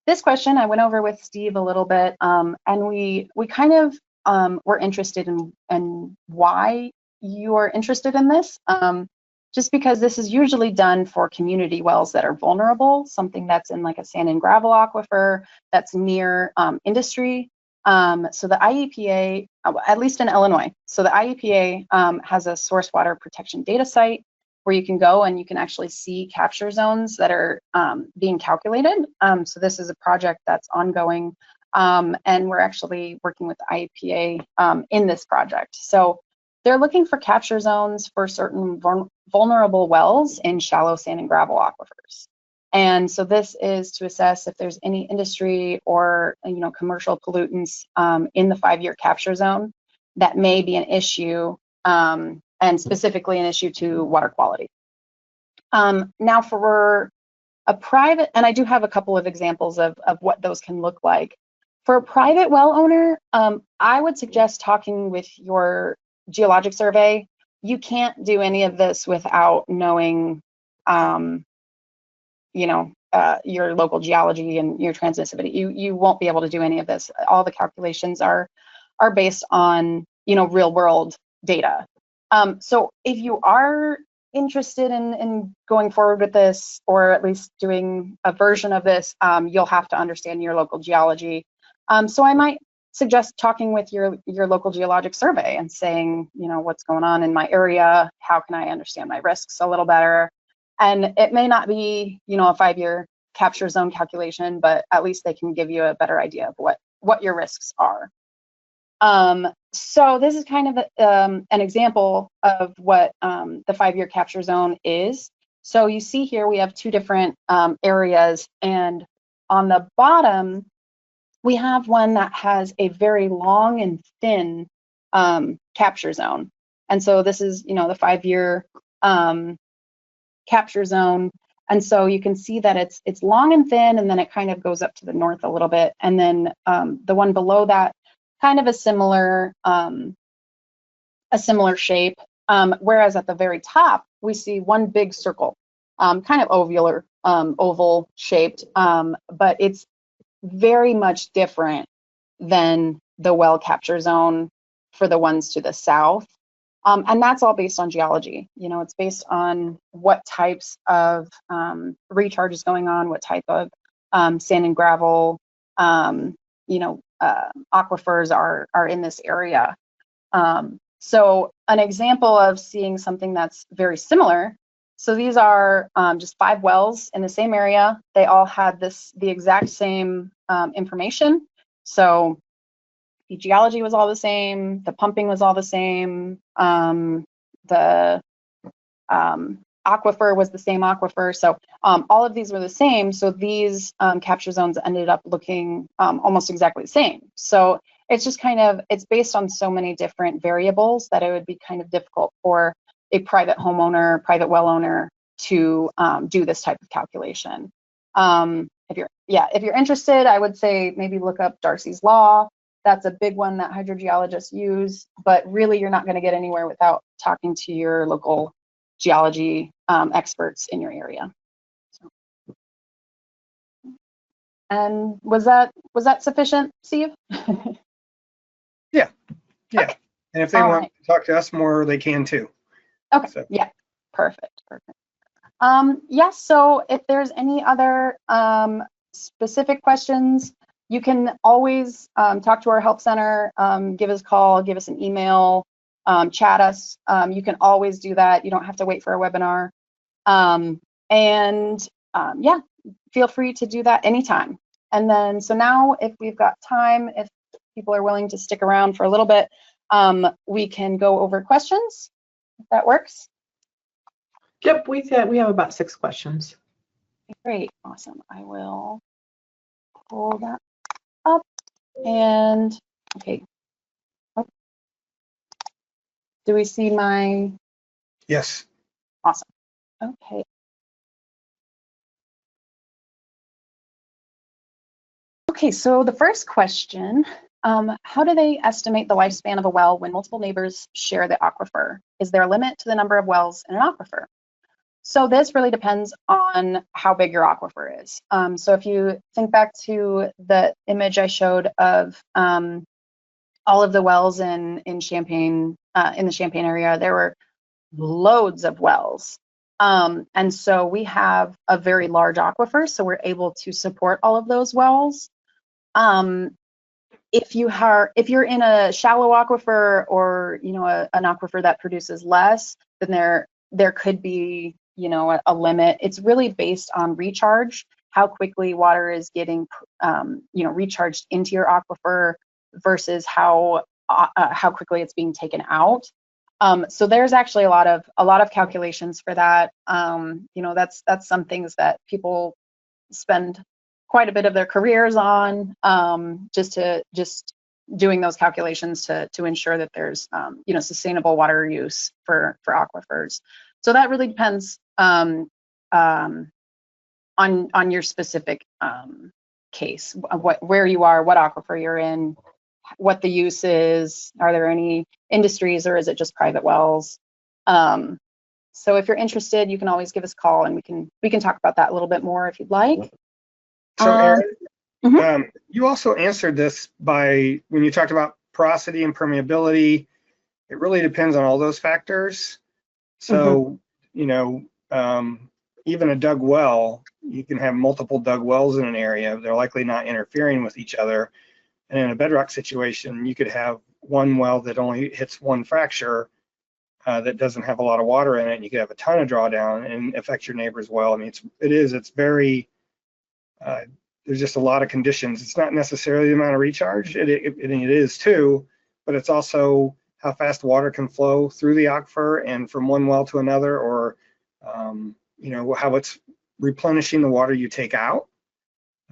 this question I went over with Steve a little bit, and we kind of were interested in why you are interested in this, just because this is usually done for community wells that are vulnerable, something that's in like a sand and gravel aquifer that's near industry. So the IEPA, at least in Illinois, so the IEPA has a source water protection data site where you can go and you can actually see capture zones that are being calculated. So this is a project that's ongoing, and we're actually working with the IEPA in this project. So they're looking for capture zones for certain vulnerable wells in shallow sand and gravel aquifers. And so this is to assess if there's any industry or commercial pollutants in the 5-year capture zone that may be an issue, and specifically an issue to water quality. Now for a private, and I do have a couple of examples of what those can look like. For a private well owner, I would suggest talking with your geologic survey. You can't do any of this without knowing, your local geology and your transmissivity. You won't be able to do any of this. All the calculations are based on real world data. So if you are interested in going forward with this, or at least doing a version of this, you'll have to understand your local geology. So I might suggest talking with your local geologic survey and saying, what's going on in my area? How can I understand my risks a little better? And it may not be, a 5-year capture zone calculation, but at least they can give you a better idea of what your risks are. So this is kind of an example of what the 5-year capture zone is. So you see here we have 2 different areas, and on the bottom we have one that has a very long and thin capture zone. And so this is the 5-year capture zone. And so you can see that it's long and thin, and then it kind of goes up to the north a little bit. And then the one below that, kind of a similar shape. Whereas at the very top, we see one big circle, kind of oval shaped, but it's very much different than the well capture zone for the ones to the south. And that's all based on geology. It's based on what types of recharge is going on, what type of sand and gravel, aquifers are in this area. So an example of seeing something that's very similar. So these are just 5 wells in the same area. They all had the exact same information. So the geology was all the same, the pumping was all the same, the aquifer was the same aquifer. So all of these were the same. So these capture zones ended up looking almost exactly the same. So it's just it's based on so many different variables that it would be kind of difficult for a private homeowner, private well owner to do this type of calculation. If you're interested, I would say maybe look up Darcy's Law. That's a big one that hydrogeologists use, but really you're not going to get anywhere without talking to your local geology experts in your area. So. And was that sufficient, Steve? Yeah. Okay. And if they want to talk to us more, they can too. Okay. So. Yeah. Perfect. Yes. So if there's any other specific questions, you can always talk to our help center, give us a call, give us an email, chat us. You can always do that. You don't have to wait for a webinar. Yeah, feel free to do that anytime. And then, so now if we've got time, if people are willing to stick around for a little bit, we can go over questions, if that works. Yep, we have about 6 questions. Great, awesome. I will pull that up and, okay. Oh. Do we see my? Yes. Awesome. Okay. Okay, so the first question, how do they estimate the lifespan of a well when multiple neighbors share the aquifer? Is there a limit to the number of wells in an aquifer? So this really depends on how big your aquifer is. So if you think back to the image I showed of all of the wells in Champaign, in the Champaign area, there were loads of wells. And so we have a very large aquifer, so we're able to support all of those wells. If you're in a shallow aquifer, or an aquifer that produces less, then there could be a limit. It's really based on recharge, how quickly water is getting recharged into your aquifer versus how quickly it's being taken out. So there's actually a lot of calculations for that. That's some things that people spend quite a bit of their careers on, just doing those calculations to ensure that there's sustainable water use for aquifers. So that really depends on your specific case, where you are, what aquifer you're in, what the use is, are there any industries, or is it just private wells? So if you're interested, you can always give us a call, and we can talk about that a little bit more if you'd like. So Erin, Mhm. you also answered this by, when you talked about porosity and permeability, it really depends on all those factors. So, even a dug well, you can have multiple dug wells in an area. They're likely not interfering with each other. And in a bedrock situation, you could have one well that only hits one fracture that doesn't have a lot of water in it. And you could have a ton of drawdown and affect your neighbor's well. I mean, it's very, there's just a lot of conditions. It's not necessarily the amount of recharge, it is too, but it's also how fast water can flow through the aquifer and from one well to another, or how it's replenishing the water you take out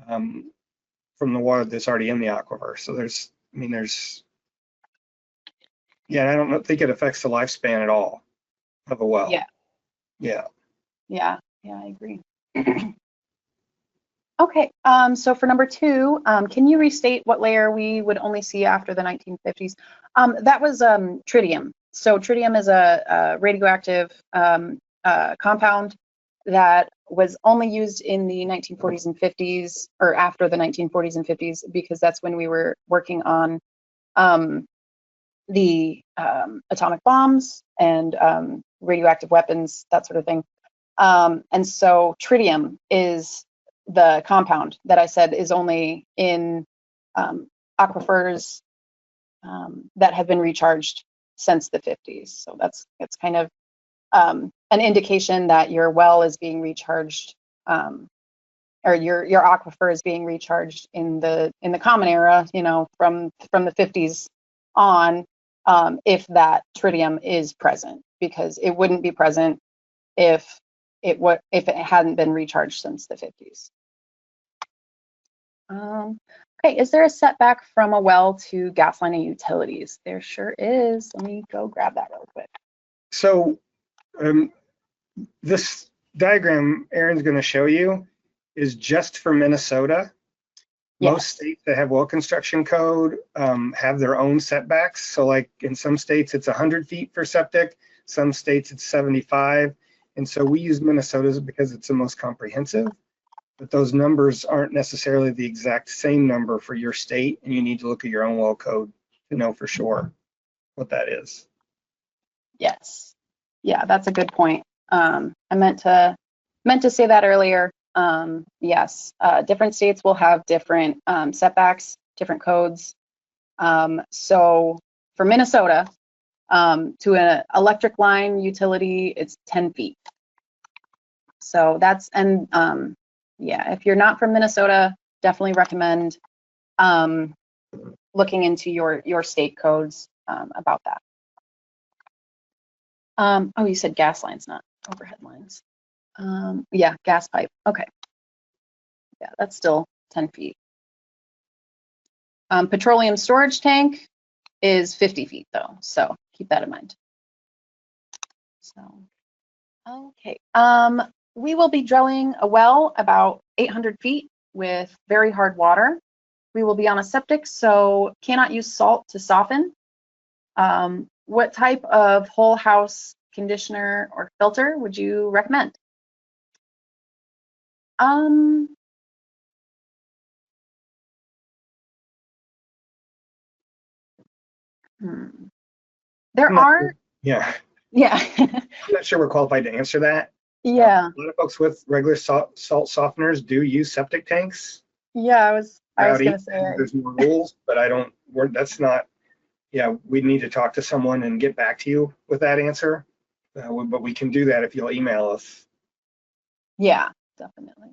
from the water that's already in the aquifer. So I don't think it affects the lifespan at all of a well. Yeah, I agree. Okay, so for number 2, can you restate what layer we would only see after the 1950s? That was tritium. So tritium is a radioactive compound that was only used in the 1940s and 50s, or after the 1940s and 50s, because that's when we were working on the atomic bombs and radioactive weapons, that sort of thing. And so tritium is the compound that I said is only in aquifers that have been recharged since the 50s. So it's kind of an indication that your well is being recharged, or your aquifer is being recharged in the common era, from the 50s on, if that tritium is present, because it wouldn't be present if it hadn't been recharged since the 50s. Okay, is there a setback from a well to gas line and utilities? There sure is. Let me go grab that real quick. So this diagram Erin's going to show you is just for Minnesota. Yes. Most states that have well construction code have their own setbacks. So like in some states it's 100 feet for septic, some states it's 75. And so we use Minnesota's because it's the most comprehensive, but those numbers aren't necessarily the exact same number for your state, and you need to look at your own well code to know for sure what that is. Yes. Yeah, that's a good point. I meant to say that earlier. Yes, different states will have different setbacks, different codes. So for Minnesota, to an electric line utility, it's 10 feet. So that's, and yeah, if you're not from Minnesota, definitely recommend looking into your state codes about that. Oh, you said gas lines, not overhead lines. Yeah, gas pipe. Okay. Yeah, that's still 10 feet. Petroleum storage tank is 50 feet though, so keep that in mind. So, okay. We will be drilling a well about 800 feet with very hard water. We will be on a septic, so cannot use salt to soften. What type of whole house conditioner or filter would you recommend? There are. Yeah. Yeah. I'm not sure we're qualified to answer that. Yeah. A lot of folks with regular salt softeners do use septic tanks. Yeah, I was gonna say there's more rules, but that's not. Yeah, we need to talk to someone and get back to you with that answer. But we can do that if you'll email us. Yeah, definitely.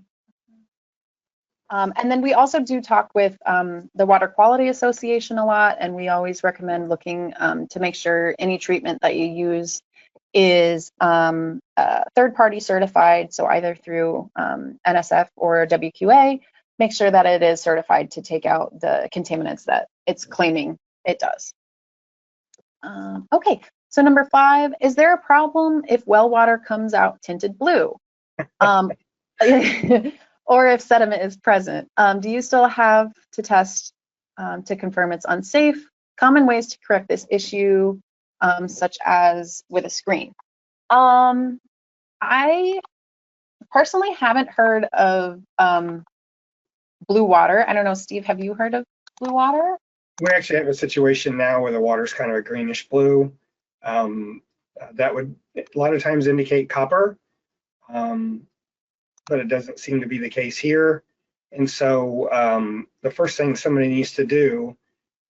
And then we also do talk with the Water Quality Association a lot, and we always recommend looking to make sure any treatment that you use is third-party certified, so either through NSF or WQA. Make sure that it is certified to take out the contaminants that it's claiming it does. Okay, so number 5, is there a problem if well water comes out tinted blue? Or if sediment is present? Do you still have to test to confirm it's unsafe? Common ways to correct this issue, such as with a screen. I personally haven't heard of blue water. I don't know, Steve, have you heard of blue water? We actually have a situation now where the water's kind of a greenish blue. That would a lot of times indicate copper, but it doesn't seem to be the case here. And so the first thing somebody needs to do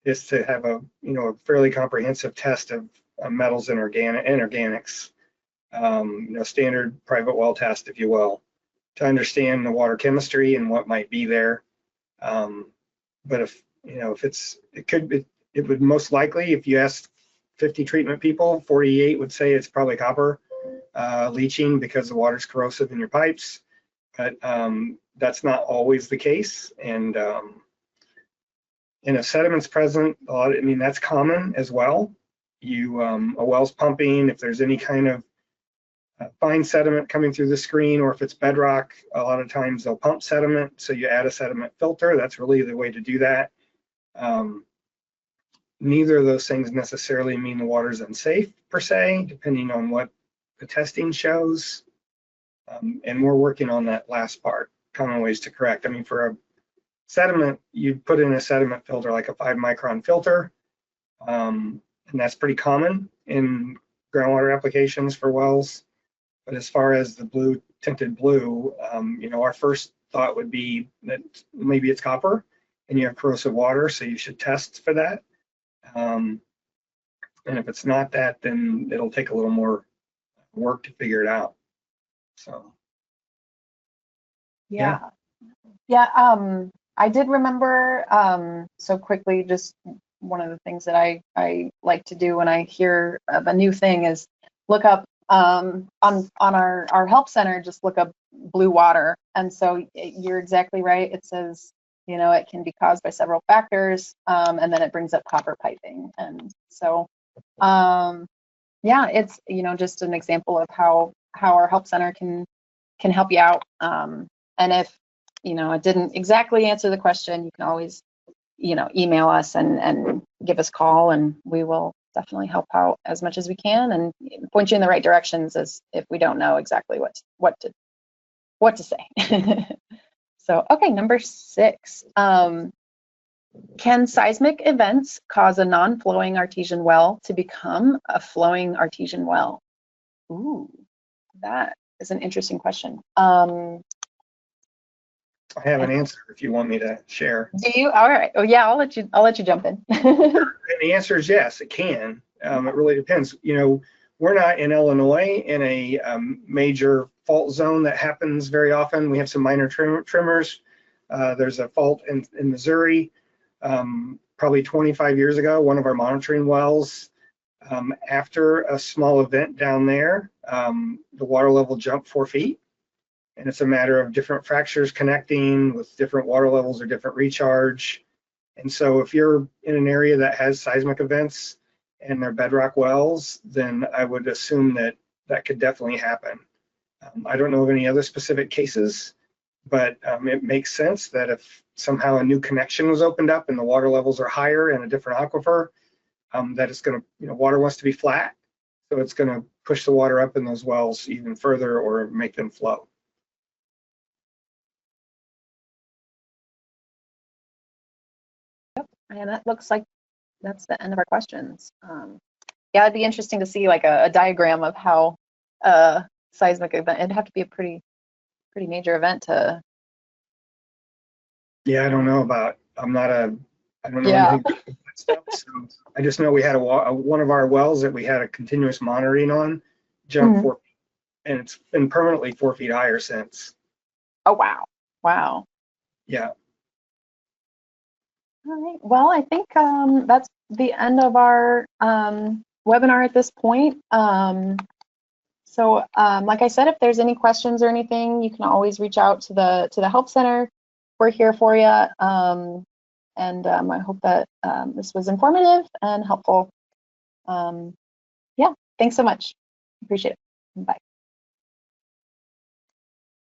is to have a fairly comprehensive test of metals and inorganics, standard private well test, if you will, to understand the water chemistry and what might be there. But if it would most likely, if you ask 50 treatment people, 48 would say it's probably copper leaching because the water's corrosive in your pipes. But that's not always the case. And if sediment's present, that's common as well. A well's pumping, if there's any kind of fine sediment coming through the screen, or if it's bedrock, a lot of times they'll pump sediment, so you add a sediment filter. That's really the way to do that. Neither of those things necessarily mean the water's unsafe per se, depending on what the testing shows. And we're working on that last part, common ways to correct. For a sediment, you'd put in a sediment filter like a 5-micron filter, and that's pretty common in groundwater applications for wells. But as far as the tinted blue, our first thought would be that maybe it's copper and you have corrosive water, so you should test for that. And if it's not that, then it'll take a little more work to figure it out. So. Yeah. I did remember, so quickly, just one of the things that I like to do when I hear of a new thing is look up on our help center, just look up blue water. And so you're exactly right. It says, it can be caused by several factors, and then it brings up copper piping. And so, it's, just an example of how our help center can help you out. And if, it didn't exactly answer the question, you can always, email us and give us a call, and we will definitely help out as much as we can and point you in the right directions as if we don't know exactly what to say. So, okay, number 6. Can seismic events cause a non-flowing artesian well to become a flowing artesian well? Ooh, that is an interesting question. I have an answer if you want me to share. Do you? All right. Oh yeah, I'll let you jump in. And the answer is yes, it can. It really depends. We're not in Illinois in a major fault zone that happens very often. We have some minor tremors. There's a fault in Missouri. Probably 25 years ago, one of our monitoring wells, after a small event down there, the water level jumped 4 feet. And it's a matter of different fractures connecting with different water levels or different recharge. And so if you're in an area that has seismic events and they're bedrock wells, then I would assume that could definitely happen. I don't know of any other specific cases, but it makes sense that if somehow a new connection was opened up and the water levels are higher in a different aquifer, that it's going to, water wants to be flat. So it's going to push the water up in those wells even further or make them flow. And that looks like that's the end of our questions. Yeah, it'd be interesting to see like a diagram of how a seismic event. It'd have to be a pretty major event to. Yeah, I don't know I don't know Yeah. anything about that stuff. So I just know we had one of our wells that we had a continuous monitoring on jump 4 feet, and it's been permanently 4 feet higher since. Oh wow. Yeah. All right. Well, I think that's the end of our webinar at this point. So like I said, if there's any questions or anything, you can always reach out to the Help Center. We're here for you. I hope that this was informative and helpful. Yeah, thanks so much. Appreciate it. Bye.